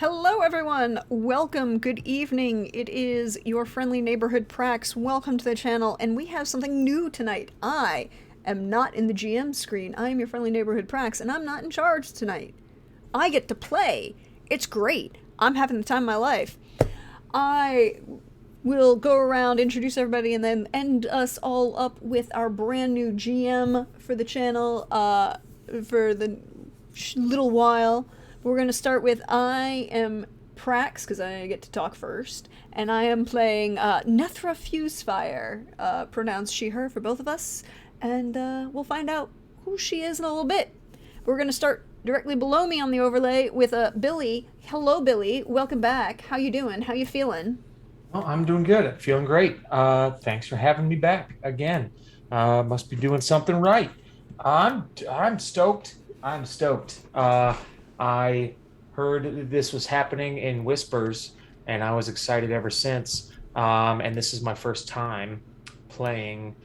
Hello, everyone. Welcome. Good evening. It is your friendly neighborhood Prax. Welcome to the channel, and we have something new tonight. I am not in the GM screen. I am your friendly neighborhood Prax, and I'm not in charge tonight. I get to play. It's great. I'm having the time of my life. I will go around, introduce everybody, and then end us all up with our brand new GM for the channel for the little while. We're going to start with I am Prax, because I get to talk first, and I am playing Nethra Fusefire, pronounced she, her for both of us, and we'll find out who she is in a little bit. We're going to start directly below me on the overlay with Billy. Hello, Billy. Welcome back. How you doing? How you feeling? Well, I'm doing good. I'm feeling great. Thanks for having me back again. Must be doing something right. I'm stoked. I'm stoked. I heard this was happening in whispers, and I was excited ever since. And this is my first time playing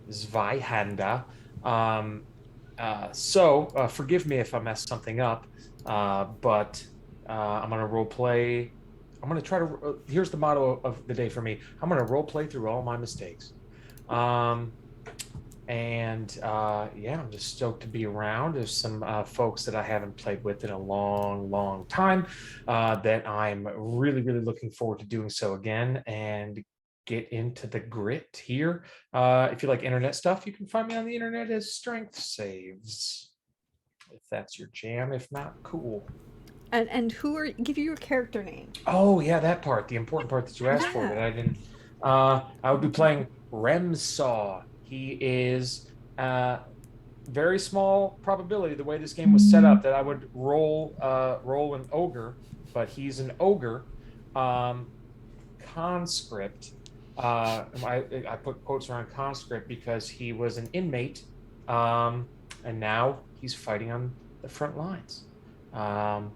Zweihandler. Um, so forgive me if I mess something up, but I'm gonna role play. I'm going to try to. Here's the motto of the day for me. I'm going to role play through all my mistakes. Um, and yeah, I'm just stoked to be around. There's some folks that I haven't played with in a long, long time that I'm really, really looking forward to doing so again and get into the grit here. If you like internet stuff, you can find me on the internet as Strength Saves. If that's your jam. If not, cool. And who are give you your character name? Oh yeah, that part, the important part that you asked for Yeah. that I didn't. I would be playing Remsaw. He is very small probability the way this game was set up that I would roll an ogre, but he's an ogre um, conscript. I put quotes around conscript because he was an inmate, and now he's fighting on the front lines. Um,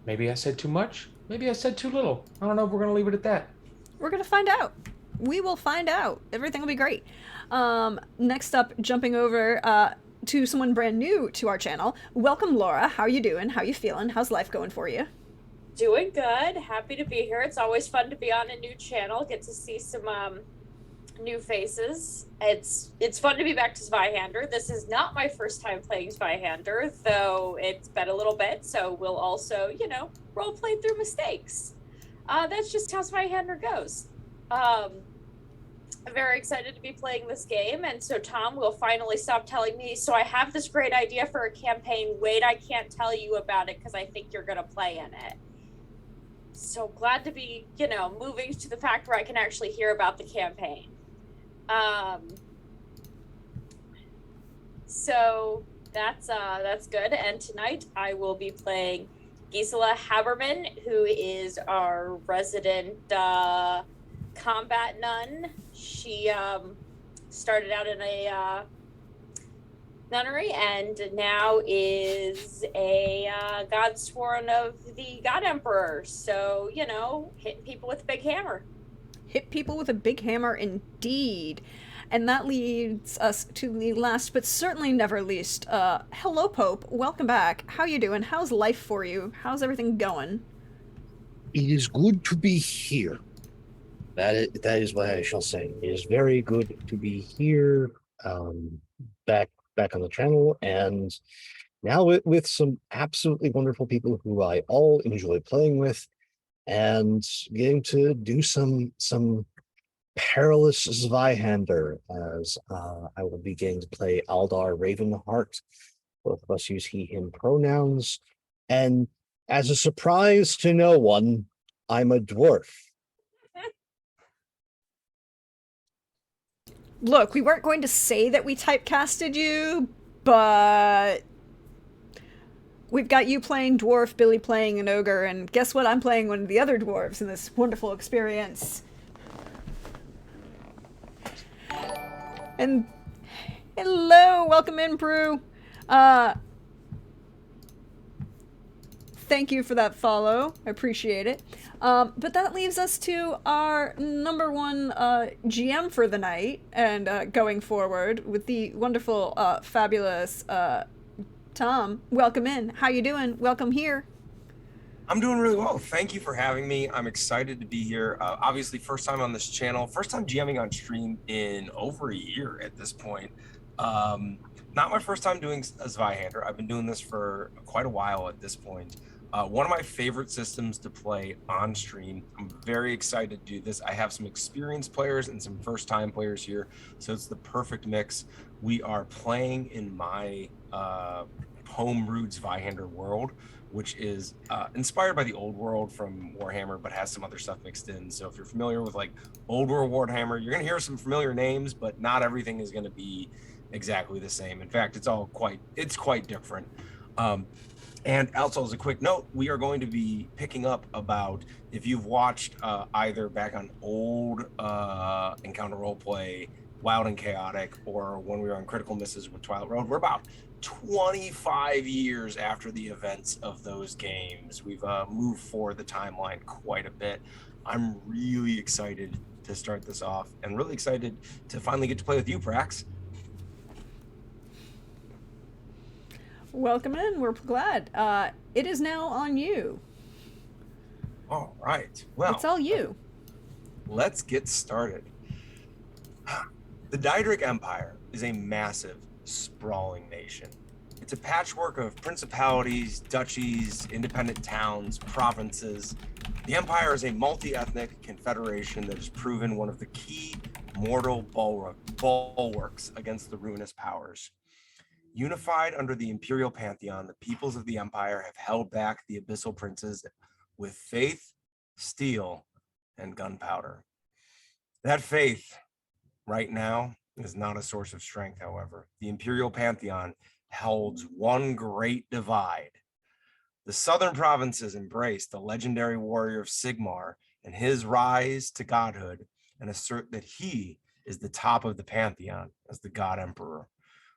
Maybe I said too much. Maybe I said too little. I don't know if we're going to leave it at that. We're gonna find out. We will find out. Everything will be great. Next up, jumping over to someone brand new to our channel. Welcome, Laura. How you doing? How you feeling? How's life going for you? Doing good. Happy to be here. It's always fun to be on a new channel. Get to see some new faces. It's fun to be back to Zweihandler. This is not my first time playing Zweihandler, though it's been a little bit. So we'll also, role play through mistakes. That's just how Zweihandler goes. I'm very excited to be playing this game, and so Tom will finally stop telling me. So I have this great idea for a campaign. Wait, I can't tell you about it because I think you're gonna play in it. So glad to be, moving to the fact where I can actually hear about the campaign. So that's good. And tonight I will be playing Gisela Haberman, who is our resident combat nun. She started out in a nunnery and now is a godsworn of the God Emperor. So, hitting people with a big hammer. Hit people with a big hammer, indeed. And that leads us to the last, but certainly never least. Hello, Pope. Welcome back. How you doing? How's life for you? How's everything going? It is good to be here. That is what I shall say. It is very good to be here, back on the channel, and now with some absolutely wonderful people who I all enjoy playing with, and getting to do some perilous Zweihander as I will be getting to play Aldar Ravenheart. Both of us use he, him pronouns, and as a surprise to no one, I'm a dwarf. Look, we weren't going to say that we typecasted you, but we've got you playing dwarf, Billy playing an ogre, and guess what? I'm playing one of the other dwarves in this wonderful experience. And hello, welcome in, Prue. Thank you for that follow. I appreciate it. But that leaves us to our number one GM for the night and going forward with the wonderful, fabulous Tom, welcome in. How you doing? Welcome here. I'm doing really well. Thank you for having me. I'm excited to be here. Obviously, first time on this channel, first time GMing on stream in over a year at this point. Not my first time doing a Zweihandler. I've been doing this for quite a while at this point. One of my favorite systems to play on stream. I'm very excited to do this. I have some experienced players and some first time players here, so it's the perfect mix. We are playing in my home-brewed Zweihandler world, which is inspired by the old world from Warhammer, but has some other stuff mixed in. So if you're familiar with like old world Warhammer, you're gonna hear some familiar names, but not everything is gonna be exactly the same. In fact, it's quite different. And also, as a quick note, we are going to be picking up about, if you've watched either back on old Encounter Roleplay, Wild and Chaotic, or when we were on Critical Misses with Twilight Road, we're about 25 years after the events of those games. We've moved forward the timeline quite a bit. I'm really excited to start this off and really excited to finally get to play with you, Prax. Welcome in. We're glad. It is now on you. All right. Well, It's all you. let's get started. The Daedric Empire is a massive, sprawling nation. It's a patchwork of principalities, duchies, independent towns, provinces. The Empire is a multi-ethnic confederation that has proven one of the key mortal bulwarks against the ruinous powers. Unified under the imperial pantheon, the peoples of the Empire have held back the abyssal princes with faith, steel, and gunpowder. That faith, right now, is not a source of strength, however. The imperial pantheon holds one great divide. The southern provinces embrace the legendary warrior of Sigmar and his rise to godhood and assert that he is the top of the pantheon as the god emperor.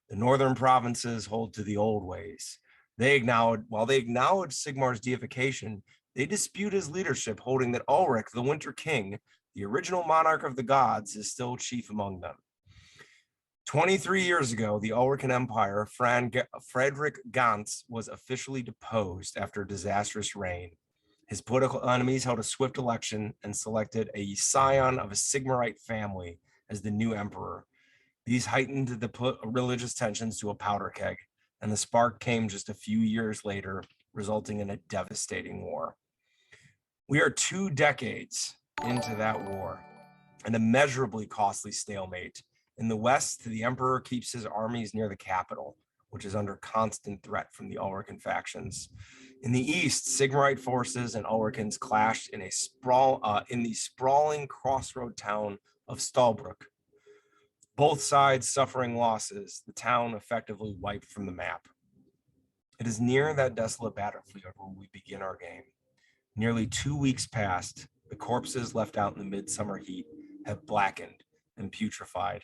The northern provinces hold to the old ways. While they acknowledge Sigmar's deification, they dispute his leadership, holding that Ulrich, the Winter King, the original monarch of the gods, is still chief among them. 23 years ago, the Ulrican Empire, Frederick Gantz, was officially deposed after a disastrous reign. His political enemies held a swift election and selected a scion of a Sigmarite family as the new emperor. These heightened the religious tensions to a powder keg, and the spark came just a few years later, resulting in a devastating war. We are 2 decades into that war, an immeasurably costly stalemate. In the west, the emperor keeps his armies near the capital, which is under constant threat from the Ulrican factions. In the east, Sigmarite forces and Ulricans clashed in the sprawling crossroad town of Stahlbruck. Both sides suffering losses, the town effectively wiped from the map. It is near that desolate battlefield where we begin our game. Nearly 2 weeks past, the corpses left out in the midsummer heat have blackened and putrefied.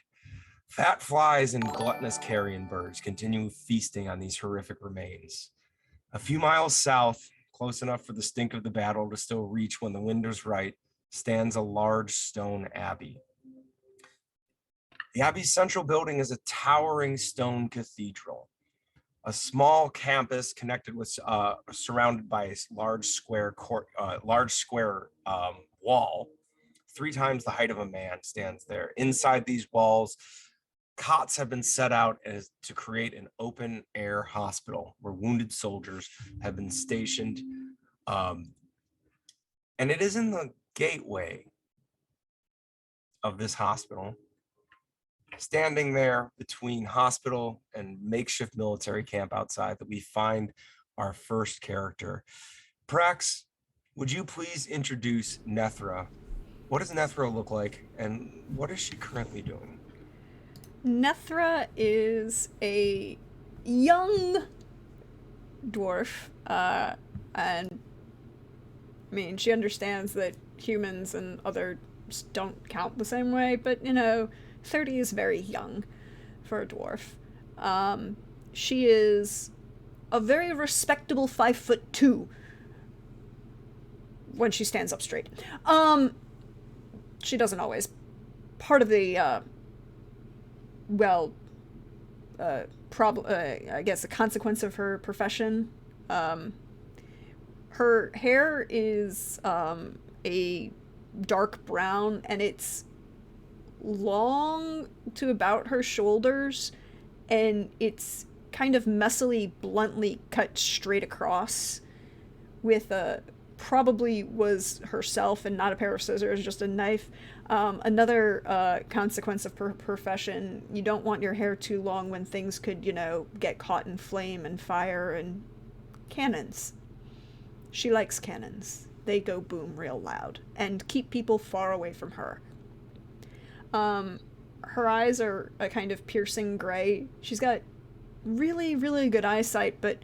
Fat flies and gluttonous carrion birds continue feasting on these horrific remains. A few miles south, close enough for the stink of the battle to still reach when the wind is right, stands a large stone abbey. The abbey's central building is a towering stone cathedral, a small campus connected with, surrounded by a large square wall. 3 times the height of a man stands there. Inside these walls, cots have been set out to create an open air hospital where wounded soldiers have been stationed. And it is in the gateway of this hospital, standing there between hospital and makeshift military camp outside, that we find our first character. Prax, would you please introduce Nethra? What does Nethra look like, and what is she currently doing? Nethra is a young dwarf, and I mean, she understands that humans and others don't count the same way, but 30 is very young for a dwarf. She is a very respectable 5'2" when she stands up straight. She doesn't always. Part of the I guess a consequence of her profession. Her hair is a dark brown, and it's long to about her shoulders, and it's kind of messily, bluntly cut straight across with a probably was herself and not a pair of scissors, just a knife. Another consequence of her profession, you don't want your hair too long when things could, get caught in flame and fire and cannons. She likes cannons. They go boom real loud and keep people far away from her. Her eyes are a kind of piercing gray. She's got really, really good eyesight, but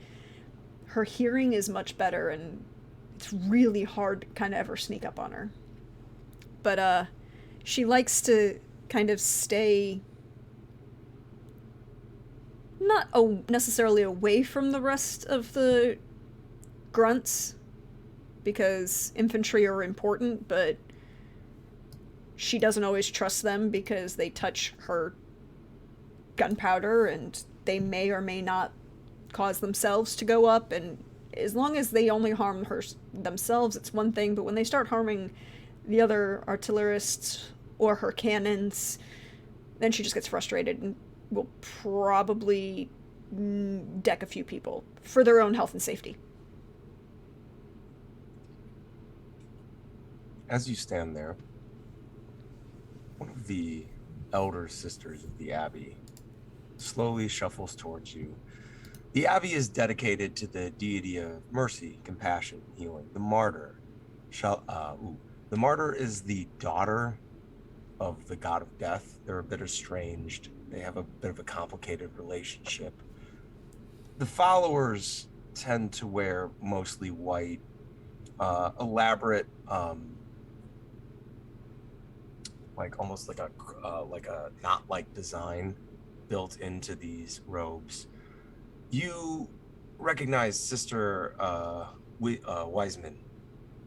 her hearing is much better, and it's really hard to kind of ever sneak up on her. But she likes to kind of stay not necessarily away from the rest of the grunts, because infantry are important, but she doesn't always trust them because they touch her gunpowder and they may or may not cause themselves to go up, and as long as they only harm themselves, it's one thing, but when they start harming the other artillerists or her cannons, then she just gets frustrated and will probably deck a few people for their own health and safety. As you stand there, one of the elder sisters of the Abbey slowly shuffles towards you. The Abbey is dedicated to the deity of mercy, compassion, healing. The martyr is the daughter of the god of death. They're a bit estranged. They have a bit of a complicated relationship. The followers tend to wear mostly white, elaborate, almost like a knot-like design built into these robes. You recognize Sister Wiseman.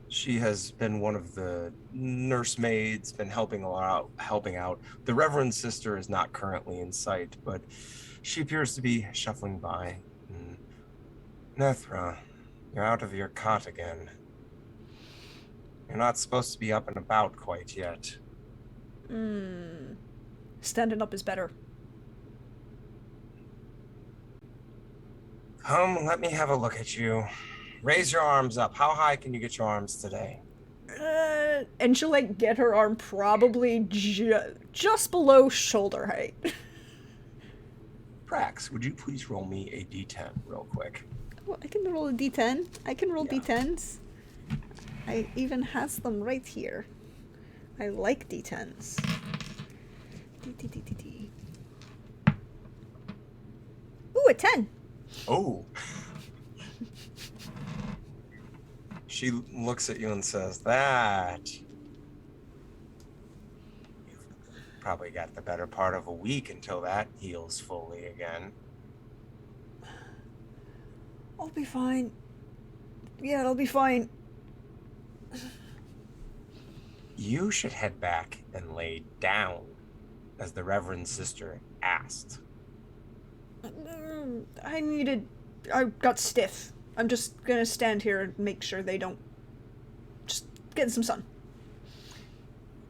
She has been one of the nursemaids, been helping out. The Reverend Sister is not currently in sight, but she appears to be shuffling by. Nethra, you're out of your cot again. You're not supposed to be up and about quite yet. Standing up is better. Come, let me have a look at you. Raise your arms up. How high can you get your arms today? And she'll get her arm probably just below shoulder height. Prax, would you please roll me a d10 real quick? Oh, I can roll a d10. I can roll d10s. I even has them right here. I like d10s. Ooh, a 10. Oh. She looks at you and says, that. You've probably got the better part of a week until that heals fully again. I'll be fine. Yeah, I'll be fine. You should head back and lay down, as the Reverend Sister asked. I got stiff. I'm just gonna stand here and make sure they don't. Just get some sun.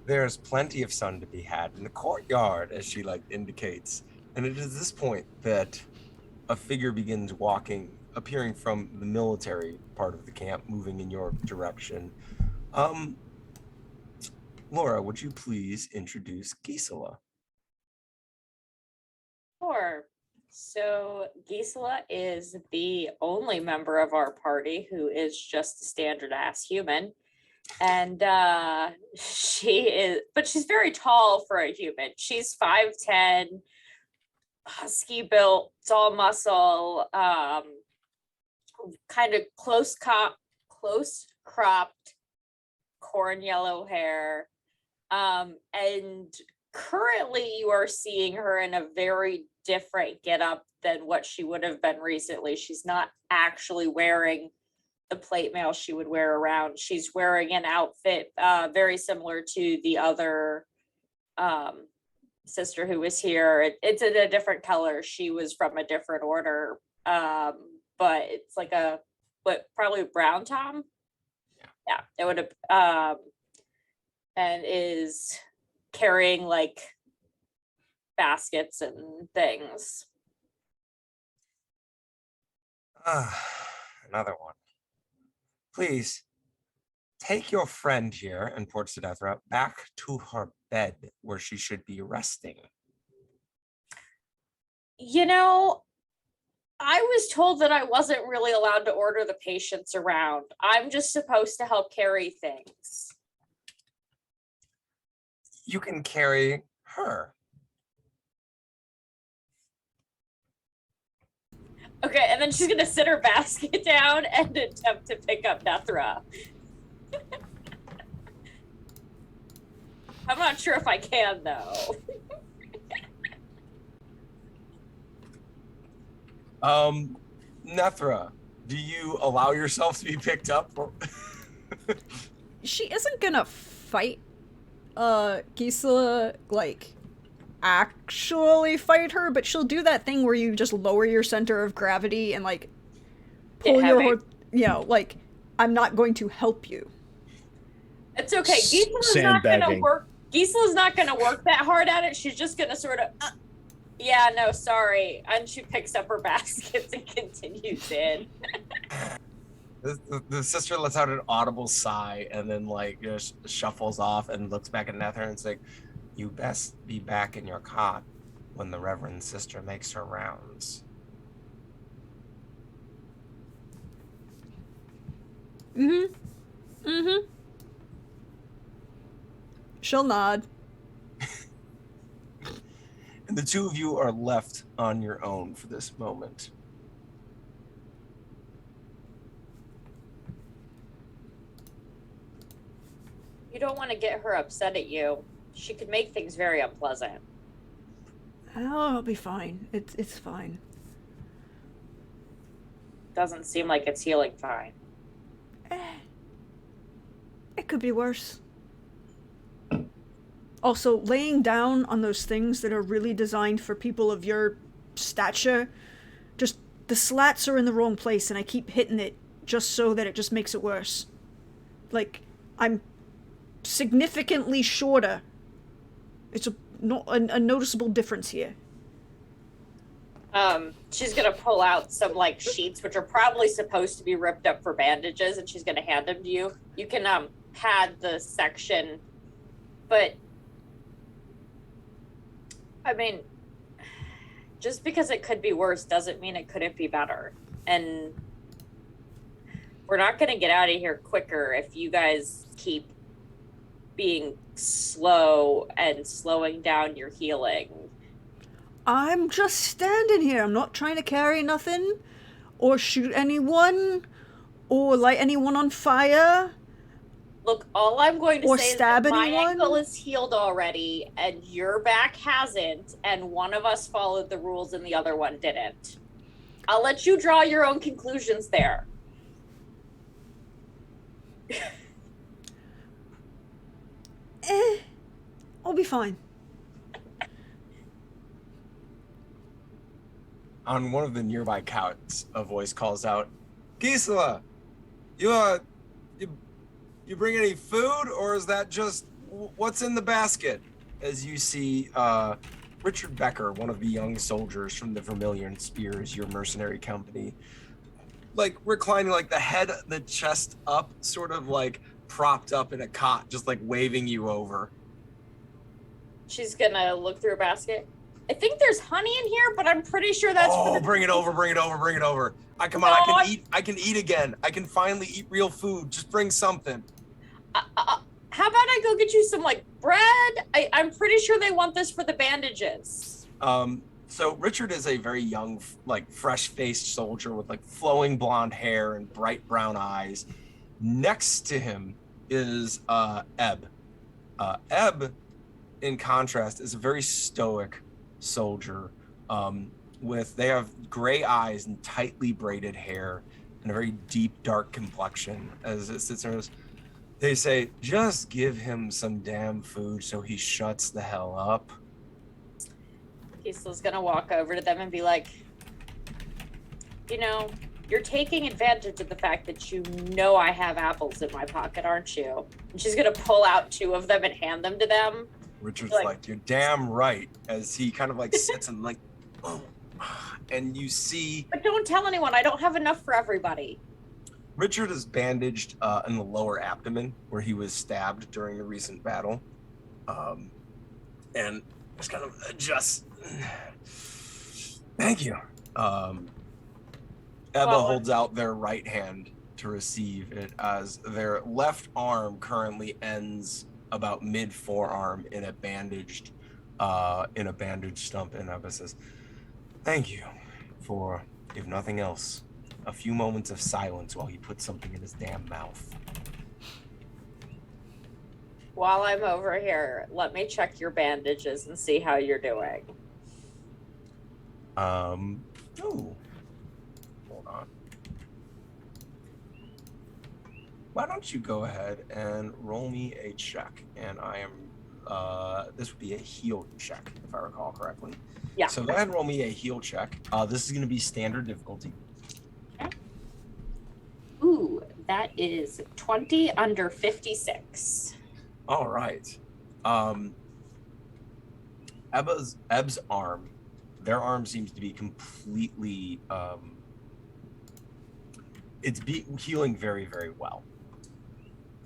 There's plenty of sun to be had in the courtyard, as she indicates. And it is this point that a figure begins walking, appearing from the military part of the camp, moving in your direction. Laura, would you please introduce Gisela? Sure. So Gisela is the only member of our party who is just a standard ass human. And she's very tall for a human. She's 5'10", husky built, it's all muscle, kind of close cropped corn yellow hair. And currently you are seeing her in a very different getup than what she would have been recently. She's not actually wearing the plate mail she would wear around. She's wearing an outfit very similar to the other sister who was here. It's in a different color. She was from a different order. But it's like probably brown Tom. Yeah, it would have and is carrying like baskets and things. Another one. Please take your friend here, and points to Dethra, back to her bed where she should be resting. You know, I was told that I wasn't really allowed to order the patients around. I'm just supposed to help carry things. You can carry her. Okay, and then she's gonna sit her basket down and attempt to pick up Nethra. I'm not sure if I can though. Nethra, do you allow yourself to be picked up? She isn't gonna fight Gisela, like, actually fight her, but she'll do that thing where you just lower your center of gravity and, like, pull your, you know, like, I'm not going to help you. It's okay. Gisela's not gonna work. Gisela's not gonna work that hard at it. She's just gonna sort of, yeah, no, sorry. And she picks up her baskets and continues in. The sister lets out an audible sigh and then like just shuffles off and looks back at Nether and is like, you best be back in your cot when the Reverend Sister makes her rounds. She'll nod. And the two of you are left on your own for this moment. You don't want to get her upset at you. She could make things very unpleasant. Oh, it'll be fine. It's fine. Doesn't seem like it's healing fine. It could be worse. Also, laying down on those things that are really designed for people of your stature, just the slats are in the wrong place and I keep hitting it just so that it just makes it worse. Like, I'm significantly shorter. It's a noticeable difference here. She's gonna pull out some like sheets, which are probably supposed to be ripped up for bandages, and she's gonna hand them to you. You can pad the section, but I mean, just because it could be worse doesn't mean it couldn't be better. And we're not gonna get out of here quicker if you guys keep being slow and slowing down your healing. I'm just standing here. I'm not trying to carry nothing, or shoot anyone, or light anyone on fire. Look, all I'm going to say is that my anyone? ankle is healed already, and your back hasn't, and one of us followed the rules and the other one didn't. I'll let you draw your own conclusions there. I'll be fine. On one of the nearby couches, a voice calls out, Gisela, you bring any food, or is that just what's in the basket? As you see Richard Becker, one of the young soldiers from the Vermilion Spears, your mercenary company, like reclining, like the chest up, sort of like propped up in a cot, just like waving you over. She's gonna look through her basket. I think there's honey in here, but I'm pretty sure that's Oh, for the... bring it over. I come on, No, I can eat again. I can finally eat real food. Just bring something. how about I go get you some like bread? I'm pretty sure they want this for the bandages. So Richard is a very young, like fresh-faced soldier with like flowing blonde hair and bright brown eyes. Next to him is Ebb. Ebb, in contrast, is a very stoic soldier. They have gray eyes and tightly braided hair and a very deep, dark complexion. As it sits there, they say, just give him some damn food so he shuts the hell up. Gisla's gonna walk over to them and be like, you know, you're taking advantage of the fact that you know I have apples in my pocket, aren't you? And she's gonna pull out 2 of them and hand them to them. Richard's Like- like, you're damn right, as he kind of like sits and like, oh, and you see But don't tell anyone, I don't have enough for everybody. Richard is bandaged in the lower abdomen where he was stabbed during the recent battle. And just kind of adjusts. Thank you. Ebba holds out their right hand to receive it as their left arm currently ends about mid forearm in a bandaged stump, and Ebba says, thank you for, if nothing else, a few moments of silence while he puts something in his damn mouth. While I'm over here, let me check your bandages and see how you're doing. Ooh. Hold on. Why don't you go ahead and roll me a check? And I am, this would be a heal check, if I recall correctly. Yeah. So go ahead and roll me a heal check. This is going to be standard difficulty. Ooh, that is 20 under 56. All right. Eb's arm, their arm seems to be completely, it's healing very, very well.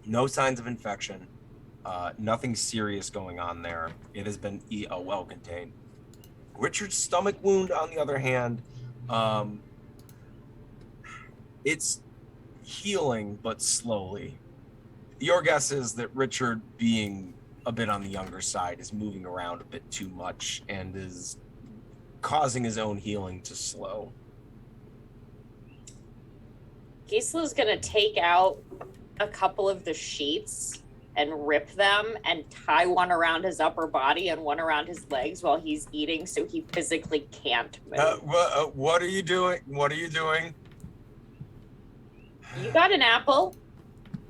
No signs of infection, nothing serious going on there. It has been well contained. Richard's stomach wound, on the other hand, it's healing, but slowly. Your guess is that Richard, being a bit on the younger side, is moving around a bit too much and is causing his own healing to slow. Gisla's gonna take out a couple of the sheets and rip them and tie one around his upper body and one around his legs while he's eating so he physically can't move. What are you doing? What are you doing? You got an apple.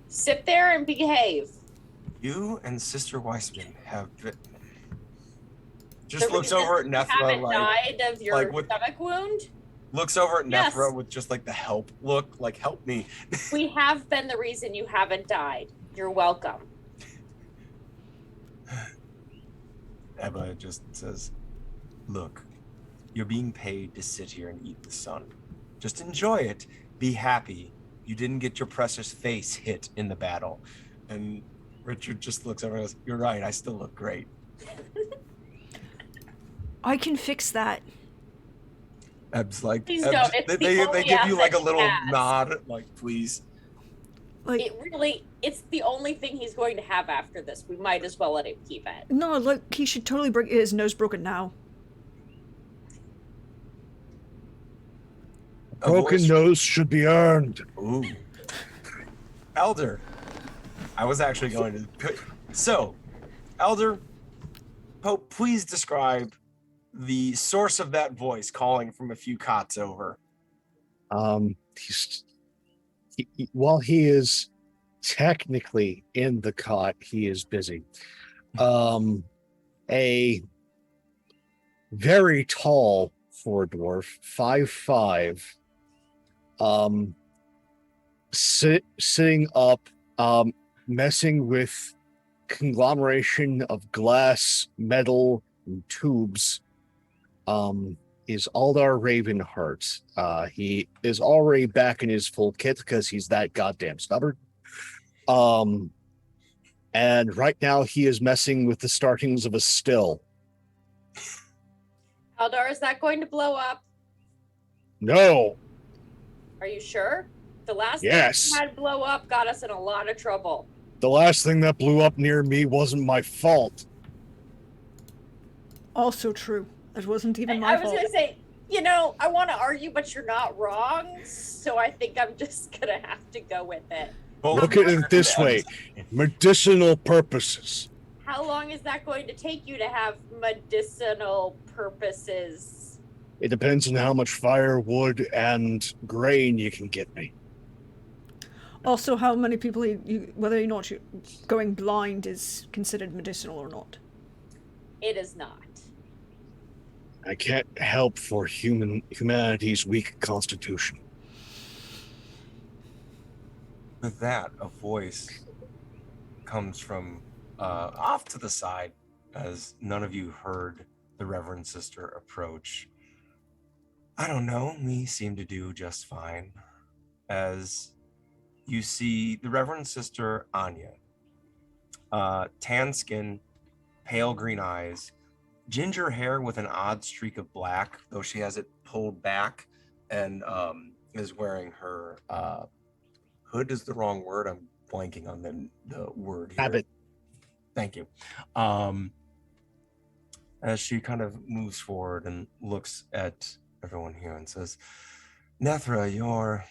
Sit there and behave. You and Sister Weissman have been... The Just looks reason over at you Nethra haven't like... died of your like with- stomach wound? Looks over at Yes. Nethra with just like the help look, like, help me. We have been the reason you haven't died. You're welcome. Ebba just says, look, you're being paid to sit here and eat the sun. Just enjoy it. Be happy. You didn't get your precious face hit in the battle. And Richard just looks over and goes, you're right, I still look great. I can fix that. Eb's like, Please Eb don't. just- It's the they only give you like a asset he little has. nod, like, please. Like, It's the only thing he's going to have after this. We might as well let him keep it. no, look, he should totally break his nose broken now. A Broken voice- nose should be earned. Ooh. Elder. I was actually going to put... So, Elder, Pope, please describe the source of that voice calling from a few cots over. While he is technically in the cot, he is busy. A very tall for a dwarf, 5'5", sitting up, messing with conglomeration of glass, metal, and tubes, is Aldar Ravenheart. He is already back in his full kit because he's that goddamn stubborn. And right now he is messing with the startings of a still. Aldar, is that going to blow up? No. Are you sure? The last Yes. thing we had blow up got us in a lot of trouble. The last thing that blew up near me wasn't my fault. Also true. It wasn't even I my was fault. going to say, I want to argue, but you're not wrong. So I think I'm just going to have to go with it. Look at it this way. Medicinal purposes. How long is that going to take you to have medicinal purposes? It depends on how much firewood and grain you can get me. Also, how many people, whether or not going blind is considered medicinal or not. It is not. I can't help for humanity's weak constitution. With that, a voice comes from off to the side as none of you heard the Reverend Sister approach. I don't know, we seem to do just fine. As you see the Reverend Sister Anya, tan skin, pale green eyes, ginger hair with an odd streak of black, though she has it pulled back, and is wearing her hood is the wrong word. I'm blanking on the word here. Habit. Thank you. As she kind of moves forward and looks at everyone here and says, Nethra, you're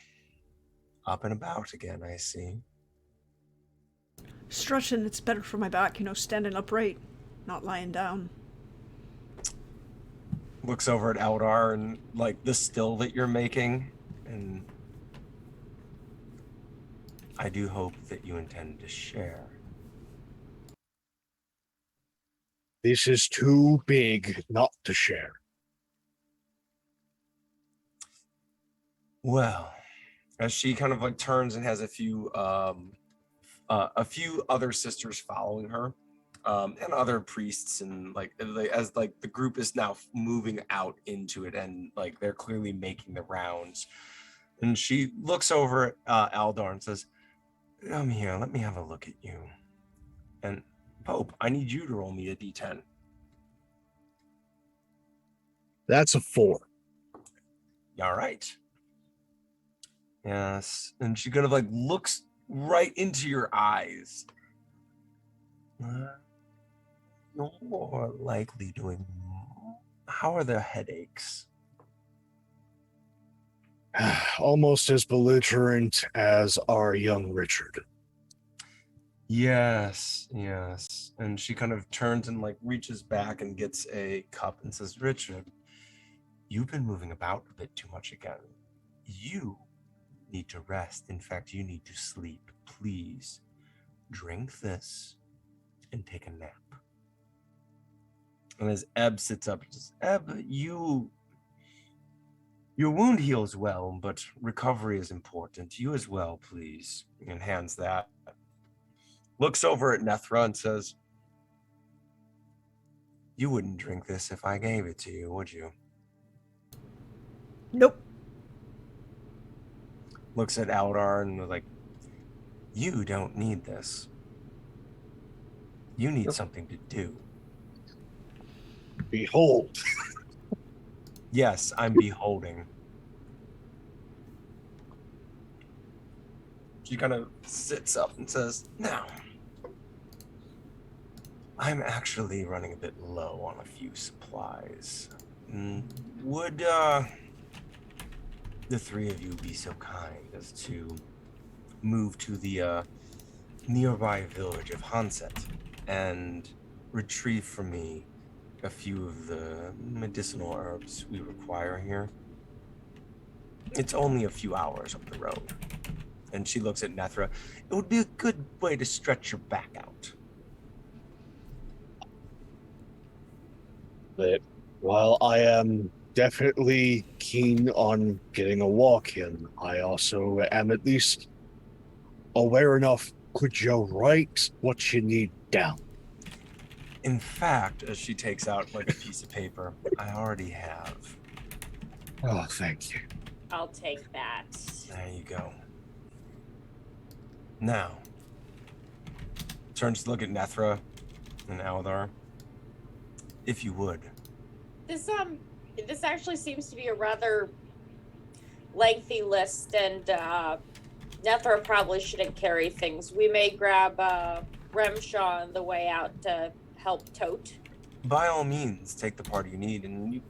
up and about again, I see. Stretching, it's better for my back, standing upright, not lying down. Looks over at Eldar and like the still that you're making, and I do hope that you intend to share. This is too big not to share. Well, as she kind of like turns and has a few other sisters following her, and other priests, and as the group is now moving out into it, and like they're clearly making the rounds, and she looks over at Aldar and says, "Come here, let me have a look at you." And Pope, I need you to roll me a d10. That's a 4. All right. Yes, and she kind of like looks right into your eyes. You're likely doing. How are the headaches? Almost as belligerent as our young Richard. Yes. And she kind of turns and like reaches back and gets a cup and says, Richard, you've been moving about a bit too much again. You need to rest. In fact, you need to sleep. Please drink this and take a nap. And as Ebb sits up, says, Ebb, your wound heals well, but recovery is important. You as well, please. And hands that. Looks over at Nethra and says, you wouldn't drink this if I gave it to you, would you? Nope. Looks at Aldar and was like, you don't need this. You need something to do. Behold. Yes, I'm beholding. She kind of sits up and says, now, I'm actually running a bit low on a few supplies. Would the three of you be so kind as to move to the nearby village of Hanset and retrieve for me a few of the medicinal herbs we require here? It's only a few hours up the road. And she looks at Nethra. It would be a good way to stretch your back out. But while I am definitely keen on getting a walk in, I also am at least aware enough. Could you write what you need down? In fact, as she takes out like a piece of paper, I already have. Oh, thank you. I'll take that. There you go. Now, turns to look at Nethra and Aldar. If you would. This actually seems to be a rather lengthy list, and Nethra probably shouldn't carry things. We may grab Remshaw on the way out to help tote. By all means, take the part you need, and you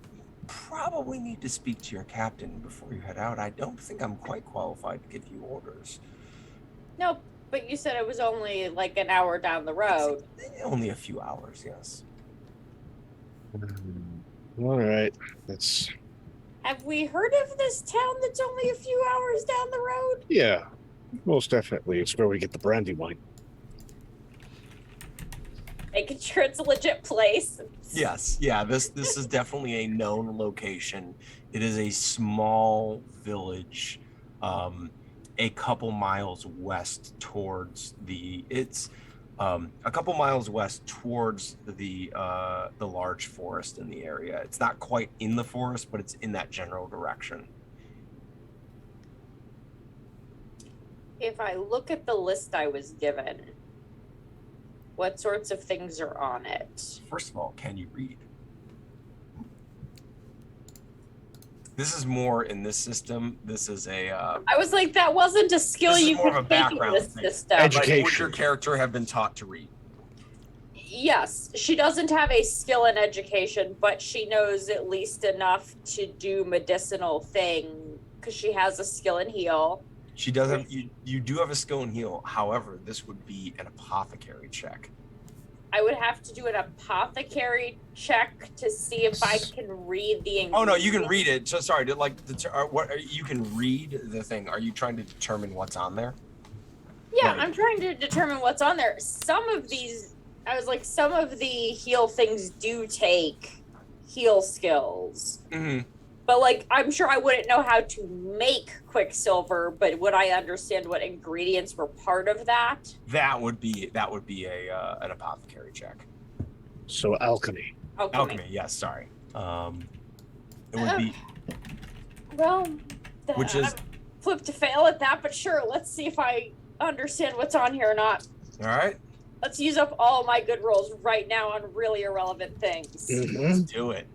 probably need to speak to your captain before you head out. I don't think I'm quite qualified to give you orders. No, but you said it was only like an hour down the road. It's only a few hours, yes. All right, that's... Have we heard of this town that's only a few hours down the road? Yeah, most definitely. It's where we get the brandy wine. Making sure it's a legit place. Yes, yeah, this is definitely a known location. It is a small village, a couple miles west towards a couple miles west towards the large forest in the area. It's not quite in the forest, but it's in that general direction. If I look at the list I was given, what sorts of things are on it? First of all, can you read? This is more in this system. This is a. I was like, that wasn't a skill This is you more of could a take in background this thing. system. Like, would Education. your character have been taught to read? Yes, she doesn't have a skill in education, but she knows at least enough to do medicinal thing because she has a skill in heal. She does have you do have a skill in heal. However, this would be an apothecary check. I would have to do an apothecary check to see if I can read the ingredients. Oh no, you can read it. So sorry, you can read the thing. Are you trying to determine what's on there? Yeah, Right. I'm trying to determine what's on there. Some of the heal things do take heal skills. Mm-hmm. But like, I'm sure I wouldn't know how to make Quicksilver, but would I understand what ingredients were part of that? That would be a an apothecary check. So alchemy. Alchemy, yes. Sorry. It would be Well, which is I'm flip to fail at that, but sure. Let's see if I understand what's on here or not. all right. Let's use up all my good rolls right now on really irrelevant things. Let's do it.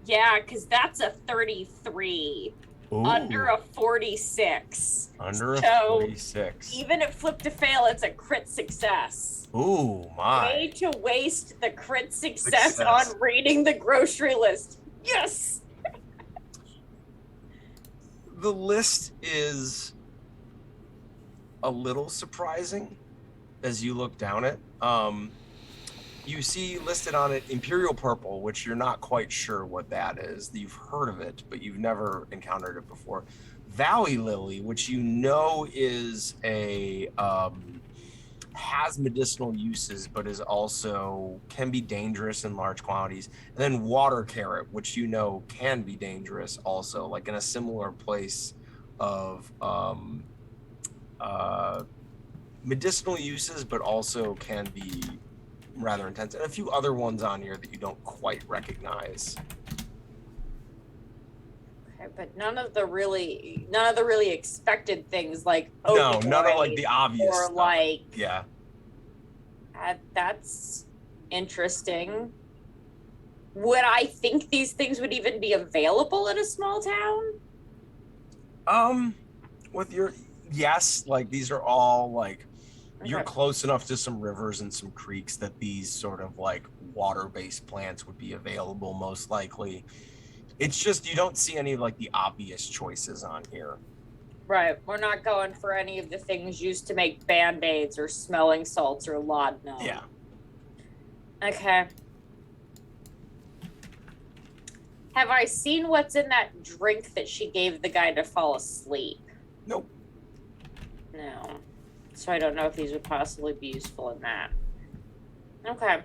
Yeah, because that's a 33 Ooh, under a 46. under a so 46. Even at flip to fail, it's a crit success. Ooh my. Way to waste the crit success Success. on reading the grocery list. Yes. The list is a little surprising as you look down it. You see listed on it Imperial Purple, which you're not quite sure what that is. You've heard of it, but you've never encountered it before. Valley Lily, which you know is has medicinal uses, but is also can be dangerous in large quantities. And then Water Carrot, which you know can be dangerous also, like in a similar place of medicinal uses, but also can be rather intense, and a few other ones on here that you don't quite recognize. Okay, but none of the really expected things like No, none of opioids like the obvious or stuff. like Yeah. That's interesting. Would I think these things would even be available in a small town? With your yes, like these are all like you're Okay. close enough to some rivers and some creeks that these sort of like water-based plants would be available most likely. It's just you don't see any of like the obvious choices on here. Right. We're not going for any of the things used to make band-aids or smelling salts or laudanum. Yeah. Okay. Have I seen what's in that drink that she gave the guy to fall asleep? Nope. No. So I don't know if these would possibly be useful in that. Okay.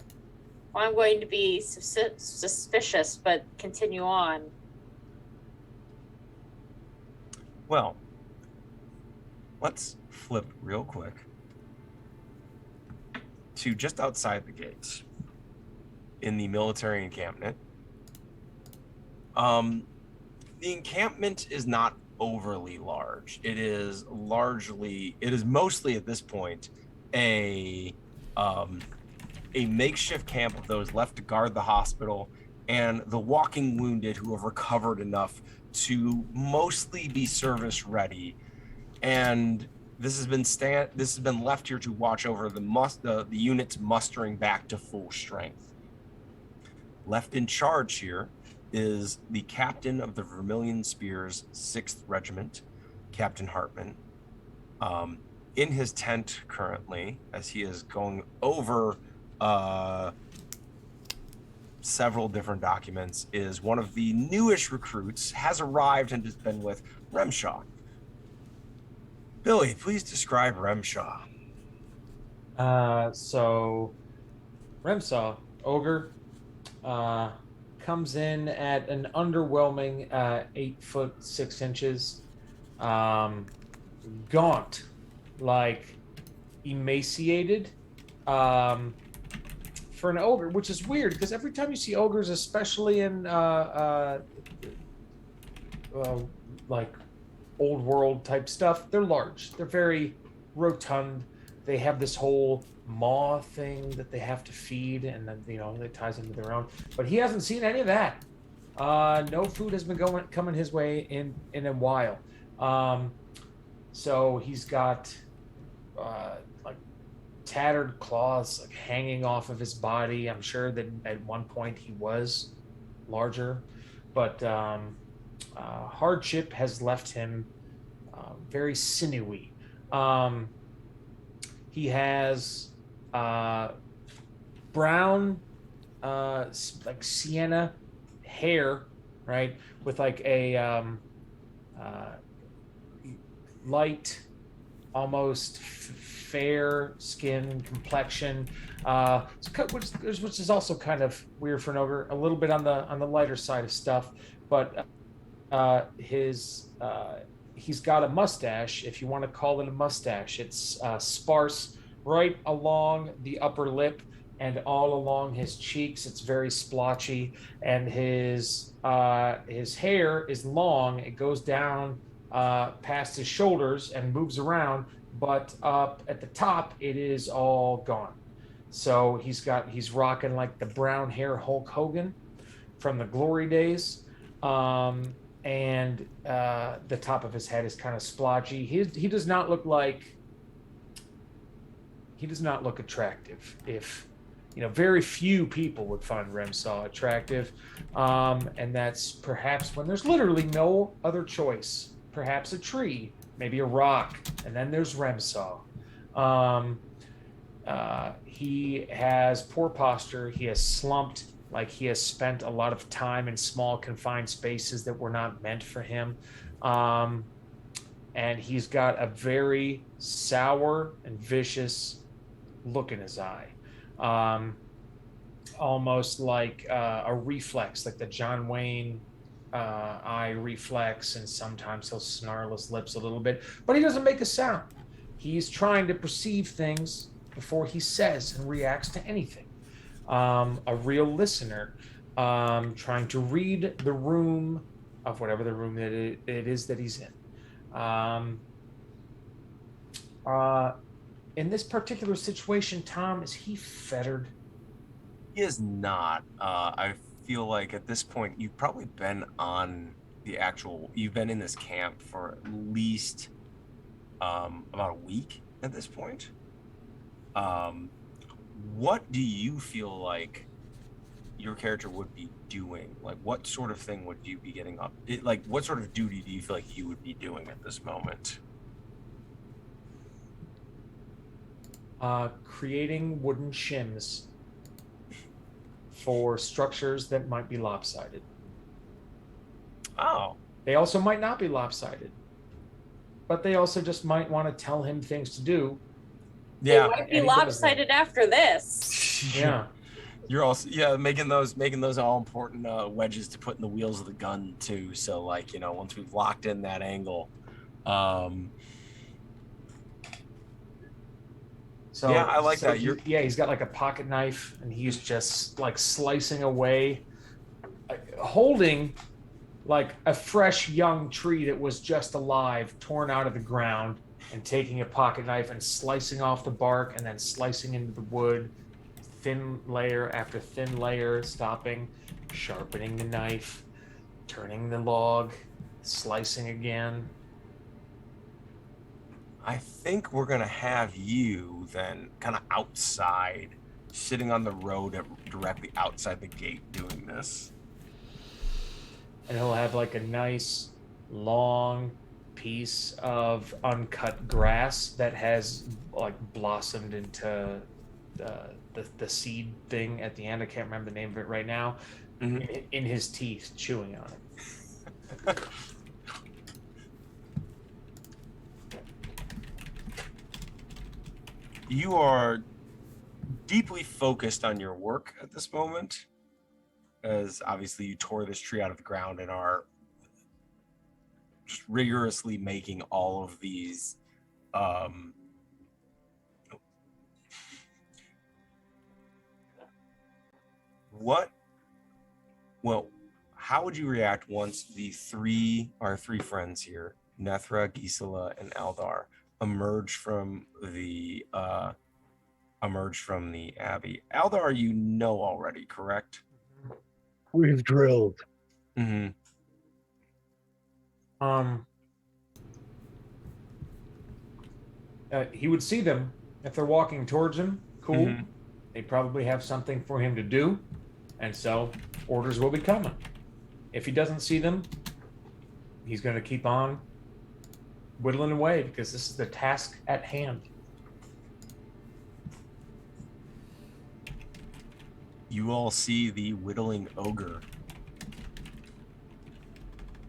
Well, I'm going to be suspicious, but continue on. Well, let's flip real quick to just outside the gates in the military encampment. The encampment is not overly large. It is mostly at this point a makeshift camp of those left to guard the hospital and the walking wounded who have recovered enough to mostly be service ready. And this has been left here to watch over the units mustering back to full strength. Left in charge here is the captain of the Vermilion Spears 6th Regiment, Captain Hartman. In his tent currently, as he is going over several different documents, is one of the newish recruits, has arrived and has been with Remshaw. Billy, please describe Remshaw. So Remsaw, ogre, comes in at an underwhelming 8 foot 6 inches. Um, Gaunt, like emaciated. Um, for an ogre, which is weird because every time you see ogres, especially in uh, like old world type stuff, they're large. They're very rotund. They have this whole maw thing that they have to feed, and then that ties into their own. But he hasn't seen any of that. No food has been coming his way in a while. Um, so he's got like tattered claws like hanging off of his body. I'm sure that at one point he was larger, but hardship has left him very sinewy. Um, he has brown, like sienna hair, right, with like a uh, light, almost fair skin complexion, which is also kind of weird for an ogre. A little bit on the lighter side of stuff, but he's got a mustache, if you want to call it a mustache. It's sparse right along the upper lip and all along his cheeks. It's very splotchy, and his hair is long. It goes down past his shoulders and moves around, but up at the top, it is all gone. So he's rocking like the brown hair Hulk Hogan from the glory days. And the top of his head is kind of splotchy. He does not look attractive. If very few people would find Remsaw attractive, and that's perhaps when there's literally no other choice. Perhaps a tree, maybe a rock, and then there's Remsaw. He has poor posture. He has slumped, like he has spent a lot of time in small confined spaces that were not meant for him. And he's got a very sour and vicious look in his eye. Almost like a reflex, like the John Wayne eye reflex, and sometimes he'll snarl his lips a little bit, but he doesn't make a sound. He's trying to perceive things before he says and reacts to anything. A real listener, trying to read the room of whatever the room that it is that he's in. In this particular situation, Tom, is he fettered? He is not. I feel like at this point you've probably been you've been in this camp for at least about a week at this point. What do you feel like your character would be doing? Like, what sort of thing would you be getting up? What sort of duty do you feel like you would be doing at this moment? Creating wooden shims for structures that might be lopsided. Oh. They also might not be lopsided, but they also just might want to tell him things to do. Yeah. They might be lopsided after this. Yeah. You're also making those all important wedges to put in the wheels of the gun too. So once we've locked in that angle, So yeah, I like that. He's got like a pocket knife, and he's just like slicing away, holding like a fresh young tree that was just alive, torn out of the ground, and taking a pocket knife and slicing off the bark and then slicing into the wood, thin layer after thin layer, stopping, sharpening the knife, turning the log, slicing again. I think we're gonna have you then kind of outside, sitting on the road directly outside the gate doing this. And he'll have like a nice long piece of uncut grass that has like blossomed into the seed thing at the end. I can't remember the name of it right now. Mm-hmm. In his teeth, chewing on it. you are deeply focused on your work at this moment, as obviously you tore this tree out of the ground and are just rigorously making all of these how would you react once our three friends here, Nethra, Gisela, and Eldar, emerge from the abbey? Eldar, you know already, correct? We've drilled. Mm-hmm. He would see them if they're walking towards him. Cool. Mhm. They probably have something for him to do, and so orders will be coming. If he doesn't see them, he's going to keep on whittling away because this is the task at hand. You all see the whittling ogre.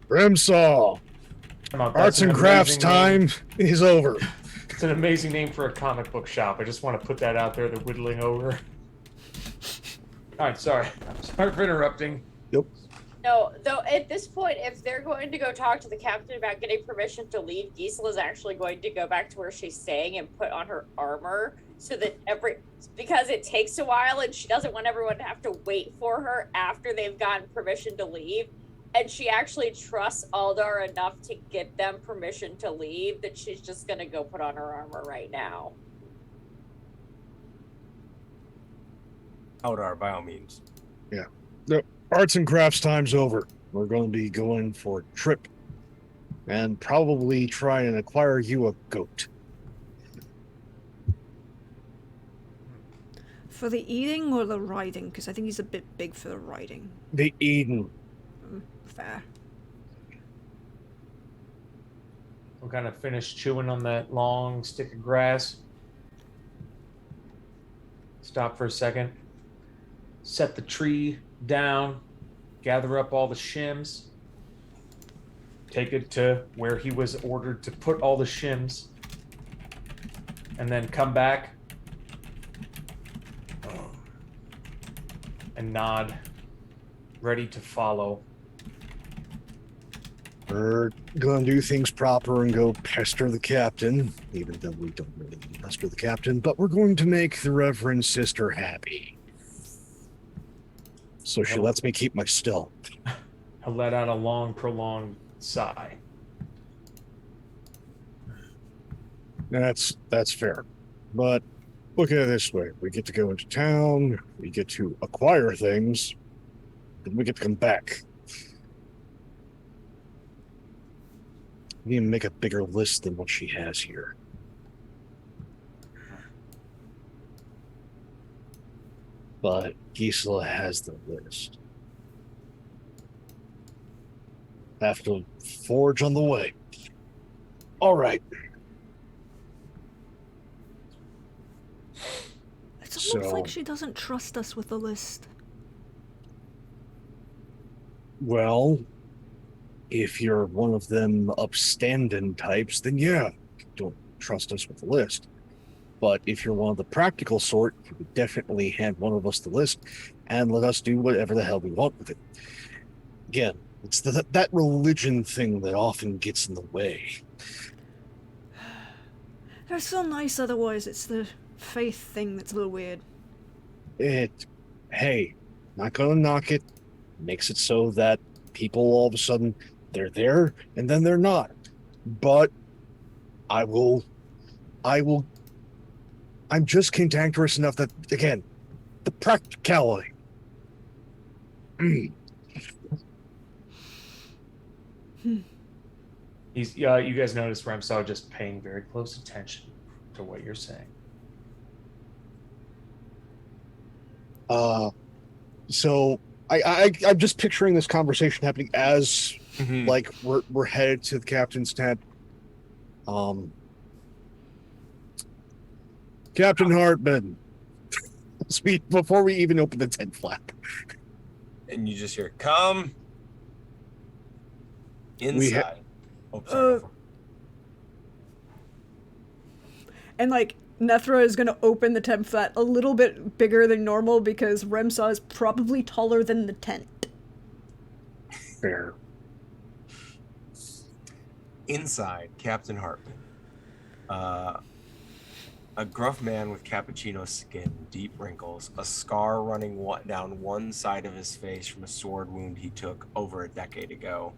Remsaw, That's arts an and crafts amazing time is over. It's an amazing name for a comic book shop. I just want to put that out there, the Whittling Ogre. All right, sorry. Sorry for interrupting. Yep. No, though at this point, if they're going to go talk to the captain about getting permission to leave, Gisela's actually going to go back to where she's staying and put on her armor so that because it takes a while and she doesn't want everyone to have to wait for her after they've gotten permission to leave. And she actually trusts Aldar enough to get them permission to leave that she's just going to go put on her armor right now. Eldar, by all means. Yeah. The arts and crafts time's over. We're going to be going for a trip and probably try and acquire you a goat. For the eating or the riding? Because I think he's a bit big for the riding. The Eden. Fair. We'll kind of finish chewing on that long stick of grass. Stop for a second. Set the tree down. Gather up all the shims. Take it to where he was ordered to put all the shims. And then come back. And nod. Ready to follow. We're gonna do things proper and go pester the captain, even though we don't really pester the captain, but we're going to make the Reverend Sister happy. So she lets me keep my still. I let out a long, prolonged sigh. That's fair. But look at it this way. We get to go into town, we get to acquire things, and we get to come back. We need to make a bigger list than what she has here. But Gisela has the list. Have to forge on the way. All right. It's almost like she doesn't trust us with the list. Well, if you're one of them upstanding types, then yeah, don't trust us with the list. But if you're one of the practical sort, you would definitely hand one of us the list and let us do whatever the hell we want with it. Again, it's that religion thing that often gets in the way. They're so nice otherwise. It's the faith thing that's a little weird. Hey, not gonna knock it. Makes it so that people all of a sudden, they're there and then they're not. But I'm just cantankerous enough that, again, the practicality. You guys notice Remsaw just paying very close attention to what you're saying. So I'm just picturing this conversation happening as like we're headed to the captain's tent. Captain Hartman, before we even open the tent flap. And you just hear, come inside. And like Nethra is going to open the tent flap a little bit bigger than normal because Remsaw is probably taller than the tent. Fair. Inside, Captain Hartman. A gruff man with cappuccino skin, deep wrinkles, a scar running down one side of his face from a sword wound he took over a decade ago.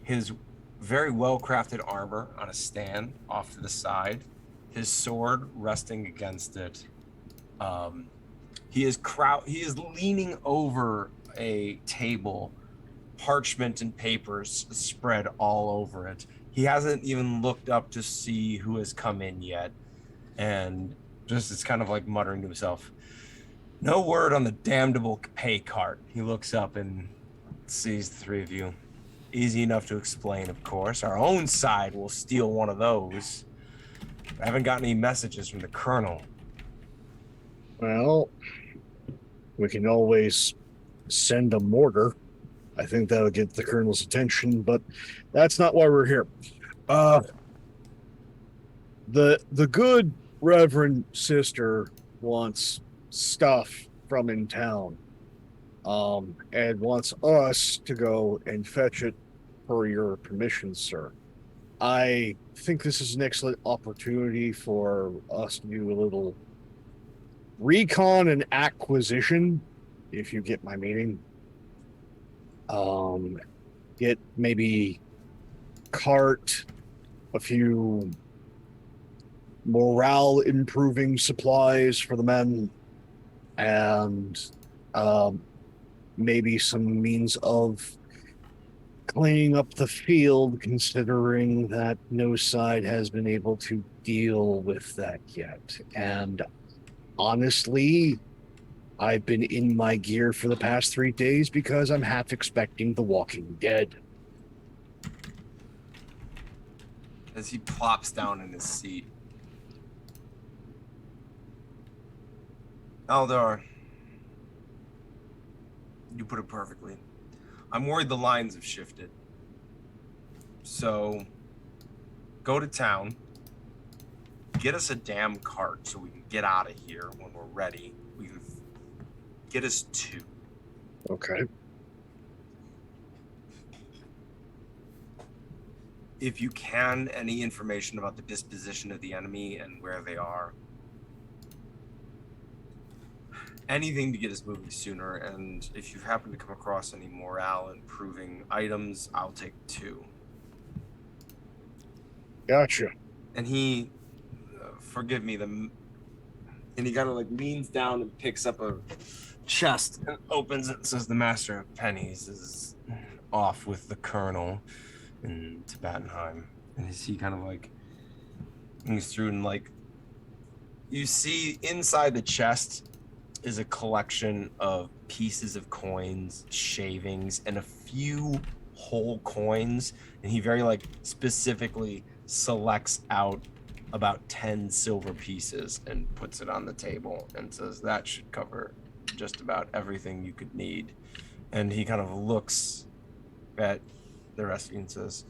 His very well-crafted armor on a stand off to the side, his sword resting against it. He is leaning over a table, parchment and papers spread all over it. He hasn't even looked up to see who has come in yet, and just it's kind of like muttering to himself, no word on the damnable pay cart. He looks up and sees the three of you. Easy enough to explain, of course. Our own side will steal one of those. I haven't got any messages from the colonel. Well, we can always send a mortar. I think that'll get the colonel's attention, but that's not why we're here. The good Reverend Sister wants stuff from in town, and wants us to go and fetch it per your permission, sir. I think this is an excellent opportunity for us to do a little recon and acquisition, if you get my meaning. Get maybe cart a few morale improving supplies for the men, and maybe some means of cleaning up the field, considering that no side has been able to deal with that yet. And honestly, I've been in my gear for the past 3 days because I'm half expecting The Walking Dead. As he plops down in his seat. Aldar, you put it perfectly. I'm worried the lines have shifted. So, go to town, get us a damn cart so we can get out of here when we're ready. We can get us 2. Okay. If you can, any information about the disposition of the enemy and where they are. Anything to get us moving sooner, and if you happen to come across any morale improving items, I'll take 2. Gotcha. And he, forgive me, and he kind of like leans down and picks up a chest and opens it and says, the Master of Pennies is off with the Colonel in Tibetanheim. And he kind of like moves through, and like you see inside the chest is a collection of pieces of coins, shavings, and a few whole coins. And he very like specifically selects out about 10 silver pieces and puts it on the table and says that should cover just about everything you could need. And he kind of looks at the rest of you and says,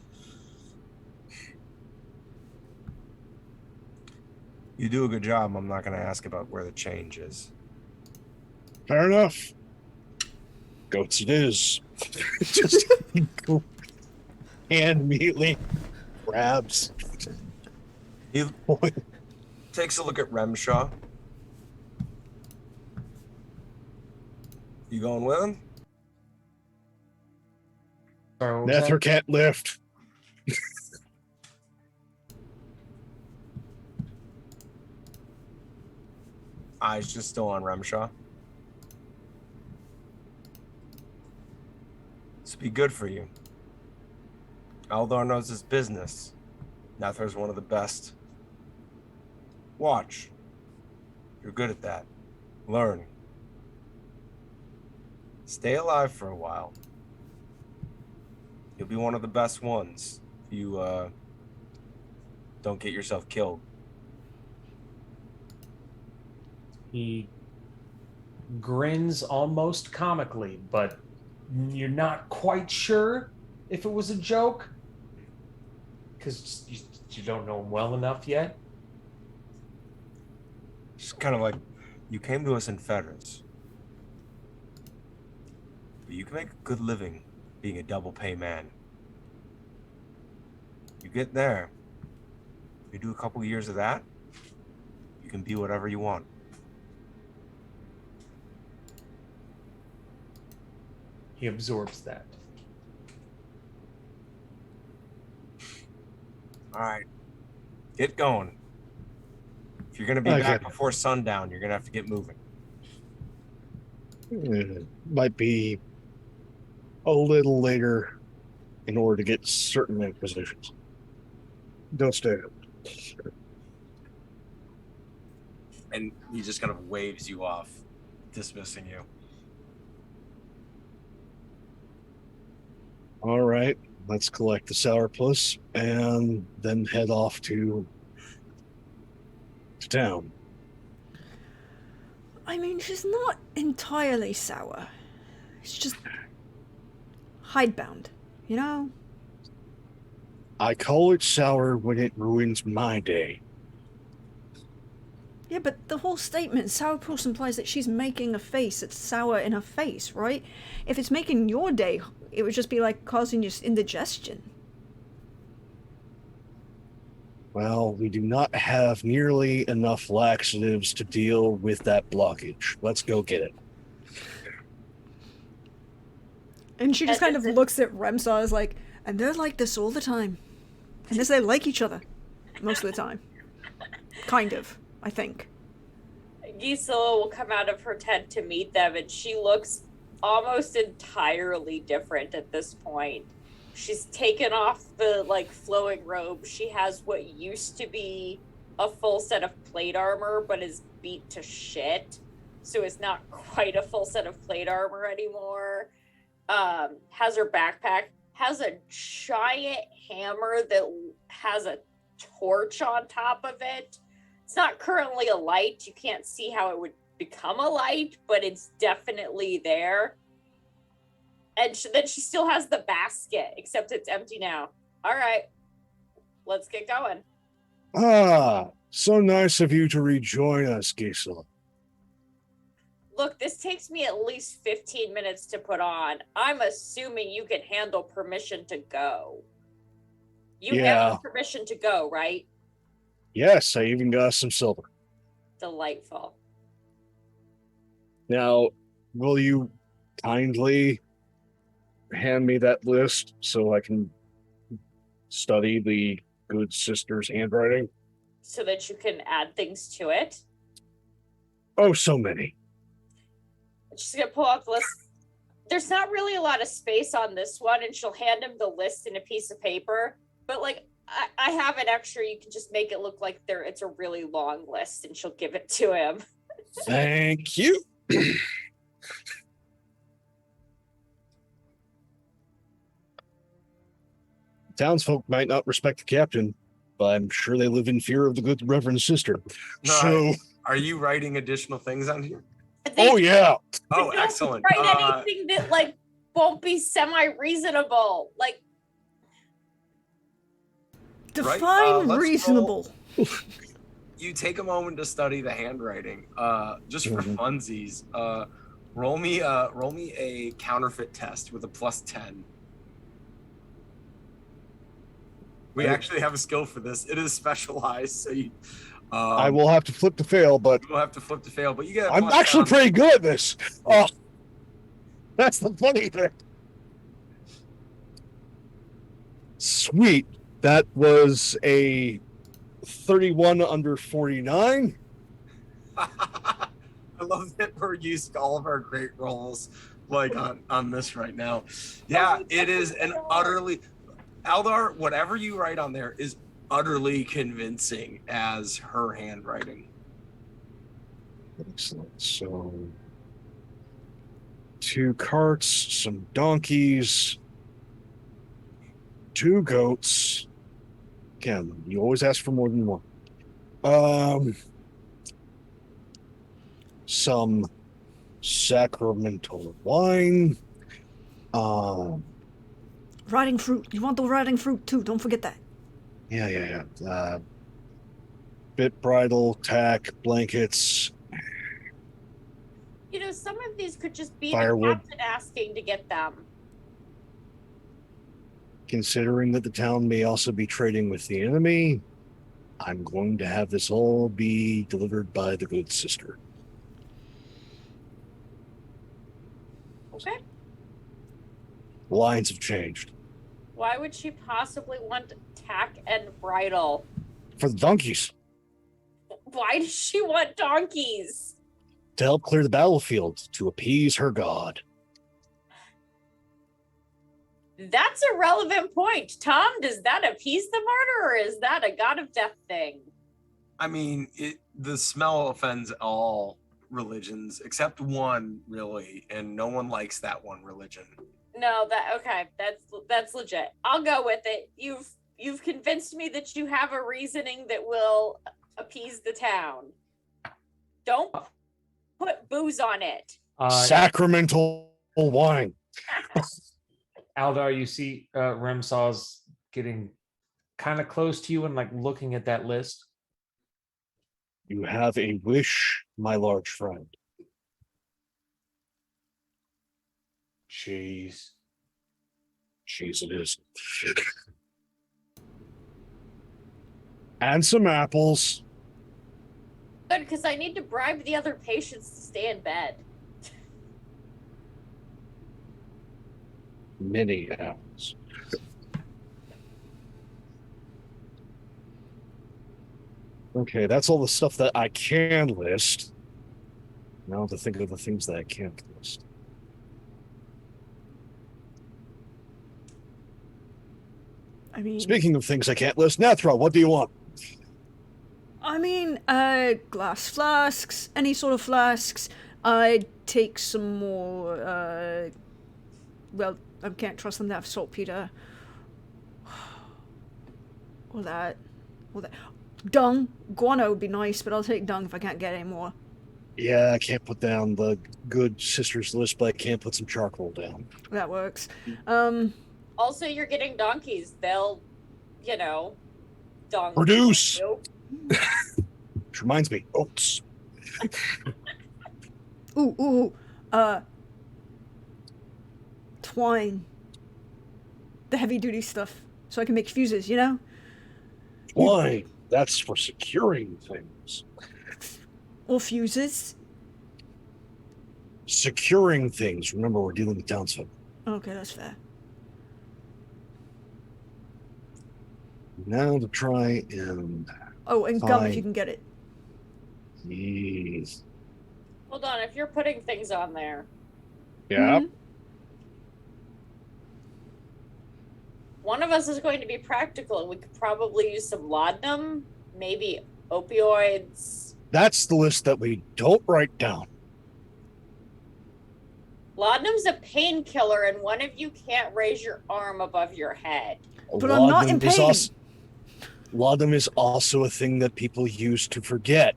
you do a good job. I'm not going to ask about where the change is. Fair enough. Goats it is. Just and immediately grabs. He takes a look at Remshaw. You going with him? Sorry, what was that? Nether can't lift. Eyes just still on Remshaw. This will be good for you. Eldar knows his business. Nether's one of the best. Watch. You're good at that. Learn. Stay alive for a while. You'll be one of the best ones if you don't get yourself killed. He grins almost comically, but you're not quite sure if it was a joke because you don't know him well enough yet. It's kind of like you came to us in fetters. But you can make a good living being a double pay man. You get there, you do a couple years of that, you can be whatever you want. He absorbs that. All right, get going. If you're gonna be Okay. back before sundown, you're gonna have to get moving. Might be a little later in order to get certain acquisitions. Don't stay up. And he just kind of waves you off, dismissing you. All right, let's collect the sourpuss and then head off to town. I mean, she's not entirely sour. It's just hidebound, you know? I call it sour when it ruins my day. Yeah, but the whole statement, sourpuss, implies that she's making a face that's sour in her face, right? If it's making your day, it would just be like causing you indigestion. Well, we do not have nearly enough laxatives to deal with that blockage. Let's go get it. And she just kind of looks at Remsaw as like, and they're like this all the time. And as they like each other, most of the time. Kind of, I think. Gisela will come out of her tent to meet them, and she looks almost entirely different at this point. She's taken off the, like, flowing robe. She has what used to be a full set of plate armor, but is beat to shit. So it's not quite a full set of plate armor anymore. Has her backpack, has a giant hammer that has a torch on top of it. It's not currently a light. You can't see how it would become a light, but it's definitely there. And then she still has the basket, except it's empty now. All right, let's get going. Ah, so nice of you to rejoin us, Gisela. Look, this takes me at least 15 minutes to put on. I'm assuming you can handle permission to go. You have permission to go, right? Yes, I even got some silver. Delightful. Now, will you kindly hand me that list so I can study the good sister's handwriting? So that you can add things to it. Oh, so many. She's gonna pull out the list. There's not really a lot of space on this one, and she'll hand him the list in a piece of paper. But like, I have an extra. You can just make it look like it's a really long list, and she'll give it to him. Thank you. Townsfolk might not respect the captain, but I'm sure they live in fear of the good Reverend Sister. No, So, are you writing additional things on here? oh yeah. Oh, Don't excellent. write anything that like won't be semi-reasonable. Like, Define let's reasonable. You take a moment to study the handwriting. Just for funsies. Roll me a counterfeit test with a +10. We actually have a skill for this. It is specialized, so you. I will have to flip to fail, but We'll have to flip to fail, but you get. A I'm +10 actually on pretty good at this. Oh, that's the funny thing. Sweet. That was a 31 under 49. I love that we're using all of our great rolls like on this right now. Yeah, it is an utterly Aldar, whatever you write on there is utterly convincing as her handwriting. Excellent. So 2 carts, some donkeys, 2 goats. Again, you always ask for more than one. Some sacramental wine. Rotting fruit. You want the rotting fruit too. Don't forget that. Yeah. spit bridle, tack, blankets, You know, some of these could just be Firewood. the captain asking to get them. considering that the town may also be trading with the enemy. I'm going to have this all be delivered by the good sister. Okay. Lines have changed. Why would she possibly want tack and bridle? For the donkeys, Why does she want donkeys? to help clear the battlefield, to appease her god. That's a relevant point. Tom, does that appease the martyr, or is that a god of death thing? I mean, the smell offends all religions except one, really, and no one likes that one religion. No, that's legit. I'll go with it. You've convinced me that you have a reasoning that will appease the town. Don't put booze on it. Sacramental wine. Aldar, you see Remsaw's getting kind of close to you and like looking at that list. You have a wish, my large friend. Jeez. Jeez, it is. And some apples. Good, because I need to bribe the other patients to stay in bed. Many apples. Okay, that's all the stuff that I can list. Now to think of the things that I can't list. I mean, Speaking of things I can't list, Nathra, what do you want? Glass flasks, any sort of flasks. I'd take some more, well, I can't trust them to have saltpeter. Or that. Dung. Guano would be nice, but I'll take dung if I can't get any more. Yeah, I can't put down the good sisters list, but I can put some charcoal down. That works. Also, you're getting donkeys. They'll, dung. Produce! Nope. Which reminds me, oats. Twine. The heavy duty stuff. So I can make fuses, you know? Twine. That's for securing things. Or fuses. Securing things. Remember, we're dealing with townsfolk. Okay, that's fair. Now to try and... Oh, and gum if Fine. you can get it. Jeez. Hold on, if you're putting things on there, Yeah. one of us is going to be practical, and we could probably use some laudanum, maybe opioids. That's the list that we don't write down. Laudanum's a painkiller, and one of you can't raise your arm above your head. But I'm not in Laudanum is pain. Laudanum is also a thing that people use to forget.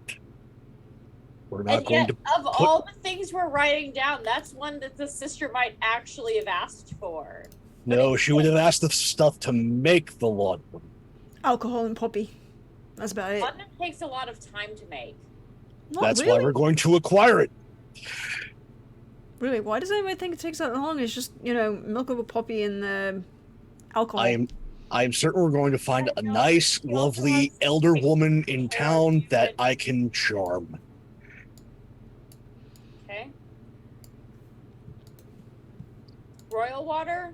We're not And going yet, to of all the things we're writing down, that's one that the sister might actually have asked for. No, she would have asked the stuff to make the laudanum. Alcohol and poppy. That's about it. Laudanum takes a lot of time to make. Not That's really. why we're going to acquire it. Really, why does anybody think it takes that long? It's just, milk of a poppy and alcohol. I'm certain we're going to find a nice, lovely elder woman in town that I can charm. Okay. Royal water,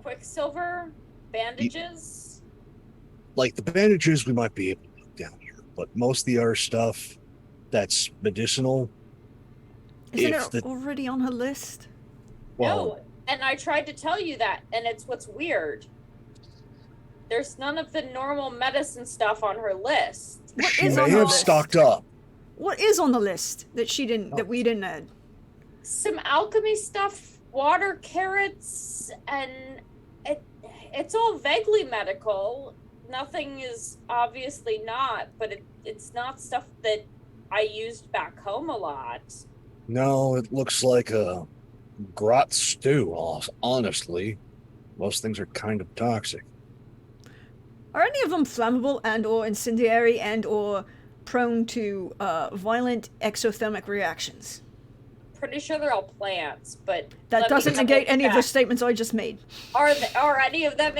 quicksilver, bandages. Like the bandages we might be able to put down here, but most of the other stuff that's medicinal. Isn't if it already on her list? No, and I tried to tell you that, and it's what's weird. There's none of the normal medicine stuff on her list. What she is on may her have list? stocked up. What is on the list that she didn't, that we didn't add? Some alchemy stuff, water carrots, and it's all vaguely medical. Nothing is obviously not, but it's not stuff that I used back home a lot. No, it looks like a grot stew, honestly. Most things are kind of toxic. Are any of them flammable and or incendiary and or prone to violent exothermic reactions? Pretty sure they're all plants, but That let me doesn't negate double any of the check. statements I just made. Are any of them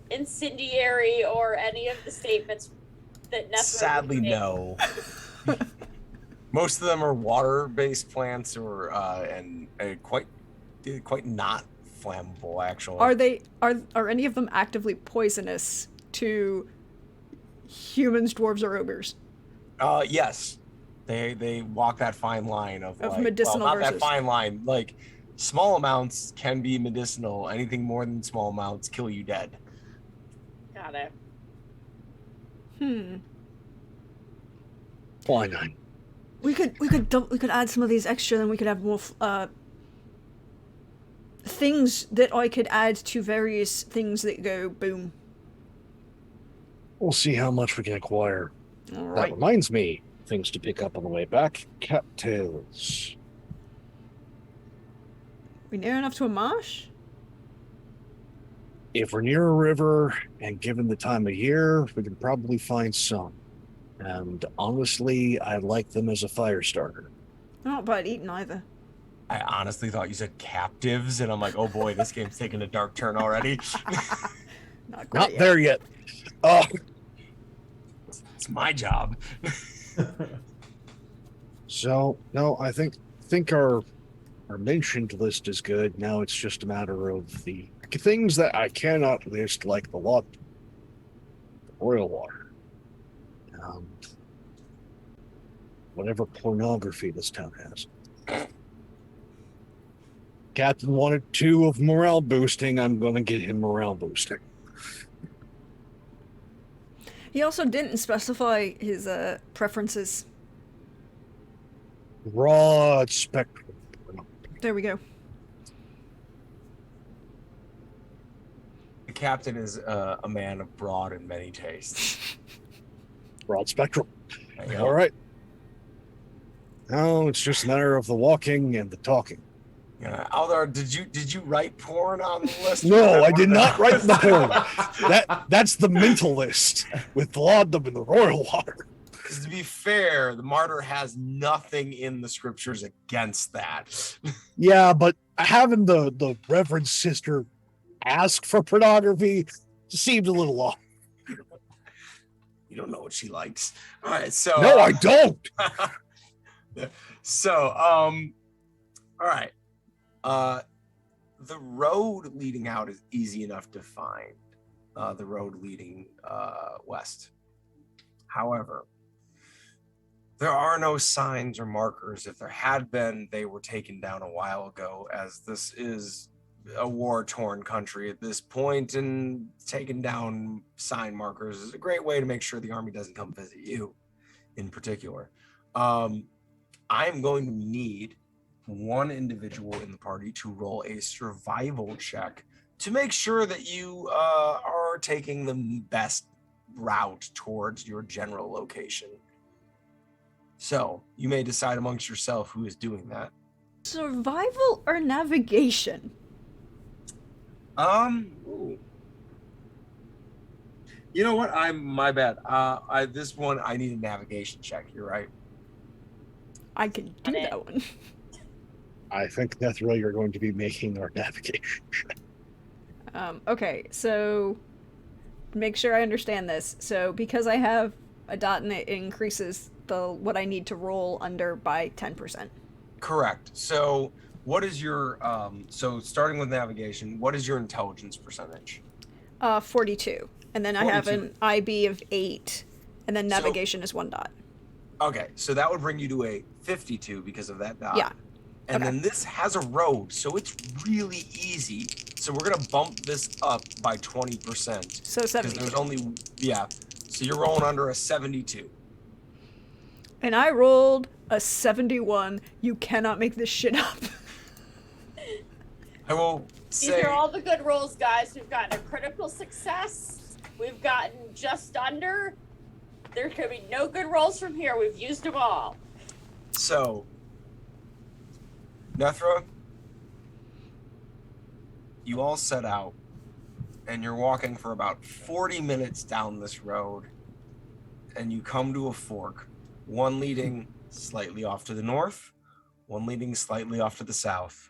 incendiary or any of the statements that Nethra Sadly, made? no. Most of them are water-based plants, or and quite not flammable. Actually, Are any of them actively poisonous to humans, dwarves, or ogres? Yes, they walk that fine line of like, medicinal well, not versus that fine line. Like, small amounts can be medicinal. Anything more than small amounts kill you dead. Got it. Why not? We could add some of these extra, then we could have more things that I could add to various things that go boom. We'll see how much we can acquire. All That right. reminds me, things to pick up on the way back. Cattails. We near enough to a marsh? If we're near a river, and given the time of year, we can probably find some. And honestly, I like them as a fire starter. They're not bad eating either. I honestly thought you said captives, and I'm like, oh boy, this game's taking a dark turn already. Not Not yet. there yet. Oh, It's my job. so no, I think our mentioned list is good. Now it's just a matter of the things that I cannot list, like the royal water, whatever pornography this town has. Captain wanted 2 of morale boosting. I'm going to get him morale boosting. He also didn't specify his preferences. Broad spectrum. There we go. The captain is a man of broad and many tastes. Broad spectrum. There you go. All right. Now it's just a matter of the walking and the talking. Yeah, Aldar, did you write porn on the list? No, I did not write the porn. That's the mental list with laudanum and the royal water. Because to be fair, the martyr has nothing in the scriptures against that. Yeah, but having the Reverend Sister ask for pornography seemed a little off. You don't know what she likes. All right, so No, I don't. So, all right. The road leading out is easy enough to find. The road leading west. However, there are no signs or markers. If there had been, they were taken down a while ago, as this is a war-torn country at this point, and taking down sign markers is a great way to make sure the army doesn't come visit you in particular. I'm going to need one individual in the party to roll a survival check to make sure that you are taking the best route towards your general location. So you may decide amongst yourself who is doing that. Survival or navigation? Ooh. You know what? My bad. This one I need a navigation check. You're right. I can do that one. I think that's where you're going to be making our navigation check. Okay, so make sure I understand this. So because I have a dot and it increases what I need to roll under by 10%. Correct. So what is your so starting with navigation, what is your intelligence percentage? 42. And then 42. I have an IB of 8, and then navigation is 1 dot. Okay, so that would bring you to a 52 because of that dot. Yeah. And okay. then this has a road, so it's really easy. So we're gonna bump this up by 20%. So 72. Because there's only, yeah. So you're rolling under a 72. And I rolled a 71. You cannot make this shit up. I will say, these are all the good rolls, guys. We've gotten a critical success. We've gotten just under. There could be no good rolls from here. We've used them all. So, Nethra, you all set out, and you're walking for about 40 minutes down this road, and you come to a fork, one leading slightly off to the north, one leading slightly off to the south.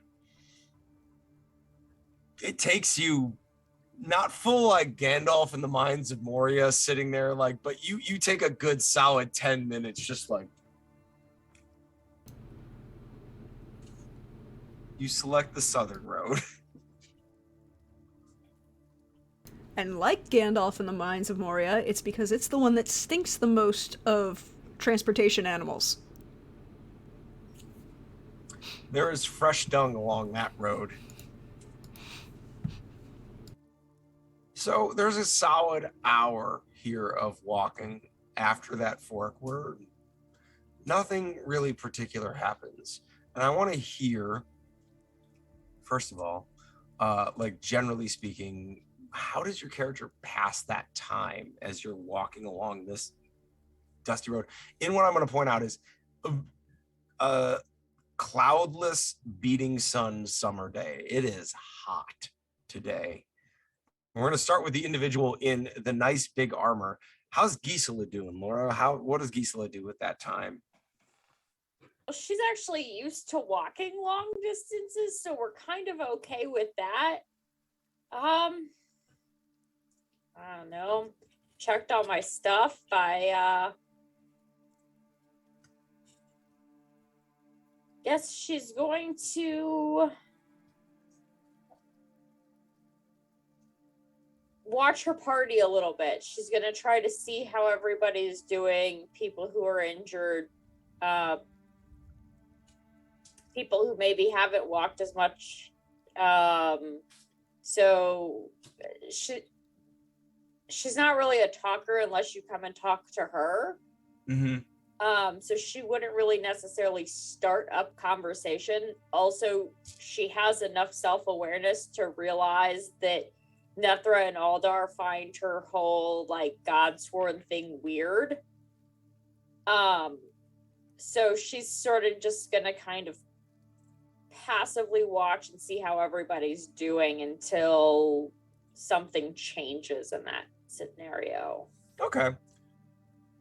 It takes you not full like Gandalf in the Mines of Moria sitting there like, but you take a good solid 10 minutes just like. You select the southern road. And like Gandalf in the Mines of Moria, it's because it's the one that stinks the most of transportation animals. There is fresh dung along that road. So there's a solid hour here of walking after that fork where nothing really particular happens. And I want to hear, first of all, like generally speaking, how does your character pass that time as you're walking along this dusty road? And what I'm going to point out is a cloudless, beating sun summer day. It is hot today. We're going to start with the individual in the nice big armor. How's Gisela doing, Laura? What does Gisela do at that time? She's actually used to walking long distances, so we're kind of okay with that. I don't know. Checked all my stuff. I guess she's going to watch her party a little bit. She's going to try to see how everybody's doing, people who are injured, people who maybe haven't walked as much. So she's not really a talker unless you come and talk to her. Mm-hmm. So she wouldn't really necessarily start up conversation. Also, she has enough self-awareness to realize that Nethra and Aldar find her whole like Godsworn thing weird. So she's sort of just gonna kind of passively watch and see how everybody's doing until something changes in that scenario. Okay.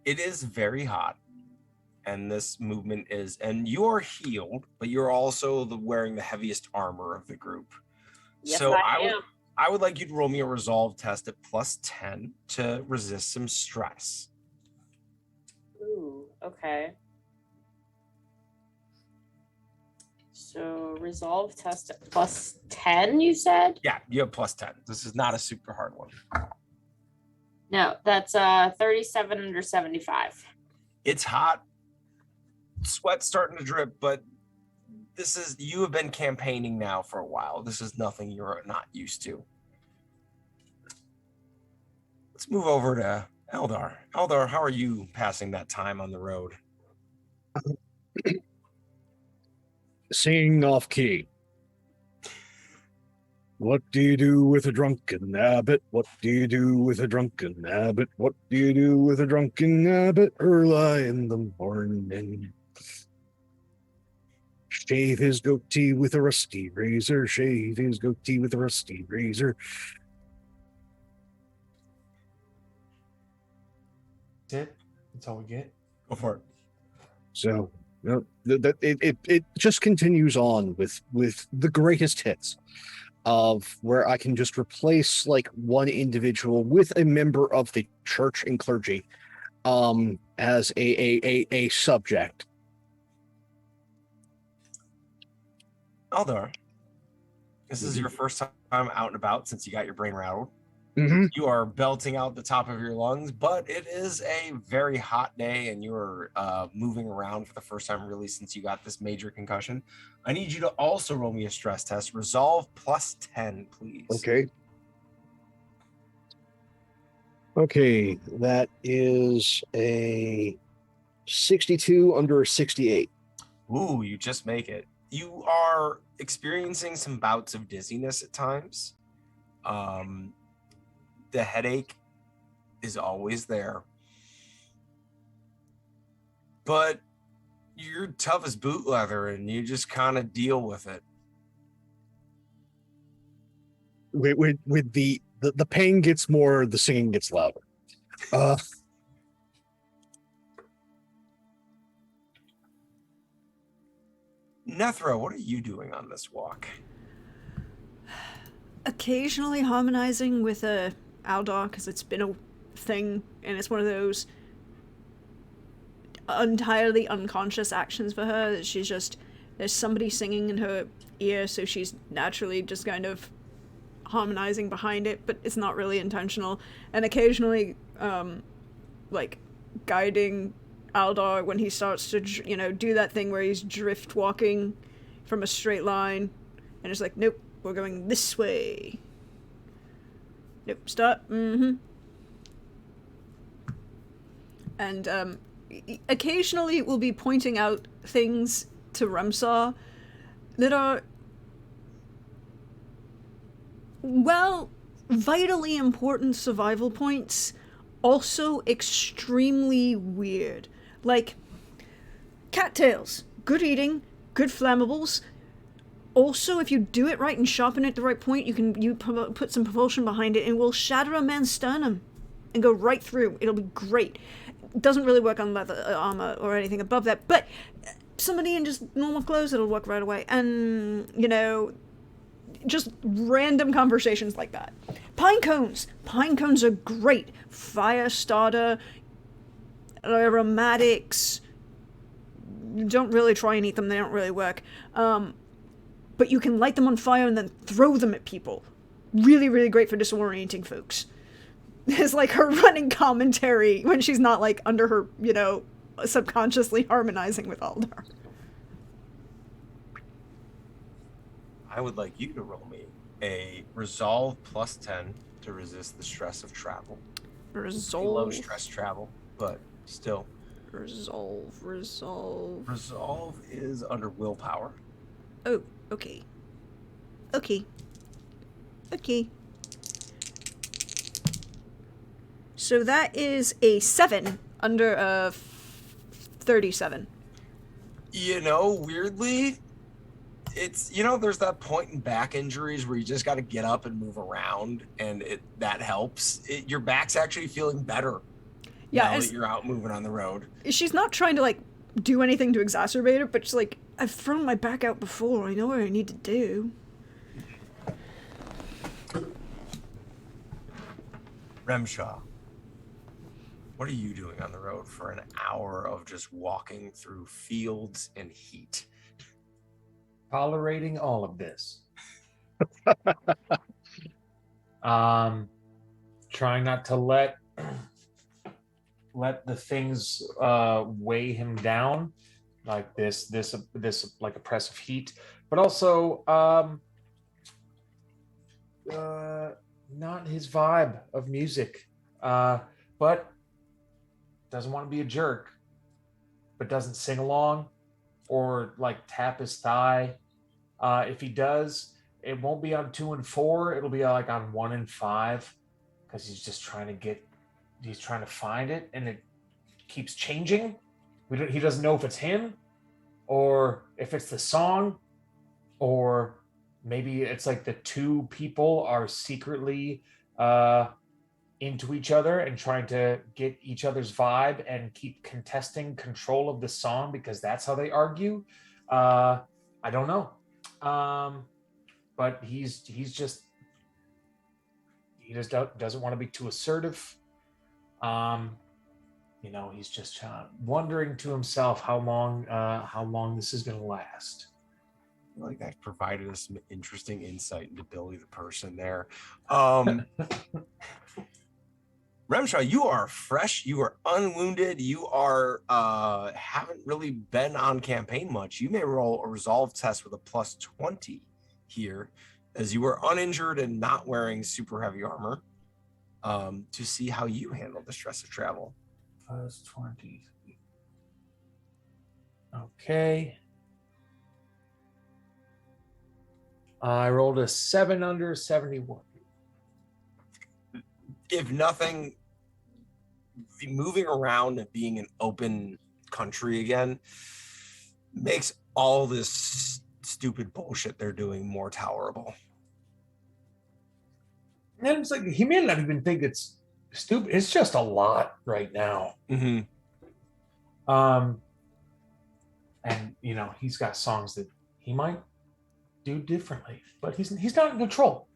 It is very hot, and this movement is, and you are healed, but you're also wearing the heaviest armor of the group. Yes, So I am. I would like you to roll me a resolve test at +10 to resist some stress. Ooh, okay. So resolve test at +10, you said? Yeah, you have +10. This is not a super hard one. No, that's 37 under 75. It's hot. Sweat's starting to drip, but you have been campaigning now for a while. This is nothing you're not used to. Let's move over to Eldar. Eldar, how are you passing that time on the road? Singing off key. What do you do with a drunken abbot? What do you do with a drunken abbot? What do you do with a drunken abbot early in the morning? Shave his goatee with a rusty razor. Shave his goatee with a rusty razor. That's it. That's all we get. Go for it. So it just continues on with the greatest hits of where I can just replace like one individual with a member of the church and clergy as a subject. Eldar, this is your first time out and about since you got your brain rattled. Mm-hmm. You are belting out the top of your lungs, but it is a very hot day and you're moving around for the first time really since you got this major concussion. I need you to also roll me a stress test. Resolve +10, please. Okay, that is a 62 under a 68. Ooh, you just make it. You are experiencing some bouts of dizziness at times. The headache is always there. But you're tough as boot leather and you just kind of deal with it. With the pain gets more, the singing gets louder. Nethra, what are you doing on this walk? Occasionally harmonizing with Aldar, because it's been a thing, and it's one of those entirely unconscious actions for her. That she's just, there's somebody singing in her ear, so she's naturally just kind of harmonizing behind it, but it's not really intentional. And occasionally, like, guiding Aldar when he starts to, do that thing where he's drift walking from a straight line, and it's like, nope, we're going this way. Nope, stop. And occasionally we'll be pointing out things to Remsaw that are, well, vitally important survival points, also extremely weird. Like, cattails, good eating, good flammables. Also, if you do it right and sharpen it at the right point, you put some propulsion behind it and it will shatter a man's sternum and go right through. It'll be great. It doesn't really work on leather armor or anything above that, but somebody in just normal clothes, it'll work right away. And, just random conversations like that. Pine cones. Pine cones are great. Fire starter, aromatics. Don't really try and eat them. They don't really work. But you can light them on fire and then throw them at people. Really, really great for disorienting folks. It's like her running commentary when she's not, like, under her, subconsciously harmonizing with Aldar. I would like you to roll me a resolve +10 to resist the stress of travel. Resolve. Low stress travel, but still. Resolve. Resolve is under willpower. Oh, okay. Okay. So that is a 7 under a 37. Weirdly, it's, there's that point in back injuries where you just got to get up and move around, and that helps. Your back's actually feeling better now that you're out moving on the road. She's not trying to, like, do anything to exacerbate it, but she's like, I've thrown my back out before. I know what I need to do. Remshaw, what are you doing on the road for an hour of just walking through fields and heat? Tolerating all of this. Trying not to let the things weigh him down, like this like oppressive heat, but also not his vibe of music, but doesn't want to be a jerk, but doesn't sing along or like tap his thigh. If he does, it won't be on 2 and 4, it'll be like on 1 and 5, because he's just trying to find it, and it keeps changing. He doesn't know if it's him or if it's the song, or maybe it's like the two people are secretly into each other and trying to get each other's vibe and keep contesting control of the song because that's how they argue. I don't know. But he just doesn't want to be too assertive. He's just wondering to himself how long this is going to last. I feel like that provided us some interesting insight into Billy the person there. Remshaw, you are fresh, you are unwounded, you are haven't really been on campaign much. You may roll a resolve test with a +20 here, as you are uninjured and not wearing super heavy armor, to see how you handle the stress of travel. +20. Okay. I rolled a 7 under 71. If nothing, moving around and being in open country again makes all this stupid bullshit they're doing more tolerable. And it's like he may not even think it's stupid. It's just a lot right now. Mm-hmm. And he's got songs that he might do differently, but he's not in control.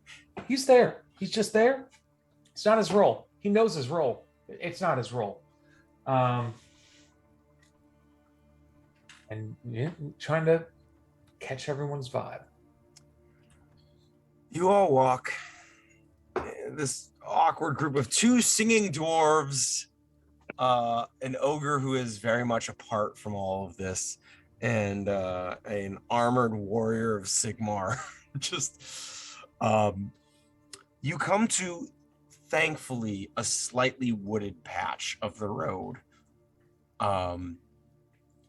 He's there. He's just there. It's not his role. He knows his role. It's not his role. And trying to catch everyone's vibe. You all walk this awkward group of 2 singing dwarves, an ogre who is very much apart from all of this, and an armored warrior of Sigmar. Just you come to, thankfully, a slightly wooded patch of the road.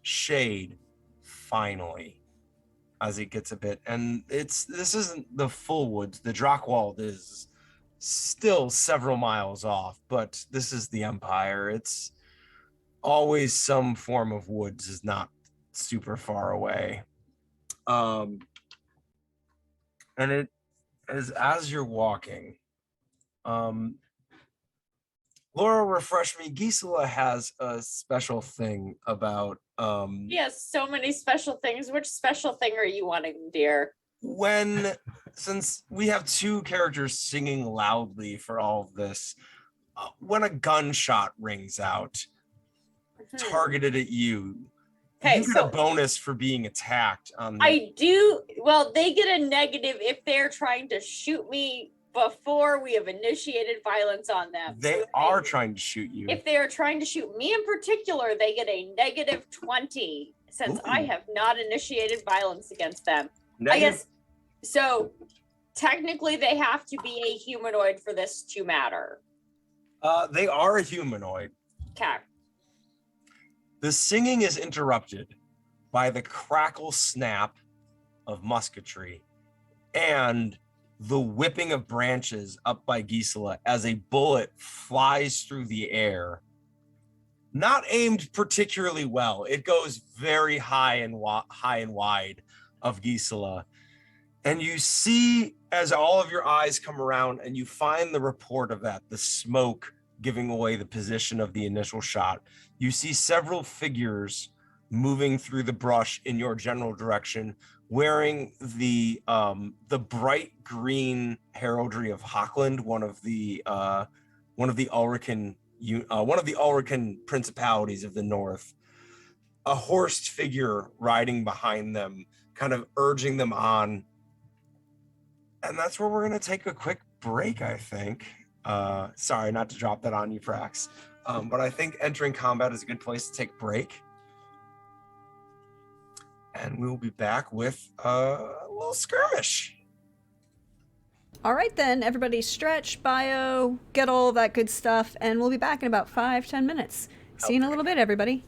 Shade, finally, as it gets a bit, and this isn't the full woods. The Drakkwald is still several miles off, but this is the Empire. It's always some form of woods, is not super far away. And it is, as you're walking, Laura, refresh me. Gisela has a special thing about Yes, so many special things. Which special thing are you wanting, dear? Since we have 2 characters singing loudly for all of this, when a gunshot rings out targeted at you, Okay, you get a bonus for being attacked. I do. Well, they get a negative if they're trying to shoot me before we have initiated violence on them. They are trying to shoot you. If they are trying to shoot me in particular, they get a negative 20 since I have not initiated violence against them. I guess so. Technically, they have to be a humanoid for this to matter. They are a humanoid. Okay. The singing is interrupted by the crackle snap of musketry and the whipping of branches up by Gisela as a bullet flies through the air. Not aimed particularly well. It goes very high and wide of Gisela. And you see, as all of your eyes come around and you find the report of that, the smoke giving away the position of the initial shot, you see several figures moving through the brush in your general direction, wearing the bright green heraldry of Hockland, one of the Ulrican principalities of the north. A horsed figure riding behind them, kind of urging them on. And that's where we're going to take a quick break, I think. Sorry, not to drop that on you, Prax. But I think entering combat is a good place to take a break. And we'll be back with a little skirmish. All right, then, everybody stretch, bio, get all that good stuff, and we'll be back in about 5-10 minutes. See you in a little bit, everybody.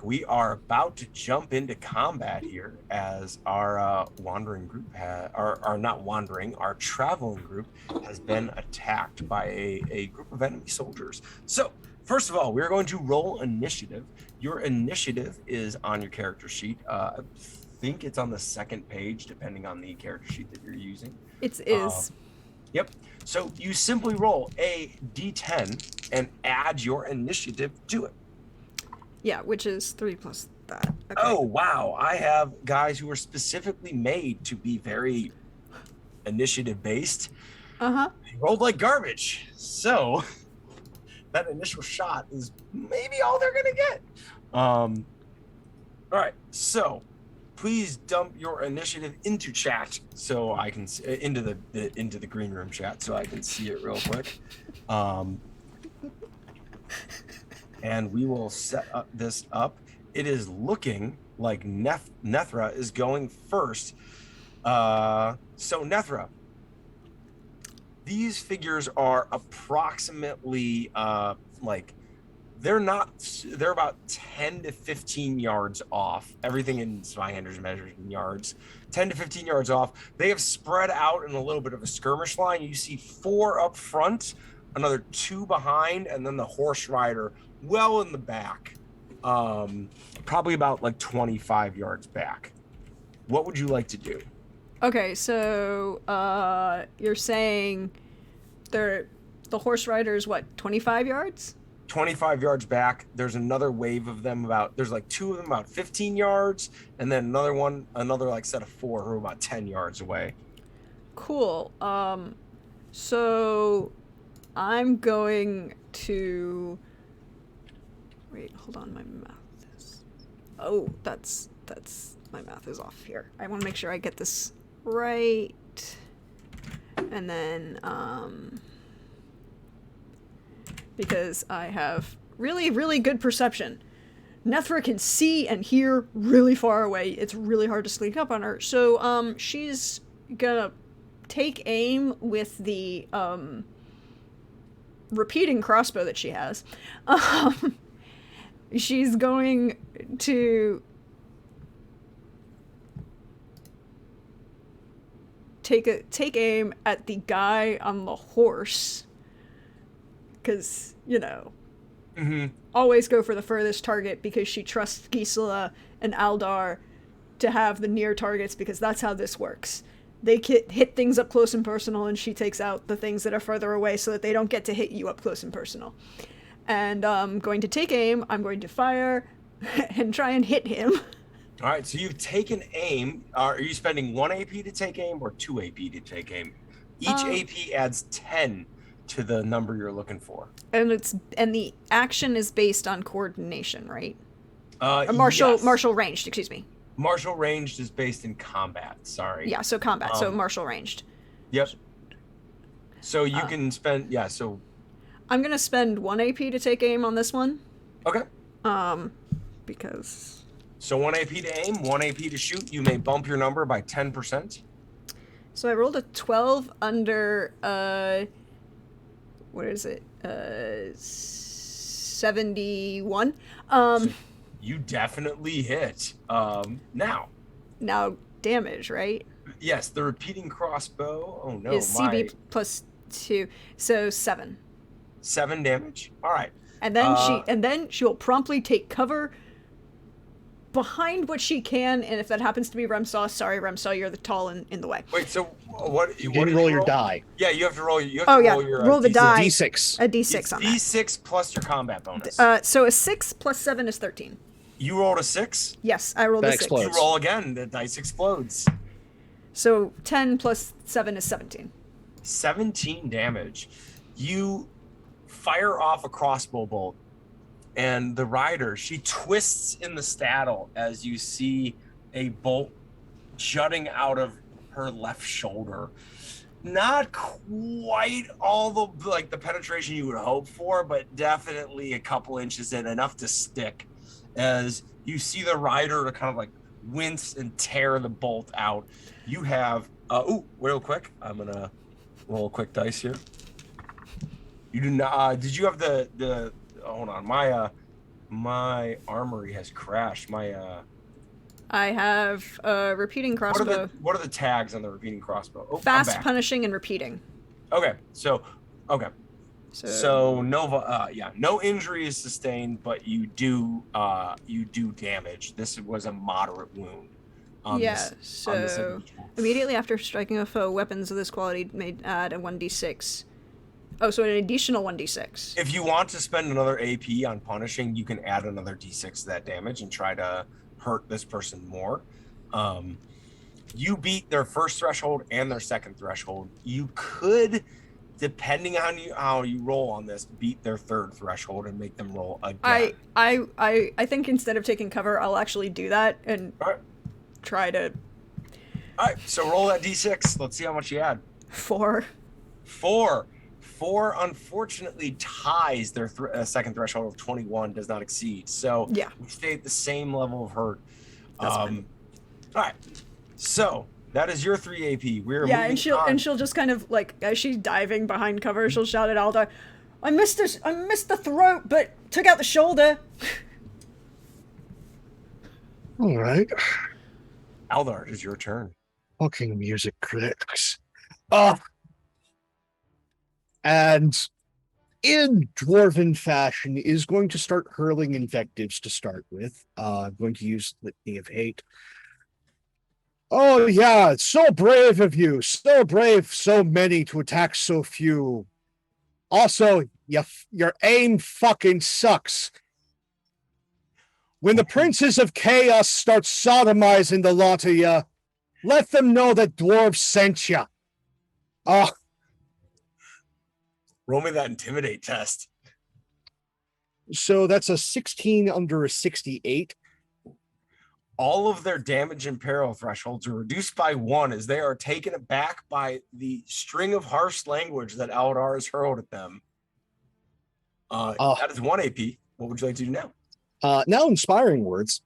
We are about to jump into combat here as our wandering group, our not wandering, our traveling group has been attacked by a group of enemy soldiers. So, first of all, we're going to roll initiative. Your initiative is on your character sheet. I think it's on the second page, depending on the character sheet that you're using. It is. Yep. So you simply roll a d10 and add your initiative to it. Yeah, which is 3 plus that. Okay. Oh, wow. I have guys who are specifically made to be very initiative based. Uh-huh. They rolled like garbage. So that initial shot is maybe all they're going to get. All right. So please dump your initiative into chat so I can into the green room chat so I can see it real quick. And we will set this up. It is looking like Nethra is going first. So Nethra, these figures are approximately they're about 10 to 15 yards off. Everything in Zweihandler's measured in yards. 10 to 15 yards off. They have spread out in a little bit of a skirmish line. You see 4 up front, another 2 behind, and then the horse rider well in the back, probably about like 25 yards back. What would you like to do? Okay, so you're saying the horse rider is what, 25 yards? 25 yards back. There's another wave of them there's like 2 of them about 15 yards, and then another like set of 4 who are about 10 yards away. Cool. So I'm going to wait, hold on, my math is that's my math is off here. I want to make sure I get this right. And then because I have really, really good perception. Nethra can see and hear really far away. It's really hard to sneak up on her. So she's gonna take aim with the repeating crossbow that she has. She's going to take aim at the guy on the horse, because always go for the furthest target, because she trusts Gisela and Aldar to have the near targets, because that's how this works. They hit things up close and personal, and she takes out the things that are further away so that they don't get to hit you up close and personal. And I'm going to take aim, I'm going to fire, and try and hit him. All right, so you've taken aim. Are you spending 1 AP to take aim or 2 AP to take aim? Each AP adds 10 to the number you're looking for. And the action is based on coordination, right? Yes. Martial ranged, excuse me. Martial ranged is based in combat, sorry. Yeah, so combat, so martial ranged. Yep. So you can spend, so... I'm going to spend 1 AP to take aim on this one. Okay. Because... So 1 AP to aim, 1 AP to shoot. You may bump your number by 10%. So I rolled a 12 under, what is it? 71. So you definitely hit. Now damage, right? Yes, the repeating crossbow. Oh no, is CB plus 2, so 7. 7 damage. All right. And then she will promptly take cover behind what she can, and if that happens to be Remsaw, sorry Remsaw, you're the tall in the way. Wait, so what? You didn't roll your die. Yeah, you have to roll. Roll the die. D6. A D6 it's on D6 plus your combat bonus. So a 6 plus 7 is 13. You rolled a 6. Yes, I rolled a 6. Explodes. You roll again. The dice explodes. So 10 plus 7 is 17. 17 damage. You fire off a crossbow bolt, and the rider, she twists in the saddle as you see a bolt jutting out of her left shoulder. Not quite all the penetration you would hope for, but definitely a couple inches in, enough to stick, as you see the rider kind of like wince and tear the bolt out. You have real quick, I'm gonna roll a quick dice here. You do not did you have the hold on, My armory has crashed. My I have a repeating crossbow. what are the tags on the repeating crossbow? Oh, I'm Fast, back. punishing, and repeating. Okay, so So Nova, no injury is sustained, but you do damage. This was a moderate wound. So immediately after striking a foe, weapons of this quality may add a 1d6. Oh, so an additional 1d6. If you want to spend another AP on punishing, you can add another d6 to that damage and try to hurt this person more. You beat their first threshold and their second threshold. You could, depending on how you roll on this, beat their third threshold and make them roll again. I think instead of taking cover, I'll actually do that and try to. All right, so roll that d6. Let's see how much you add. 4. 4 unfortunately ties their second threshold of 21, does not exceed. So yeah, we stay at the same level of hurt. That's fine. All right, so that is your 3 AP. We're and she'll just kind of like, as she's diving behind cover, she'll shout at Aldar, I missed the throat, but took out the shoulder. All right. Aldar, it is your turn. Fucking music critics. And in dwarven fashion is going to start hurling invectives to start with. I'm going to use Litany of Hate. Oh yeah, it's so brave of you. So brave, so many to attack so few. Also, your aim fucking sucks. When the princes of chaos start sodomizing the lot of ya, let them know that dwarves sent ya. Roll me that intimidate test. So that's a 16 under a 68. All of their damage and peril thresholds are reduced by 1 as they are taken aback by the string of harsh language that Aldar has hurled at them. That is 1 AP. What would you like to do now? Now inspiring words.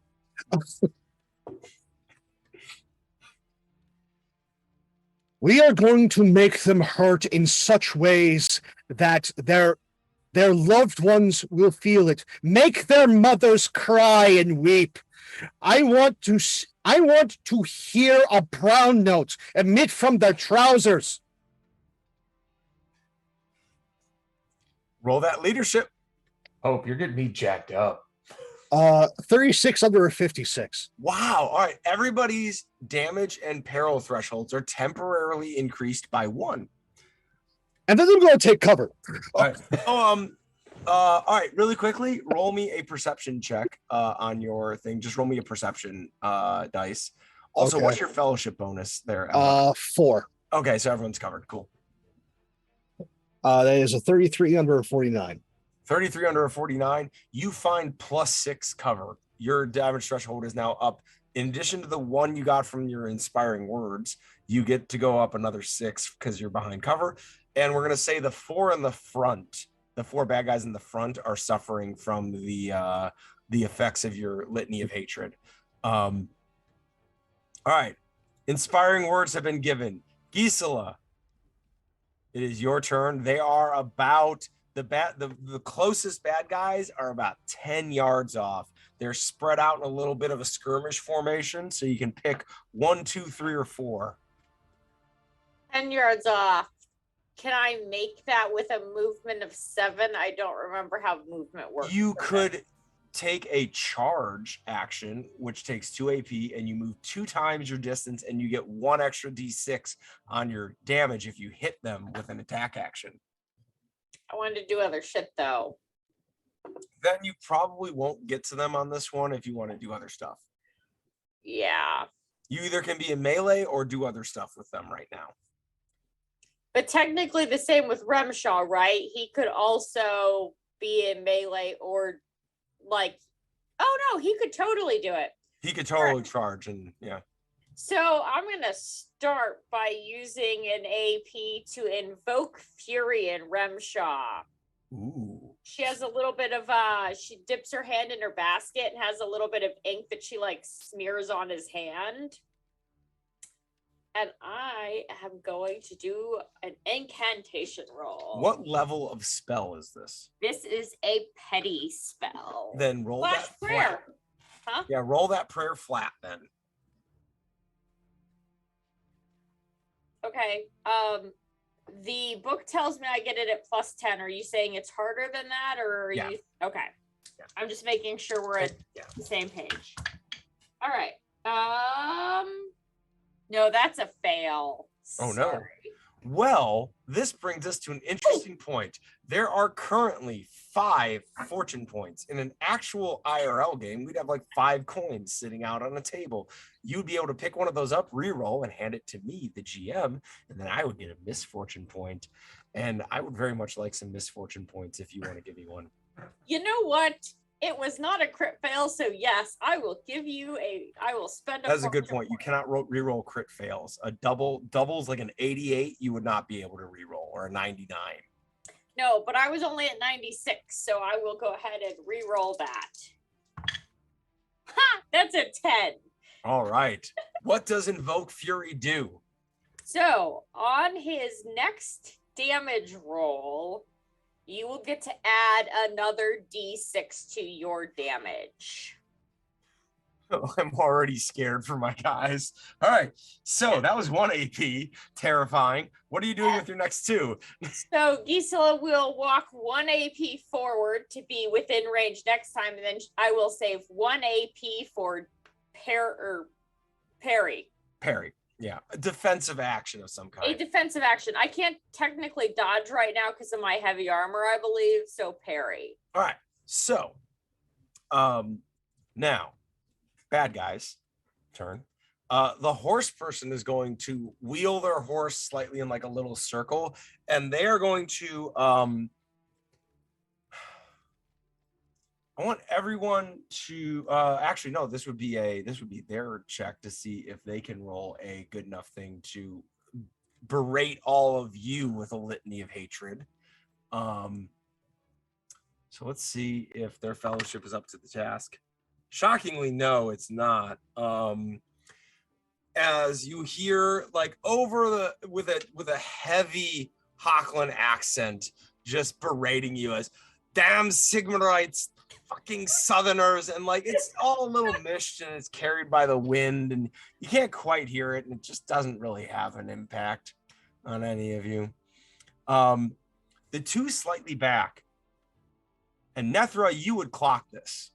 We are going to make them hurt in such ways that their loved ones will feel it. Make their mothers cry and weep. I want to hear a brown note emit from their trousers. Roll that leadership. Hope you're getting me jacked up. 36 under a 56. Wow. All right. Everybody's damage and peril thresholds are temporarily increased by 1. And then I'm going to take cover. All right. All right. Really quickly, roll me a perception check on your thing. Just roll me a perception dice. Also, Okay. What's your fellowship bonus there? 4. Okay, so everyone's covered. Cool. That is a 33 under a 49. 33 under a 49. You find +6 cover. Your damage threshold is now up. In addition to the 1 you got from your inspiring words, you get to go up another 6 because you're behind cover. And we're going to say the 4 in the front, the 4 bad guys in the front are suffering from the effects of your litany of hatred. All right. Inspiring words have been given. Gisela, it is your turn. They are about the closest bad guys are about 10 yards off. They're spread out in a little bit of a skirmish formation, so you can pick 1, 2, 3, or 4. 10 yards off. Can I make that with a movement of 7? I don't remember how movement works. You could take a charge action, which takes 2 AP, and you move 2 times your distance, and you get 1 extra D6 on your damage if you hit them with an attack action. I wanted to do other shit though. Then you probably won't get to them on this one if you want to do other stuff. Yeah. You either can be in melee or do other stuff with them right now. But technically the same with Remshaw, right? He could also be in melee or like, oh no, he could totally do it. He could totally charge and yeah. So I'm going to start by using an AP to invoke Fury in Remshaw. Ooh. She has a little bit of, she dips her hand in her basket and has a little bit of ink that she like smears on his hand. And I am going to do an incantation roll. What level of spell is this? This is a petty spell. Then roll Flash that prayer. flat. Huh? Yeah, roll that prayer flat then. Okay. The book tells me I get it at +10. Are you saying it's harder than that, or are Yeah. you okay? Yeah. I'm just making sure we're at the same page. All right. No, that's a fail. Oh, no. Sorry. Well, this brings us to an interesting point. There are currently 5 fortune points. In an actual IRL game, we'd have like 5 coins sitting out on a table. You'd be able to pick one of those up, re-roll, and hand it to me, the GM, and then I would get a misfortune point. And I would very much like some misfortune points if you want to give me one. You know what? It was not a crit fail, so yes, I will give you I will spend a That's a good fortune point. You cannot re-roll crit fails. A doubles like an 88, you would not be able to re-roll, or a 99. No, but I was only at 96, so I will go ahead and re-roll that. Ha! That's a 10. All right. What does Invoke Fury do? So on his next damage roll, you will get to add another d6 to your damage. I'm already scared for my guys. All right. So that was 1 AP. Terrifying. What are you doing with your next 2? So Gisela will walk 1 AP forward to be within range next time, and then I will save 1 AP for parry. Parry. Yeah. A defensive action of some A kind. defensive action. I can't technically dodge right now because of my heavy armor, I believe. So parry. All right. So now, bad guys turn. The horse person is going to wheel their horse slightly in like a little circle, and they are going to I want everyone to actually no, this would be their check to see if they can roll a good enough thing to berate all of you with a litany of hatred. So let's see if their fellowship is up to the task. Shockingly, no, it's not. As you hear, like with a heavy Hochland accent, just berating you as damn Sigmarites, fucking Southerners, and like it's all a little mished and it's carried by the wind, and you can't quite hear it, and it just doesn't really have an impact on any of you. The 2 slightly back, and Nethra, you would clock this.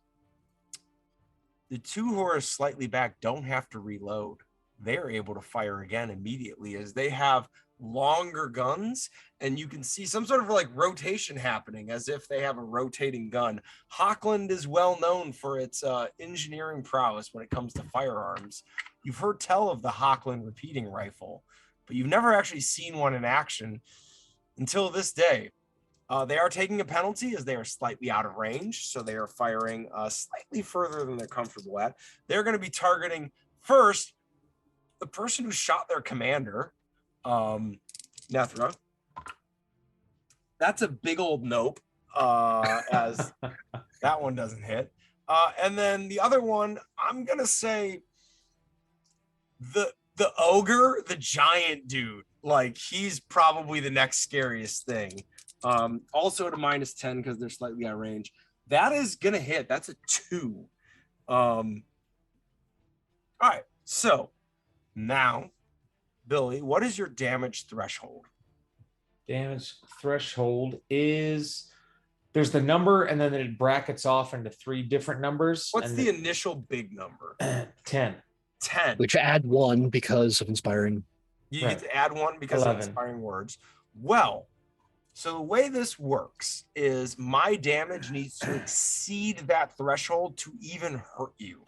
The 2 who are slightly back don't have to reload. They're able to fire again immediately as they have longer guns, and you can see some sort of like rotation happening as if they have a rotating gun. Hochland is well known for its engineering prowess when it comes to firearms. You've heard tell of the Hochland repeating rifle, but you've never actually seen one in action until this day. They are taking a penalty as they are slightly out of range, so they are firing slightly further than they're comfortable at. They're going to be targeting first the person who shot their commander, Nethra. That's a big old nope, as that one doesn't hit. And then the other one, I'm going to say the ogre, the giant dude. Like, he's probably the next scariest thing. Also at a -10 because they're slightly out of range. That is going to hit. That's a 2. All right. So now, Billy, what is your damage threshold? Damage threshold is there's the number, and then it brackets off into 3 different numbers. What's the initial big number? 10. 10. Which add 1 because of inspiring. You Right. get to add 1 because 11. of inspiring words. Well, so the way this works is my damage needs to exceed that threshold to even hurt you.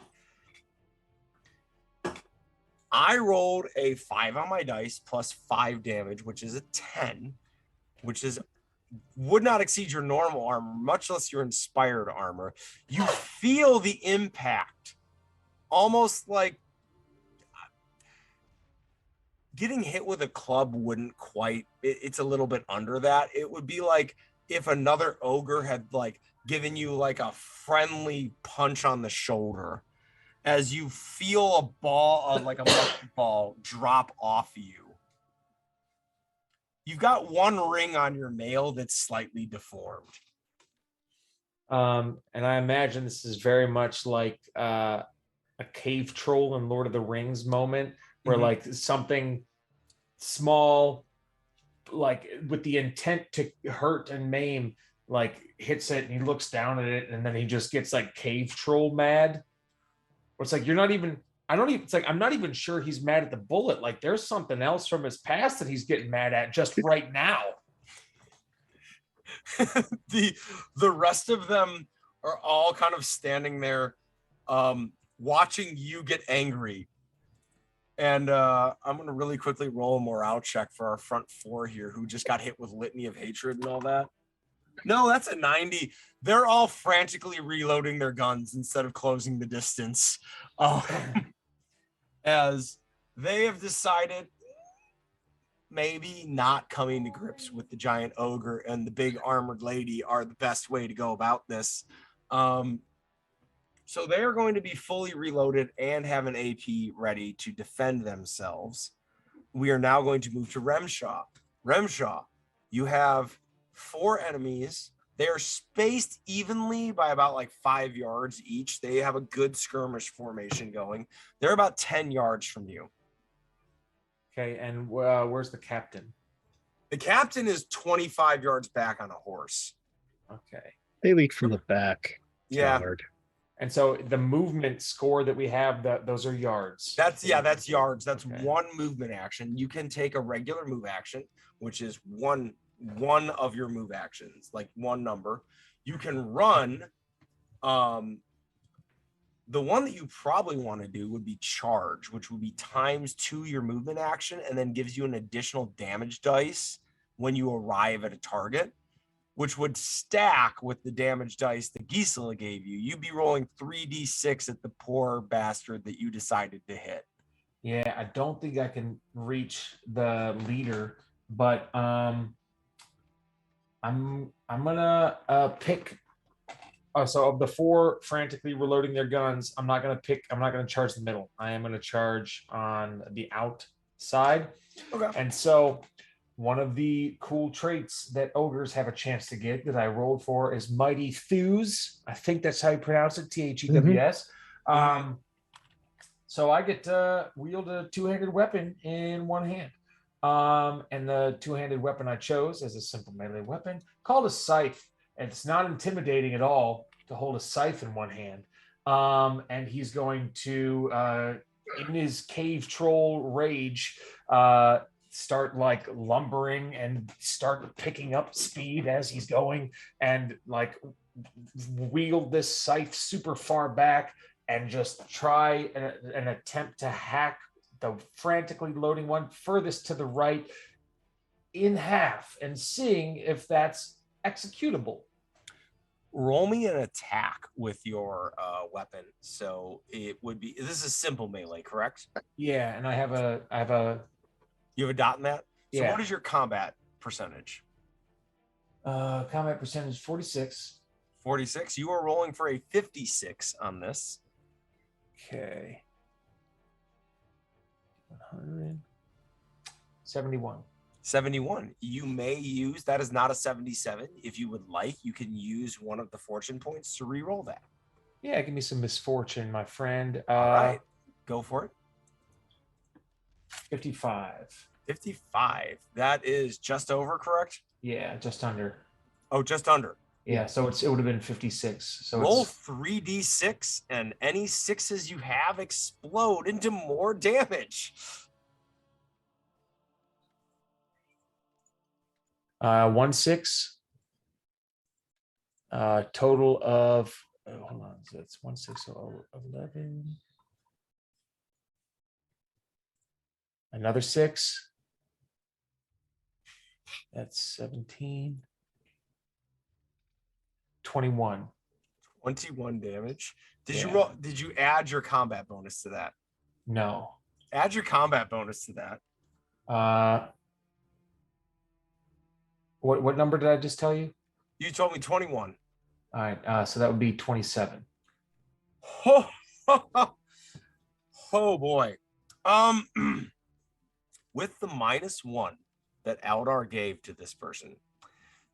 I rolled a 5 on my dice plus 5 damage, which is a 10, which would not exceed your normal armor, much less your inspired armor. You feel the impact, almost like getting hit with a club wouldn't quite, it's a little bit under that. It would be like if another ogre had like given you like a friendly punch on the shoulder. as you feel a ball, like a musket ball, drop off you. You've got one ring on your mail that's slightly deformed. And I imagine this is very much like a cave troll in Lord of the Rings moment, where like something small, like with the intent to hurt and maim, like hits it, and he looks down at it, and then he just gets like cave troll mad. Or it's like you're not even. I don't even. It's like I'm not even sure he's mad at the bullet. Like there's something else from his past that he's getting mad at just right now. The rest of them are all kind of standing there, watching you get angry. And I'm gonna really quickly roll a morale check for our front four here, who just got hit with litany of hatred and all that. No, that's a 90. They're all frantically reloading their guns instead of closing the distance, as they have decided maybe not coming to grips with the giant ogre and the big armored lady are the best way to go about this. So they are going to be fully reloaded and have an AP ready to defend themselves. We are now going to move to Remshaw. Remshaw, you have 4 enemies. They are spaced evenly by about like 5 yards each. They have a good skirmish formation going. They're about 10 yards from you. Okay, and where's the captain? The captain is 25 yards back on a horse. Okay. They lead from the back. Yeah. Yard. And so the movement score that we have, those are yards. That's yards. That's okay. One movement action. You can take a regular move action, which is one of your move actions, like one number. You can run. The one that you probably want to do would be charge, which would be ×2 your movement action, and then gives you an additional damage dice when you arrive at a target, which would stack with the damage dice that Gisela gave you. You'd be rolling 3d6 at the poor bastard that you decided to hit. Yeah, I don't think I can reach the leader, but I'm gonna pick. Oh, so of the 4 frantically reloading their guns, I'm not gonna charge the middle. I am gonna charge on the outside. Okay. And so one of the cool traits that ogres have a chance to get that I rolled for is Mighty Thews. I think that's how you pronounce it, Thews. So I get to wield a 2-handed weapon in one hand. And the 2-handed weapon I chose as a simple melee weapon called a scythe. And it's not intimidating at all to hold a scythe in one hand. And he's going to, in his cave troll rage, start like lumbering and start picking up speed as he's going, and like wield this scythe super far back and just try an attempt to hack the frantically loading one furthest to the right in half, and seeing if that's executable. Roll me an attack with your weapon. So it would be, this is simple melee, correct? Yeah, and I have a You have a dot in that? So yeah. What is your combat percentage? Combat percentage 46. 46. You are rolling for a 56 on this. Okay. 171. 71. You may use, that is not a 77. If you would like, you can use one of the fortune points to re-roll that. Yeah, give me some misfortune, my friend. All right. Go for it. 55. 55. That is just over, correct? Yeah, just under. Oh, just under. Yeah, so it would have been 56. So roll 3d6, and any 6s you have explode into more damage. 1 6. Total of hold on, so that's 1 6 so 11. Another 6. That's 17. 21. 21 damage. Did Yeah. you roll? Did you add your combat bonus to that? No. Add your combat bonus to that. What number did I just tell you? You told me 21. All right, so that would be 27. Oh boy. With the -1 that Aldar gave to this person,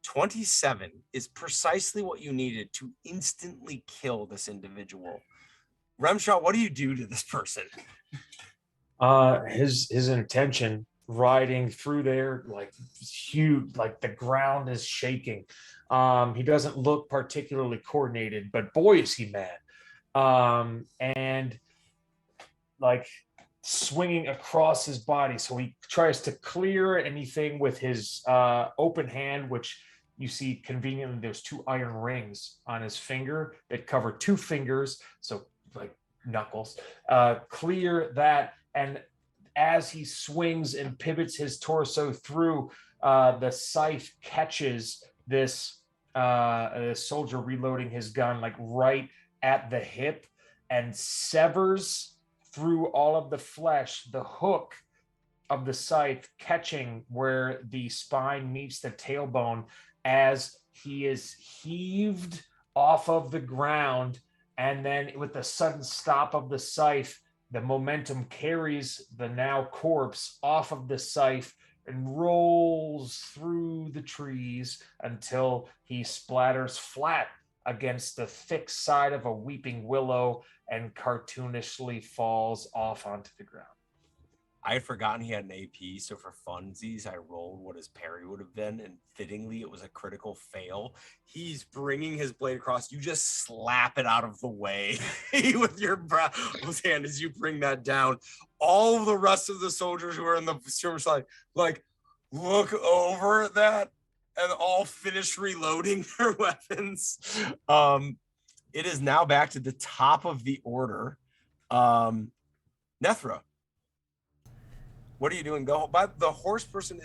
27 is precisely what you needed to instantly kill this individual. Remshaw, what do you do to this person? His intention riding through there, like huge, like the ground is shaking. He doesn't look particularly coordinated, but boy is he mad. And like swinging across his body, so he tries to clear anything with his open hand, which you see conveniently there's 2 iron rings on his finger that cover 2 fingers, so like knuckles. Clear that, and as he swings and pivots his torso through, the scythe catches this soldier reloading his gun like right at the hip and severs through all of the flesh, the hook of the scythe catching where the spine meets the tailbone as he is heaved off of the ground. And then with the sudden stop of the scythe, the momentum carries the now corpse off of the scythe and rolls through the trees until he splatters flat against the thick side of a weeping willow and cartoonishly falls off onto the ground. I had forgotten he had an AP, so for funsies, I rolled what his parry would have been, and fittingly, it was a critical fail. He's bringing his blade across. You just slap it out of the way with your brow's hand as you bring that down. All of the rest of the soldiers who are in the skirmish line, like, look over at that and all finish reloading their weapons. It is now back to the top of the order. Nethra, what are you doing? The horse person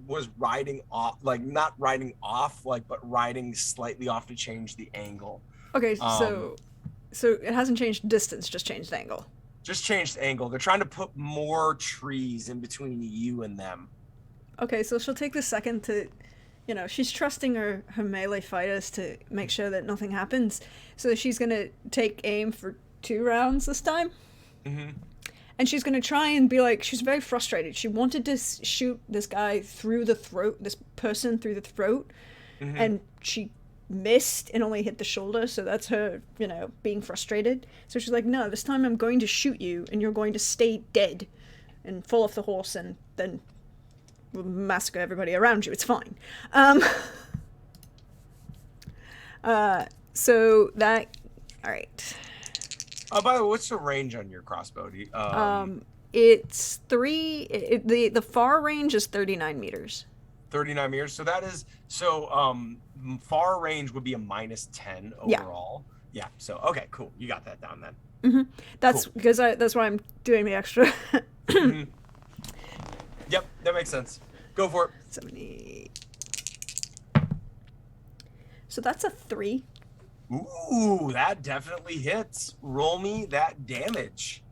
was riding off, like not riding off, like, but riding slightly off to change the angle. Okay, so it hasn't changed distance, just changed angle. Just changed angle. They're trying to put more trees in between you and them. Okay, so she'll take the second to, she's trusting her melee fighters to make sure that nothing happens. So she's going to take aim for 2 rounds this time. Mm-hmm. And she's going to try and be like, she's very frustrated. She wanted to shoot this guy through the throat, this person through the throat. Mm-hmm. And she missed and only hit the shoulder. So that's her, being frustrated. So she's like, no, this time I'm going to shoot you and you're going to stay dead and fall off the horse and then we'll massacre everybody around you. It's fine. So that, all right. Oh, by the way, what's the range on your crossbow? It's 3. The far range is 39 meters. 39 meters. So that is far range would be a -10 overall. Yeah. So okay, cool. You got that down then. Mm-hmm. That's cool. Because that's why I'm doing the extra. Mm-hmm. Yep, that makes sense. Go for it. 70. So that's a 3. Ooh, that definitely hits. Roll me that damage.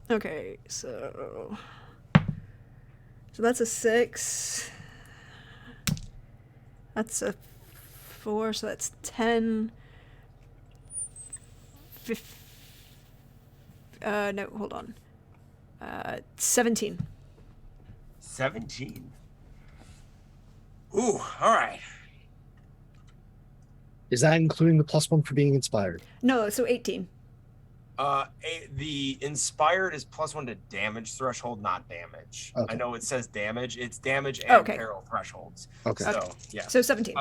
Okay, so that's a 6. That's a 4, so that's 10. No, hold on. 17. 17. Ooh, all right. Is that including the +1 for being inspired? No, so 18. The inspired is +1 to damage threshold, not damage. Okay. I know it says damage. It's damage and peril thresholds. Okay. So, yeah. So 17.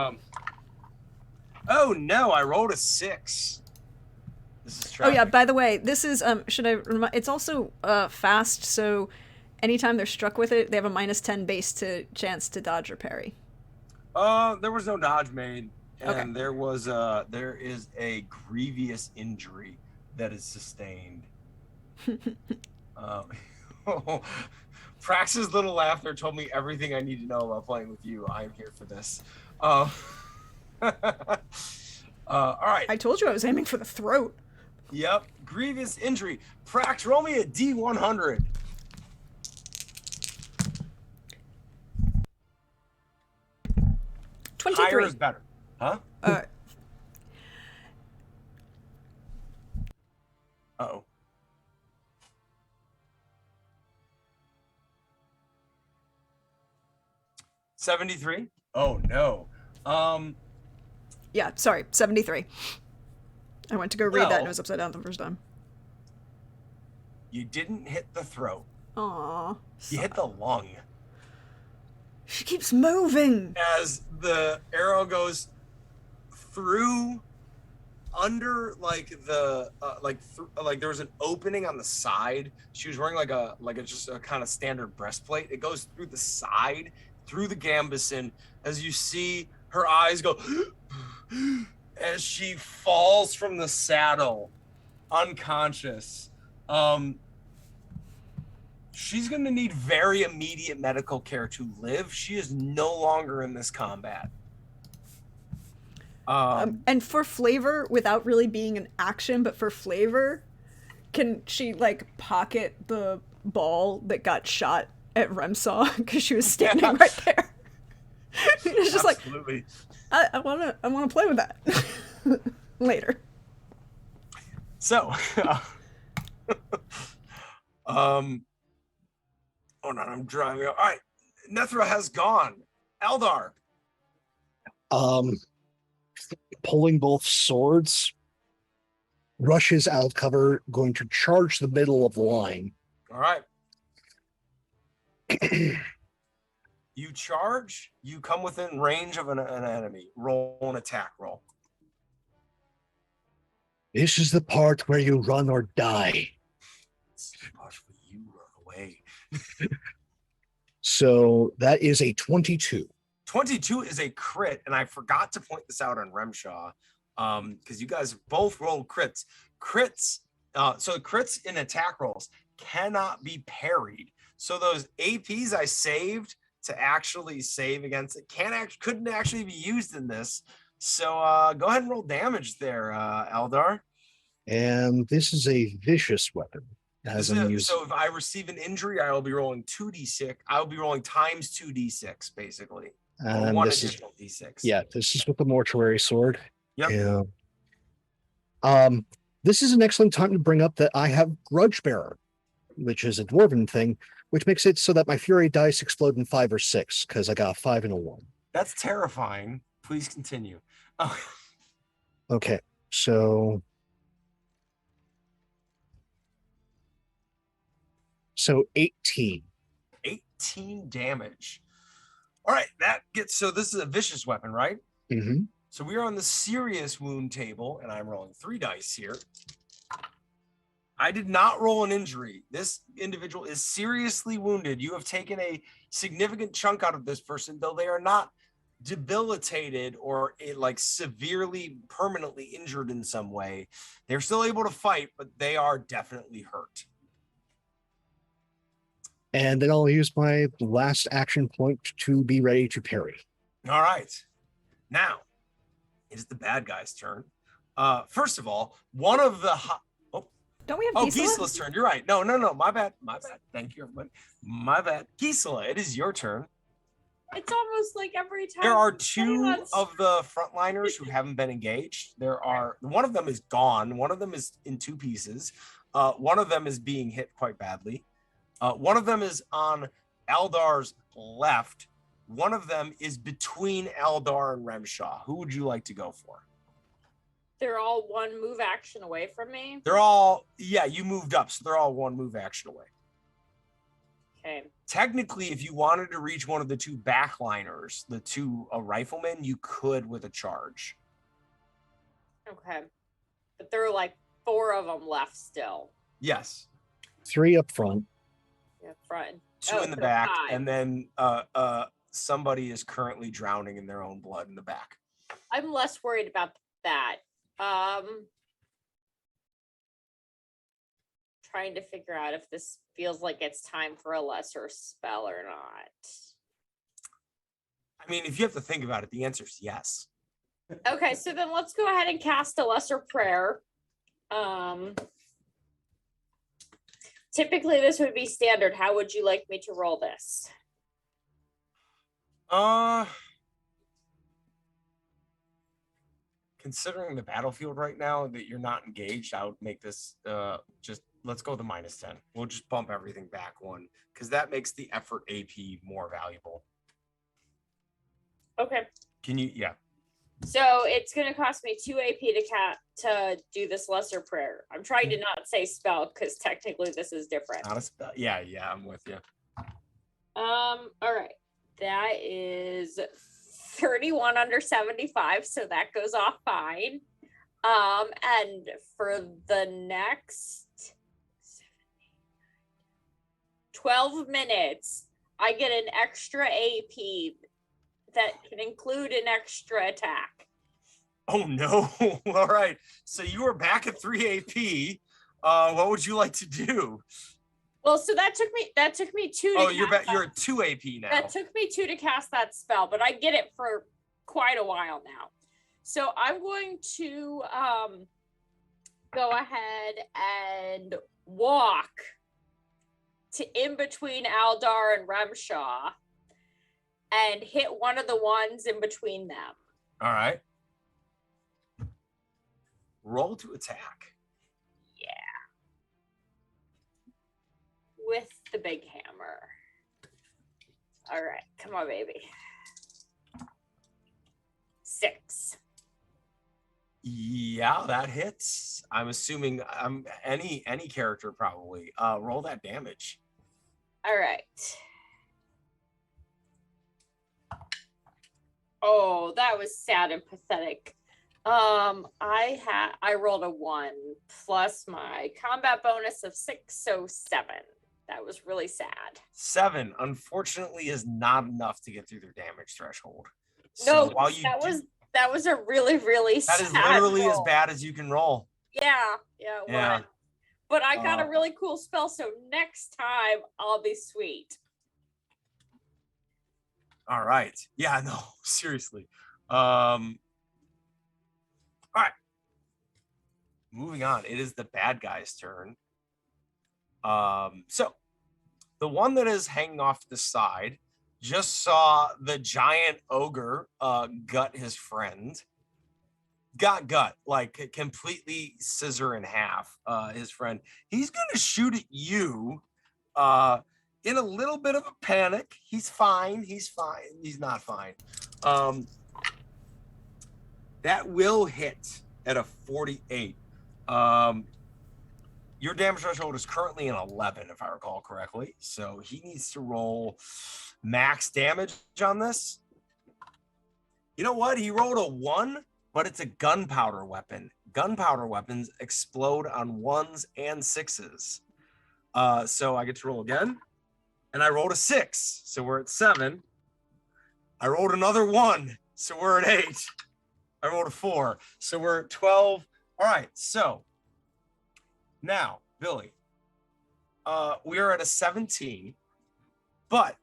Oh no, I rolled a 6. This is tragic. Oh yeah, by the way, this is should I remind, it's also fast, so anytime they're struck with it, they have a -10 base to chance to dodge or parry. There was no dodge made. And okay. There is a grievous injury that is sustained. Prax's little laughter told me everything I need to know about playing with you. I am here for this. All right. I told you I was aiming for the throat. Yep. Grievous injury. Prax, roll me a D100. Higher is better. Huh? Uh-oh. 73. Oh no. Yeah, sorry, 73. I went to go read that and No. it was upside down the first time. You didn't hit the throat. Aww. You hit the lung. She keeps moving. As the arrow goes through under like the like there was an opening on the side. She was wearing like a just a kind of standard breastplate. It goes through the side, through the gambeson, as you see her eyes go as she falls from the saddle unconscious. She's going to need very immediate medical care to live. She is no longer in this combat. And for flavor, without really being an action, but for flavor, can she like pocket the ball that got shot at Remsaw because she was standing right there? It's just Absolutely. like I wanna play with that later. So, hold on, I'm driving. All right, Nethra has gone. Eldar. Pulling both swords, rushes out of cover, going to charge the middle of the line. All right. You charge, you come within range of an enemy. Roll an attack roll. This is the part where you run or die. Watch for you run away. So that is a 22. 22 is a crit, and I forgot to point this out on Remshaw, because you guys both rolled crits. So crits in attack rolls cannot be parried. So those APs I saved to actually save against it couldn't actually be used in this. So go ahead and roll damage there, Eldar. And this is a vicious weapon. So if I receive an injury, I will be rolling 2d6. I will be rolling times 2d6, basically. And one this additional d6. Yeah, this is with the mortuary sword. Yep. Yeah. This is an excellent time to bring up that I have Grudge Bearer, which is a dwarven thing, which makes it so that my fury dice explode in 5 or 6 because I got a 5 and a 1. That's terrifying. Please continue. Oh. Okay, so 18. 18 damage. All right, so this is a vicious weapon, right? Mm-hmm. So we are on the serious wound table, and I'm rolling 3 dice here. I did not roll an injury. This individual is seriously wounded. You have taken a significant chunk out of this person, though they are not debilitated or like severely permanently injured in some way. They're still able to fight, but they are definitely hurt. And then I'll use my last action point to be ready to parry. All right. Now, it is the bad guy's turn. First of all, one of the... Don't we have Gisela? Gisela's turn. You're right. No. My bad. Thank you, everybody. My bad. Gisela, it is your turn. It's almost like every time. There are 2 of the frontliners who haven't been engaged. One of them is gone. One of them is in 2 pieces. One of them is being hit quite badly. One of them is on Eldar's left. One of them is between Eldar and Remshaw. Who would you like to go for? They're all 1 move action away from me. They're all, you moved up, so they're all 1 move action away. Okay. Technically, if you wanted to reach one of the 2 backliners, the 2 riflemen, you could with a charge. Okay. But there are like 4 of them left still. Yes. 3 up front. Yeah, front. 2 in the back, 5. And then somebody is currently drowning in their own blood in the back. I'm less worried about that. Trying to figure out if this feels like it's time for a lesser spell or not. I mean, if you have to think about it, the answer is yes. Okay, so then let's go ahead and cast a lesser prayer. Typically this would be standard. How would you like me to roll this? Considering the battlefield right now that you're not engaged, I would make this let's go the -10. We'll just bump everything back 1 because that makes the effort AP more valuable. Okay. Can you? Yeah. So it's gonna cost me 2 AP to do this lesser prayer. I'm trying to not say spell because technically this is different. Not a spell. Yeah, I'm with you. All right. That is 31 under 75, so that goes off fine. And for the next 12 minutes, I get an extra AP that can include an extra attack. Oh no! All right. So you are back at 3 AP. What would you like to do? Well, so that took me 2 to Oh, you're back. cast You're at 2 AP now. That took me 2 to cast that spell, but I get it for quite a while now. So I'm going to go ahead and walk to in between Aldar and Remshaw and hit one of the ones in between them. All right. Roll to attack. Yeah. With the big hammer. All right, come on, baby. 6. Yeah, that hits. I'm assuming any character probably. Roll that damage. All right. Oh, that was sad and pathetic. I rolled a 1 plus my combat bonus of 6, so 7. That was really sad. 7, unfortunately, is not enough to get through their damage threshold. No, So while you that was a really, really that sad is literally roll. as bad as you can roll. Yeah, it Yeah. was. But I got a really cool spell, so next time I'll be sweet. All right. Yeah, no, seriously. All right. Moving on. It is the bad guy's turn. So the one that is hanging off the side just saw the giant ogre gut his friend. Gut, like completely scissor in half his friend. He's gonna shoot at you in a little bit of a panic. He's fine. He's not fine. That will hit at a 48. Your damage threshold is currently an 11, if I recall correctly. So he needs to roll max damage on this. You know what? He rolled a 1, but it's a gunpowder weapon. Gunpowder weapons explode on 1s and 6s. So I get to roll again. And I rolled a 6, so we're at 7. I rolled another 1, so we're at 8. I rolled a 4, so we're at 12. All right, so now, Billy, we are at a 17, but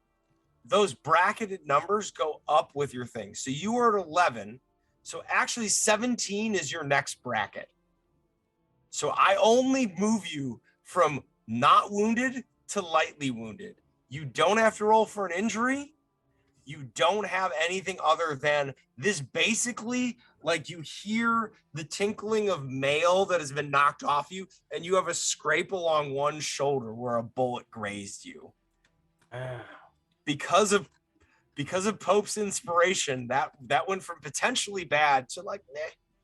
those bracketed numbers go up with your thing. So you are at 11, so actually 17 is your next bracket. So I only move you from not wounded to lightly wounded. You don't have to roll for an injury. You don't have anything other than this. Basically, like you hear the tinkling of mail that has been knocked off you, and you have a scrape along one shoulder where a bullet grazed you. Because of Pope's inspiration, that went from potentially bad to like,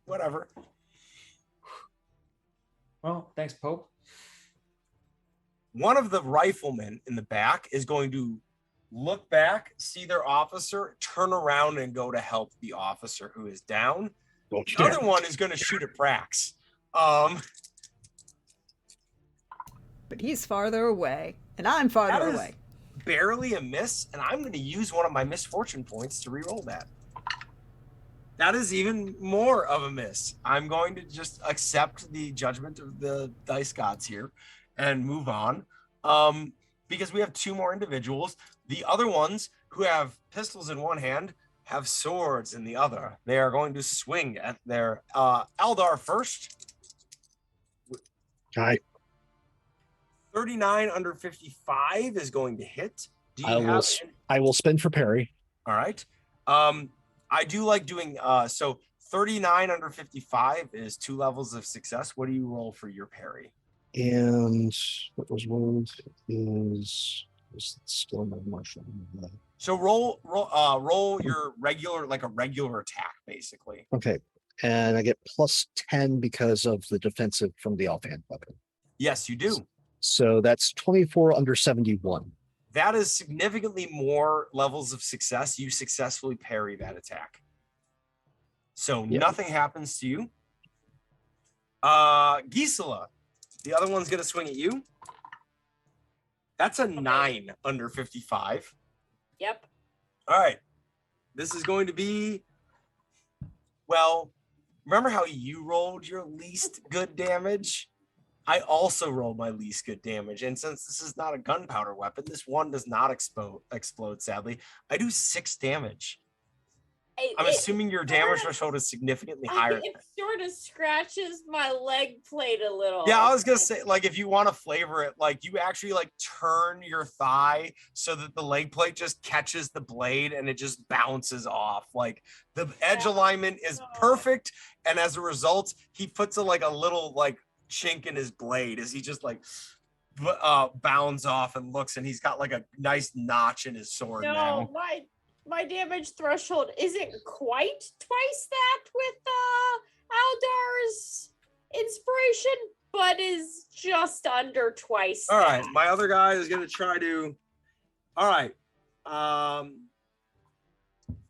whatever. Well, thanks, Pope. One of the riflemen in the back is going to look back, see their officer, turn around and go to help the officer who is down. The other one is going to shoot at Prax. But he's farther away, and I'm farther away. Barely a miss, and I'm going to use one of my misfortune points to reroll that. That is even more of a miss. I'm going to just accept the judgment of the dice gods here and move on, because we have 2 more individuals. The other ones who have pistols in one hand have swords in the other. They are going to swing at their Aldar first. Hi. 39 under 55 is going to hit. I will spin for parry. All right. I do like doing so 39 under 55 is 2 levels of success. What do you roll for your parry? And what was rolled is still my martial. So roll your regular, like a regular attack, basically. Okay. And I get +10 because of the defensive from the offhand weapon. Yes, you do. So that's 24 under 71. That is significantly more levels of success. You successfully parry that attack. So Yep. nothing happens to you. Gisela, the other one's gonna swing at you. That's a 9 under 55. Yep. All right. This is going to be, well, remember how you rolled your least good damage? I also rolled my least good damage. And since this is not a gunpowder weapon, this one does not explode, sadly. I do 6 damage. I'm assuming your damage threshold is significantly higher. It sort of scratches my leg plate a little. Yeah, I was gonna say, like, if you want to flavor it, like, you actually like turn your thigh so that the leg plate just catches the blade and it just bounces off. Like, the edge alignment is perfect, and as a result, he puts a little like chink in his blade as he just like bounds off and looks, and he's got like a nice notch in his sword now. My damage threshold isn't quite twice that with Aldar's inspiration, but is just under twice. All right, my other guy is gonna try to. All right,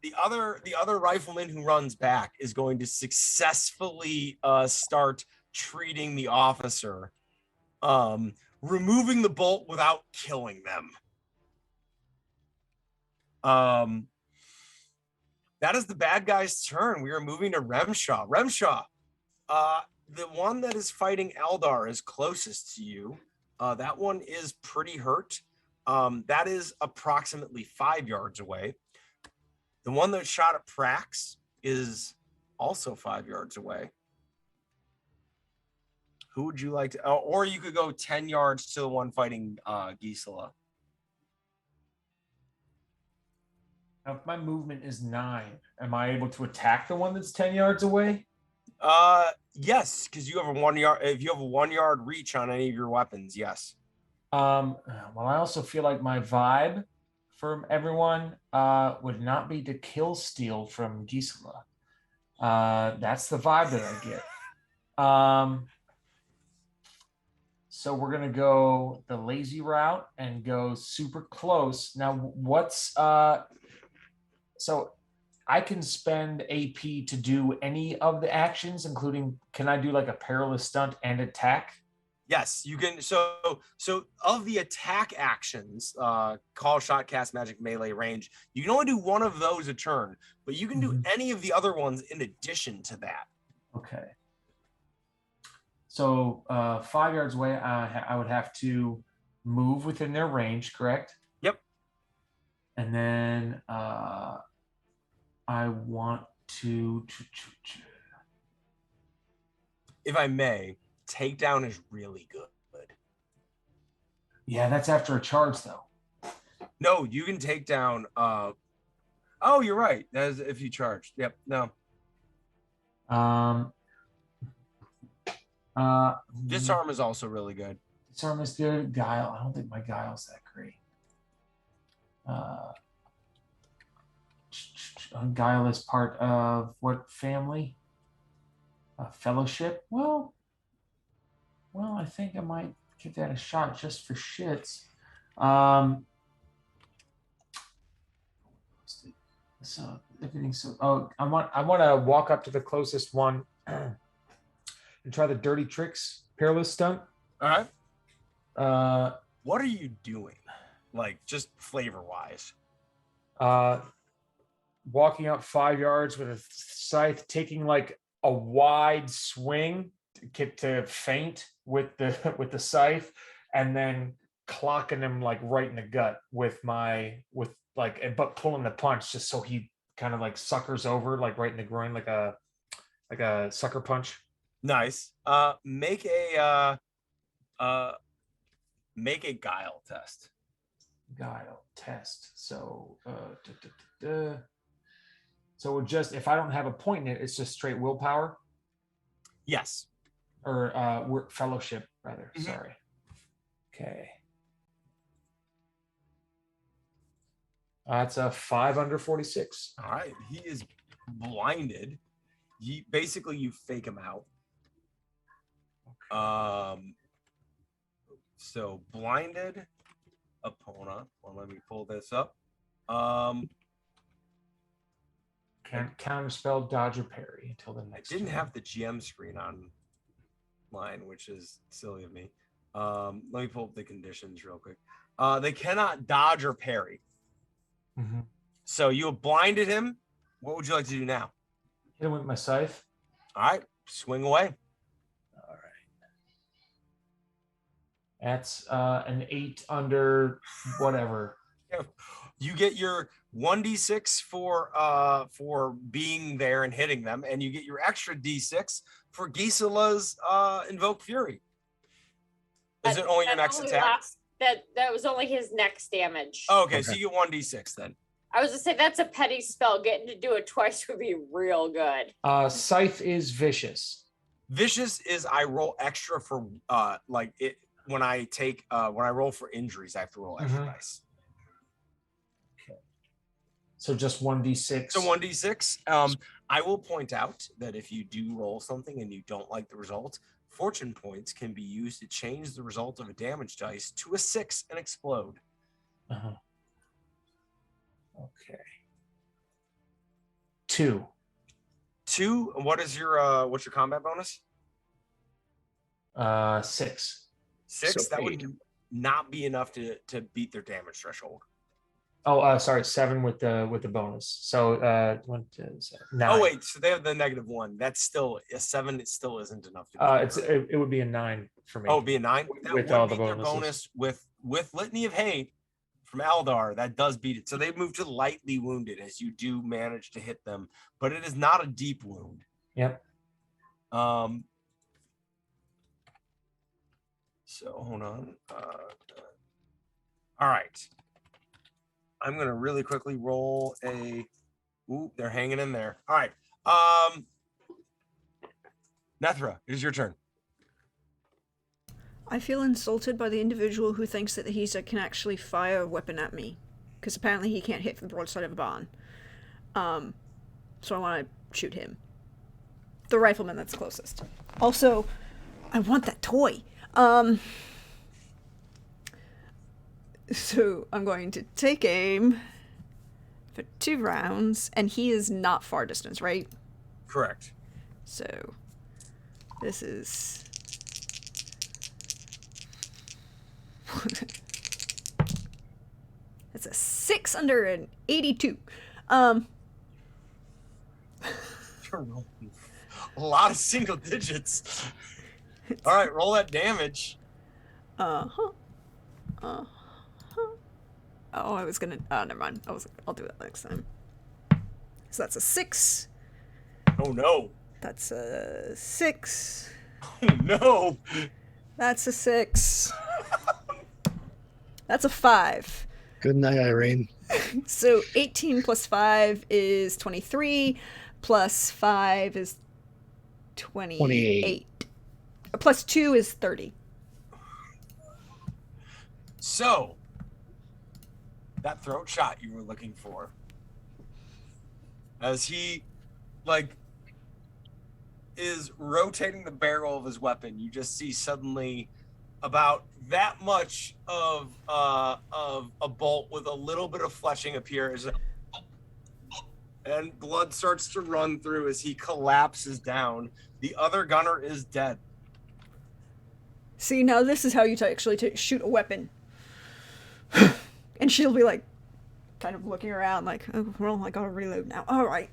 the other rifleman who runs back is going to successfully start treating the officer, removing the bolt without killing them. That is the bad guy's turn. We are moving to Remshaw. Remshaw, the one that is fighting Eldar is closest to you. That one is pretty hurt. That is approximately 5 yards away. The one that shot at Prax is also 5 yards away. Who would you like to, or you could go 10 yards to the one fighting Gisela. Now, if my movement is 9, am I able to attack the one that's 10 yards away? Yes, because you have a 1 yard. If you have a 1 yard reach on any of your weapons, yes. Well, I also feel like my vibe from everyone would not be to kill steal from Gisela. That's the vibe that I get. So we're gonna go the lazy route and go super close. Now, what's so I can spend AP to do any of the actions, including, can I do like a perilous stunt and attack? Yes, you can. So of the attack actions, call, shot, cast, magic, melee, range, you can only do one of those a turn, but you can do any of the other ones in addition to that. Okay. So 5 yards away, I would have to move within their range, correct? Yep. And then I want to. If I may, takedown is really good. Yeah, that's after a charge, though. No, you can take down. Oh, you're right. That is if you charged. Yep. No. Disarm is also really good. Disarm is good. Guile. I don't think my guile's that great. Guile is part of what family? Fellowship. Well, I think I might give that a shot just for shits. So everything's so. Oh, I want to walk up to the closest one and try the dirty tricks perilous stunt. All right. What are you doing? Like, just flavor wise. Walking up 5 yards with a scythe, taking like a wide swing to feint with the scythe, and then clocking him like right in the gut but pulling the punch just so he kind of like suckers over like right in the groin like a sucker punch. Nice. Make a guile test. Guile test. So so just if I don't have a point in it, it's just straight willpower. Yes. Or fellowship rather. Mm-hmm. Sorry. Okay. That's a 5 under 46. All right, he is blinded. You fake him out. So blinded opponent. Well, let me pull this up. Can't counterspell, dodge, or parry until the I next. didn't turn. have the GM screen online, which is silly of me. Let me pull up the conditions real quick. They cannot dodge or parry. Mm-hmm. So you have blinded him. What would you like to do now? Hit him with my scythe. All right, swing away. All right. That's an 8 under whatever. You get your 1d6 for being there and hitting them, and you get your extra d6 for Gisela's Invoke Fury. Is it only your next attack? That was only his next damage. Oh, okay, so you get 1d6 then. I was gonna say that's a petty spell. Getting to do it twice would be real good. Scythe is vicious. Vicious is I roll extra for like it when I roll for injuries, I have to roll extra dice. Okay. So just 1d6. So 1d6. I will point out that if you do roll something and you don't like the result, fortune points can be used to change the result of a damage dice to a 6 and explode. Uh-huh. Okay. 2. 2. What is your what's your combat bonus? 6. 6. So that 8. would not be enough to beat their damage threshold. Oh, sorry, 7 with the bonus. So 1, 2, 7, 9. Oh wait, so they have the -1. That's still a 7. It still isn't enough to beat. It would be a 9 for me. Oh, it'd be a 9 that with would all the beat their bonuses. bonus with Litany of Hate from Eldar. That does beat it. So they move to lightly wounded as you do manage to hit them, but it is not a deep wound. Yep. So hold on. All right. I'm gonna really quickly roll a. Ooh, they're hanging in there. All right. Nethra, it is your turn. I feel insulted by the individual who thinks that he can actually fire a weapon at me, because apparently he can't hit the broadside of a barn. So I want to shoot him. The rifleman that's closest. Also, I want that toy. So I'm going to take aim for 2 rounds, and he is not far distance, right? Correct. So this is that's a 6 under an 82. You're rolling a lot of single digits. All right, roll that damage. Oh, I was gonna. Oh, never mind. I'll do that next time. So that's a 6. Oh no. That's a 6. Oh no. That's a 6. That's a 5. Good night, Irene. So 18 plus 5 is 23. Plus 5 is 28. Plus 2 is 30. So that throat shot you were looking for, as he is rotating the barrel of his weapon, you just see suddenly about that much of a bolt with a little bit of fleshing appears, and blood starts to run through as he collapses down. The other gunner is dead. See, now this is how you actually shoot a weapon. And she'll be like, kind of looking around like, oh, well, I gotta reload now. All right.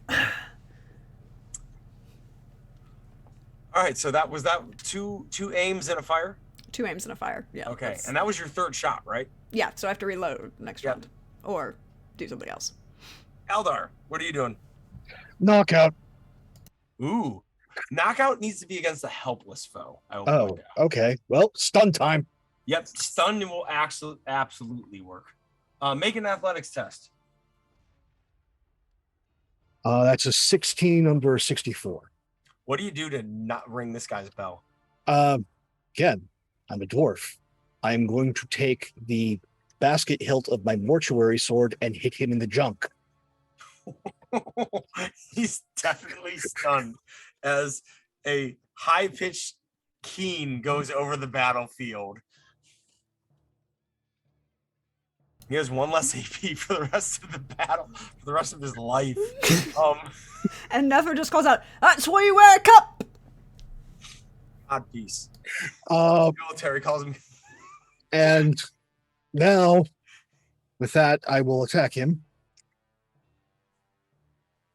All right, so that was two aims and a fire? 2 aims and a fire. Yeah. Okay, and that was your third shot, right? Yeah, so I have to reload next round. Or do something else. Eldar, what are you doing? Knockout. Ooh. Knockout needs to be against a helpless foe. Oh, okay. Well, stun time. Yep, stun will absolutely work. Make an athletics test. That's a 16 under 64. What do you do to not ring this guy's bell? Again, I'm a dwarf. I'm going to take the basket hilt of my mortuary sword and hit him in the junk. He's definitely stunned as a high-pitched keen goes over the battlefield. He has one less AP for the rest of the battle, for the rest of his life. And Never just calls out, "That's why you wear a cup!" God peace. Uh, Military calls him. and now, with that, I will attack him.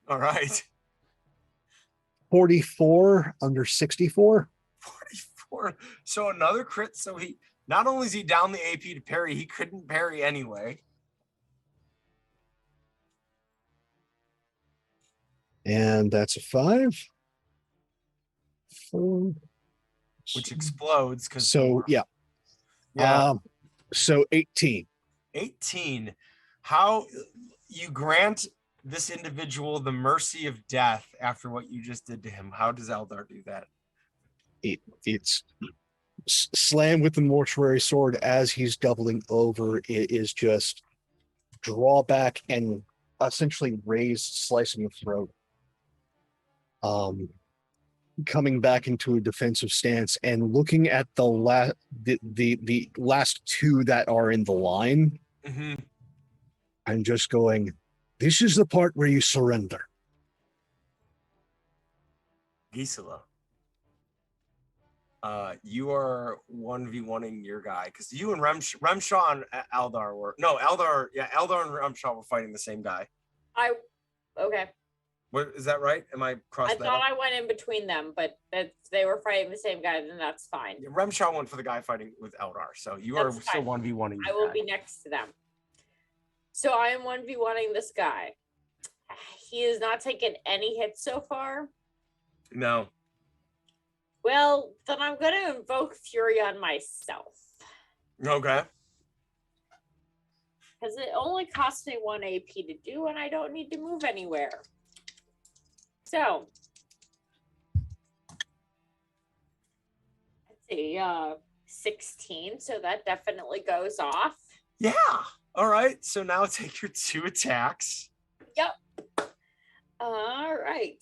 All right. 44 under 64. 44. So another crit. So he not only is he down the AP to parry, he couldn't parry anyway. And that's a 5. 4. Which explodes because So, yeah. yeah. So 18. 18. How you grant this individual the mercy of death after what you just did to him. How does Eldar do that? It's slam with the mortuary sword as he's doubling over. It is just draw back and essentially raise, slicing the throat. Coming back into a defensive stance and looking at the last two that are in the line. Mm-hmm. I'm just going, this is the part where you surrender. Gisela. You are 1v1ing your guy because you and Remshaw and Eldar were Eldar and Remshaw were fighting the same guy. Okay. What is that right? Am I crossed I that thought up? I went in between them, but if they were fighting the same guy, then that's fine. Yeah, Remshaw went for the guy fighting with Eldar, so you are That's still fine. 1v1ing. I will be next to them. So I am 1v1ing this guy. He has not taken any hits so far. No. Well, then I'm going to invoke Fury on myself. Okay. Because it only costs me 1 AP to do, and I don't need to move anywhere. So, let's see, 16. So that definitely goes off. Yeah. All right. So now take your 2 attacks. Yep. All right.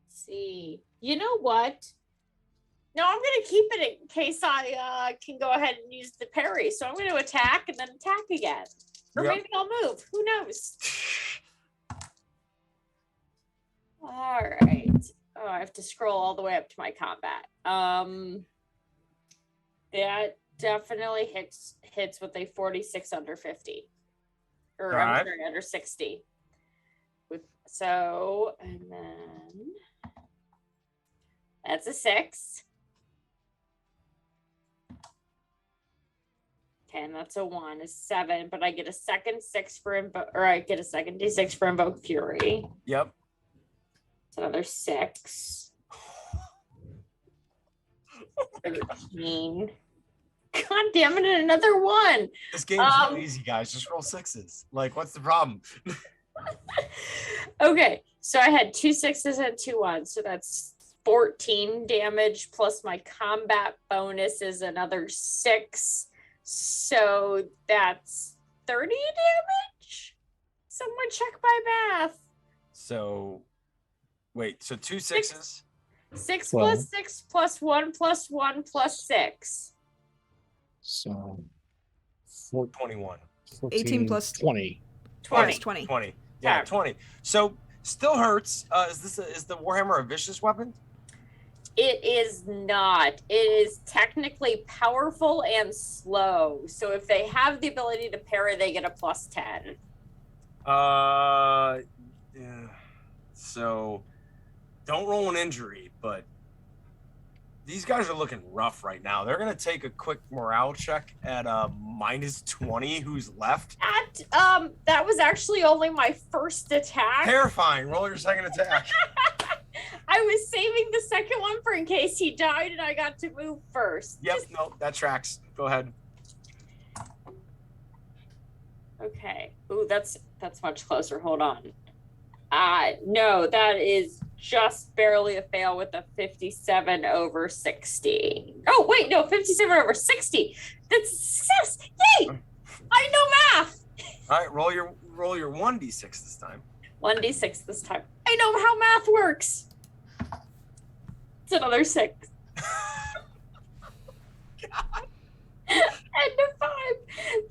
Let's see. You know what? No, I'm going to keep it in case I can go ahead and use the parry. So I'm going to attack and then attack again. Or Yep. maybe I'll move. Who knows? All right. Oh, I have to scroll all the way up to my combat. That definitely hits with a 46 under 50. Or All I'm right. sorry, under 60. And then that's a 6. Okay, and that's a 1, is 7, but I get a second 6 for I get a second D6 for Invoke Fury. Yep. It's another 6. 13. God damn it, and another 1. This game's so easy, guys. Just roll 6s. Like, what's the problem? Okay, so I had 2 6s and 2 1s, so that's 14 damage plus my combat bonus is another 6. So that's 30 damage? Someone check my math. So, wait. So 2 6s. 6 Well. plus 6 plus 1 plus 1 plus 6. So 21. 18 plus 20. 20. 20. 20. Yeah, Okay. 20. So still hurts. Is the Warhammer a vicious weapon? It is not. It is technically powerful and slow. So if they have the ability to parry, they get a plus 10. Yeah. So don't roll an injury, but these guys are looking rough right now. They're gonna take a quick morale check at minus 20. Who's left? That was actually only my first attack. Terrifying. Roll your second attack. I was saving the second one for in case he died and I got to move first. Yep. No, that tracks. Go ahead. Okay. Ooh, that's much closer. Hold on. No, that is just barely a fail with a 57 over 60. Oh, wait, no, 57 over 60. That's a success. Yay! I know math. All right, roll your 1d6 this time. 1d6 this time. I know how math works. It's another 6. And a 5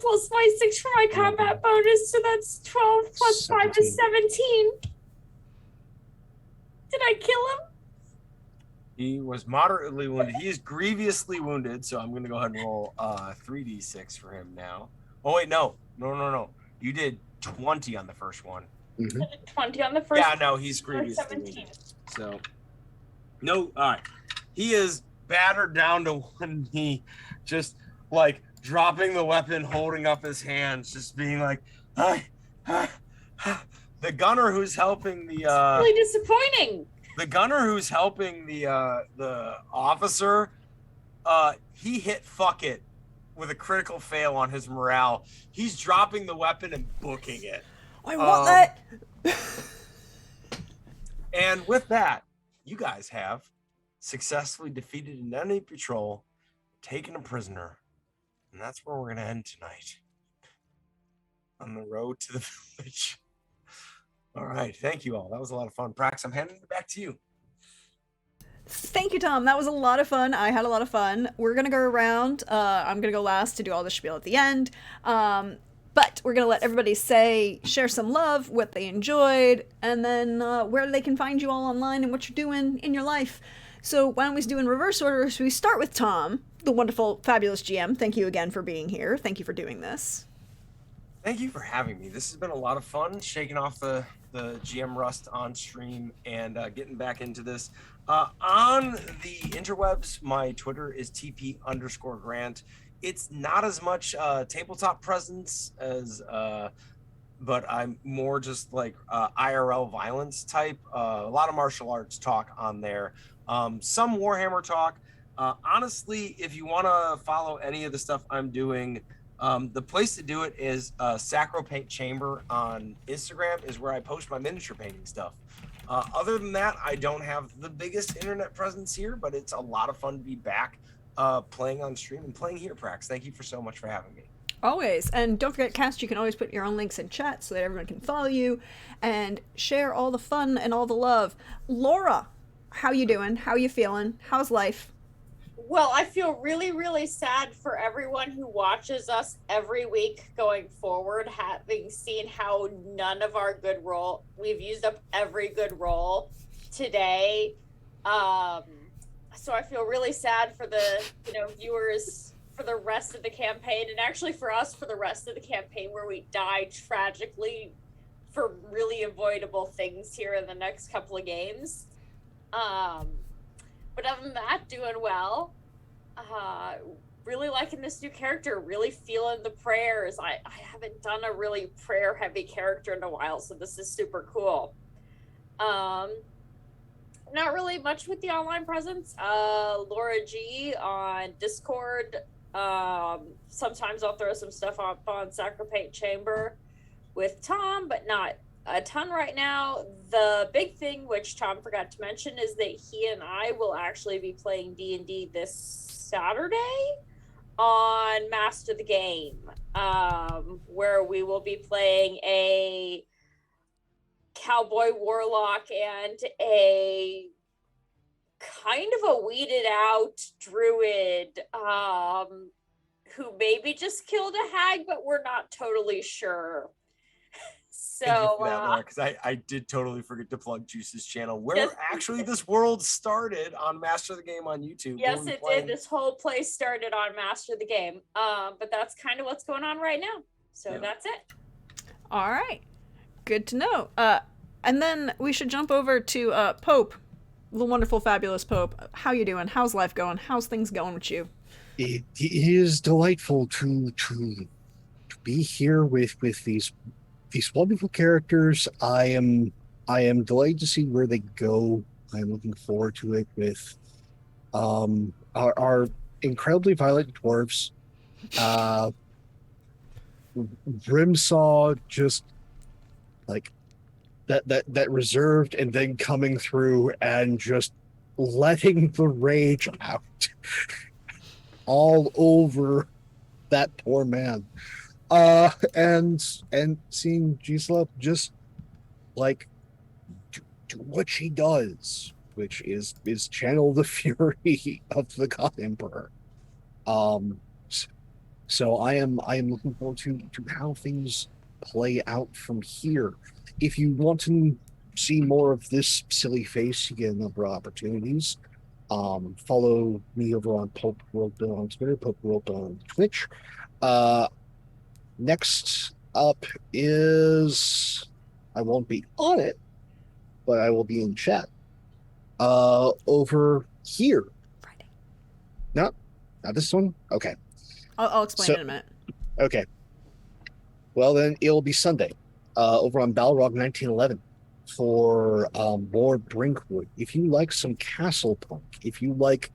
plus my 6 for my combat bonus, so that's 12 plus 5 is 17. Did I kill him? He was moderately wounded. He is grievously wounded, so I'm going to go ahead and roll 3d6 for him now. Oh, wait, no. You did 20 on the first one. Mhm. 20 on the first. Yeah, no, he's grievously 17. wounded. So, no, all right. He is battered down to one knee, just like dropping the weapon, holding up his hands, just being like, hi. The gunner who's helping the Really disappointing. the gunner who's helping the officer, he hit fuck it with a critical fail on his morale. He's dropping the weapon and booking it. I want that. And with that, you guys have successfully defeated an enemy patrol, taken a prisoner, and that's where we're going to end tonight. On the road to the village. All right, thank you all. That was a lot of fun. Prax, I'm handing it back to you. Thank you, Tom. That was a lot of fun. I had a lot of fun. We're going to go around. I'm going to go last to do all the spiel at the end. But we're going to let everybody share some love, what they enjoyed, and then where they can find you all online and what you're doing in your life. So why don't we do in reverse order? So we start with Tom, the wonderful, fabulous GM. Thank you again for being here. Thank you for doing this. Thank you for having me. This has been a lot of fun, shaking off the GM rust on stream and getting back into this. On the interwebs, my Twitter is TP_Grant. It's not as much tabletop presence as, but I'm more just like IRL violence type. A lot of martial arts talk on there. Some Warhammer talk. Honestly, if you want to follow any of the stuff I'm doing, the place to do it is Sacro Paint Chamber on Instagram is where I post my miniature painting stuff. Other than that, I don't have the biggest internet presence here, but it's a lot of fun to be back playing on stream and playing here, Prax. Thank you so much for having me. Always. And don't forget, Cast, you can always put your own links in chat so that everyone can follow you and share all the fun and all the love. Laura, how you doing? How you feeling? How's life? Well, I feel really, really sad for everyone who watches us every week going forward, having seen how none of our good roll, we've used up every good roll today. So I feel really sad for the, viewers for the rest of the campaign, and actually for us for the rest of the campaign where we died tragically for really avoidable things here in the next couple of games. But other than that, doing well. Really liking this new character, really feeling the prayers. I haven't done a really prayer heavy character in a while, so this is super cool. Not really much with the online presence. Laura G on Discord. Sometimes I'll throw some stuff up on Sacro Paint Chamber with Tom, but not a ton right now. The big thing, which Tom forgot to mention, is that he and I will actually be playing D&D this Saturday on Master the Game, where we will be playing a cowboy warlock and a kind of a weeded out druid who maybe just killed a hag, but we're not totally sure. So, because I did totally forget to plug Juice's channel, where actually this world started on Master the Game on YouTube. Yes, it did. This whole place started on Master the Game. But that's kind of what's going on right now. So That's it. All right. Good to know. And then we should jump over to Pope, the wonderful, fabulous Pope. How you doing? How's life going? How's things going with you? It is delightful to be here with these wonderful characters. I am delighted to see where they go. I'm looking forward to it with our incredibly violent dwarves. Brimsaw just like that reserved, and then coming through and just letting the rage out all over that poor man. And seeing Gisela just like do what she does, which is channel the fury of the God Emperor. Um, so I am looking forward to how things play out from here. If you want to see more of this silly face, you get a number of opportunities. Follow me over on Pope World Bill on Twitter, Pope World Bill on Twitch. Uh, Next up is I won't be on it, but I will be in chat. Over here. Friday. No, not this one. Okay. I'll explain So in a minute. okay. Well then it'll be Sunday. Over on Balrog 1911 for more Brinkwood. If you like some castle punk, if you like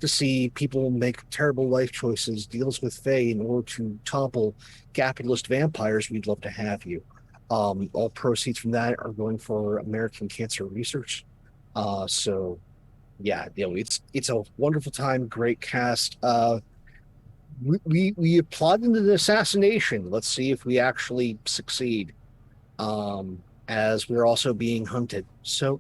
to see people make terrible life choices, deals with Fae in order to topple capitalist vampires, we'd love to have you. All proceeds from that are going for American Cancer Research. So yeah, it's a wonderful time, great cast. We applauded an assassination. Let's see if we actually succeed. As we're also being hunted. So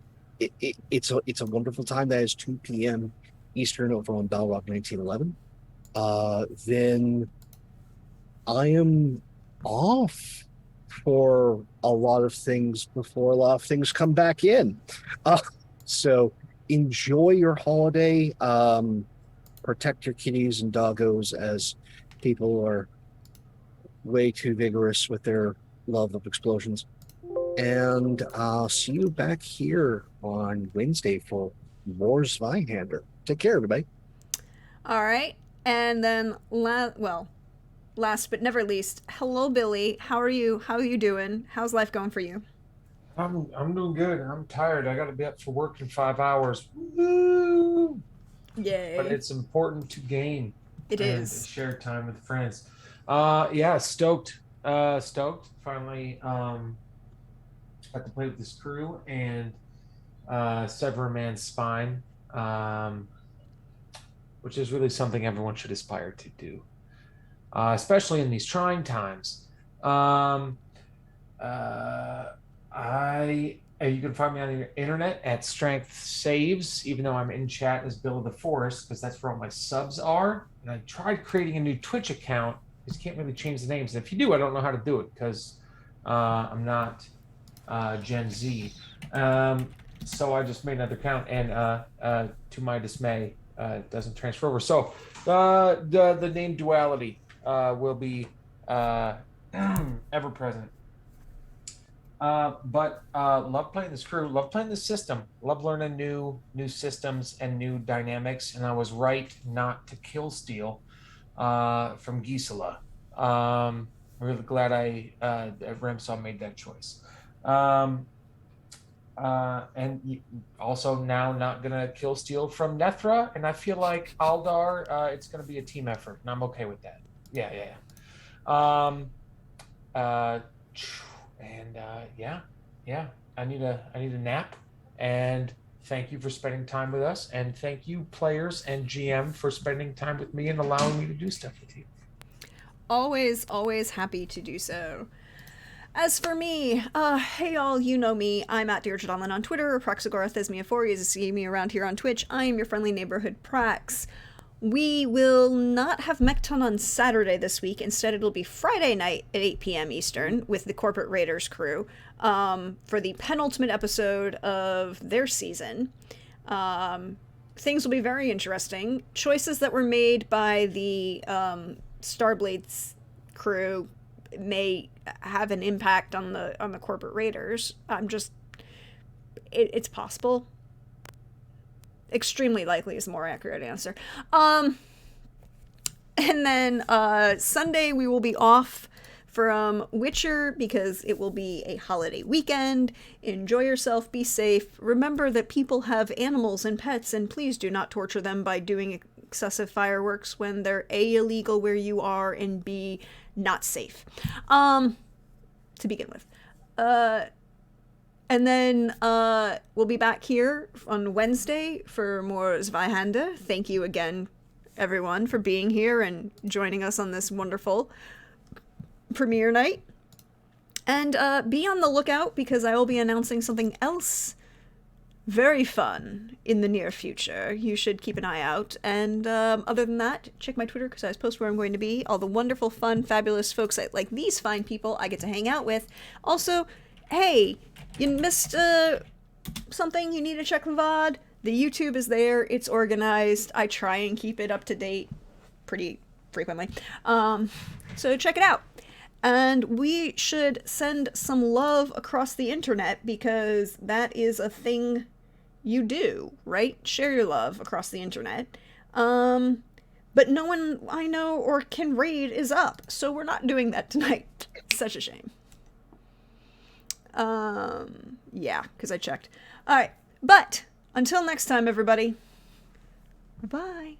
it's a wonderful time. That is 2 p.m. Eastern over on Balrog 1911. Then I am off for a lot of things before a lot of things come back in. So enjoy your holiday. Protect your kitties and doggos as people are way too vigorous with their love of explosions. And I'll see you back here on Wednesday for more Zweihandler. Take care, everybody. All right. And then, last but never least, hello, Billy. How are you? How are you doing? How's life going for you? I'm doing good. I'm tired. I got to be up for work in 5 hours. Woo! Yay. But it's important to game. It and is. share time with friends. Yeah, stoked. Stoked. Finally, got to play with this crew and sever a man's spine, which is really something everyone should aspire to do, especially in these trying times. You can find me on the internet at Strength Saves, even though I'm in chat as Bill of the Forest, because that's where all my subs are. And I tried creating a new Twitch account. Just can't really change the names. And if you do, I don't know how to do it because I'm not Gen Z. So I just made another account, and to my dismay, it doesn't transfer over. So the name duality will be ever present. But love playing this crew, love playing this system, love learning new systems and new dynamics. And I was right not to kill steal from Gisela. I'm really glad Remsaw made that choice. And also now not gonna kill steal from Nethra. And I feel like Aldar, it's gonna be a team effort, and I'm okay with that. Yeah. I need a nap, and thank you for spending time with us, and thank you players and GM for spending time with me and allowing me to do stuff with you. Always happy to do so. As for me, hey y'all, you know me. I'm at Deirdre Donlin on Twitter, or Praxagorathesmia4 as you see me around here on Twitch. I am your friendly neighborhood Prax. We will not have Mechton on Saturday this week. Instead, it'll be Friday night at 8 p.m. Eastern with the Corporate Raiders crew for the penultimate episode of their season. Things will be very interesting. Choices that were made by the Starblade's crew may have an impact on the Corporate Raiders. It's possible. Extremely likely is a more accurate answer. And then Sunday we will be off from Witcher because it will be a holiday weekend. Enjoy yourself, be safe. Remember that people have animals and pets, and please do not torture them by doing excessive fireworks when they're A, illegal where you are, and B, not safe. To begin with. And then we'll be back here on Wednesday for more Zweihandler. Thank you again, everyone, for being here and joining us on this wonderful premiere night. And be on the lookout because I will be announcing something else very fun in the near future. You should keep an eye out. And other than that, check my Twitter because I post where I'm going to be. All the wonderful, fun, fabulous folks like these fine people I get to hang out with. Also, hey, you missed something, you need to check the VOD. The YouTube is there. It's organized. I try and keep it up to date pretty frequently. So check it out. And we should send some love across the internet because that is a thing you do, right? Share your love across the internet. But no one I know or can raid is up, so we're not doing that tonight. Such a shame. Yeah, because I checked. Alright, but until next time, everybody. Bye.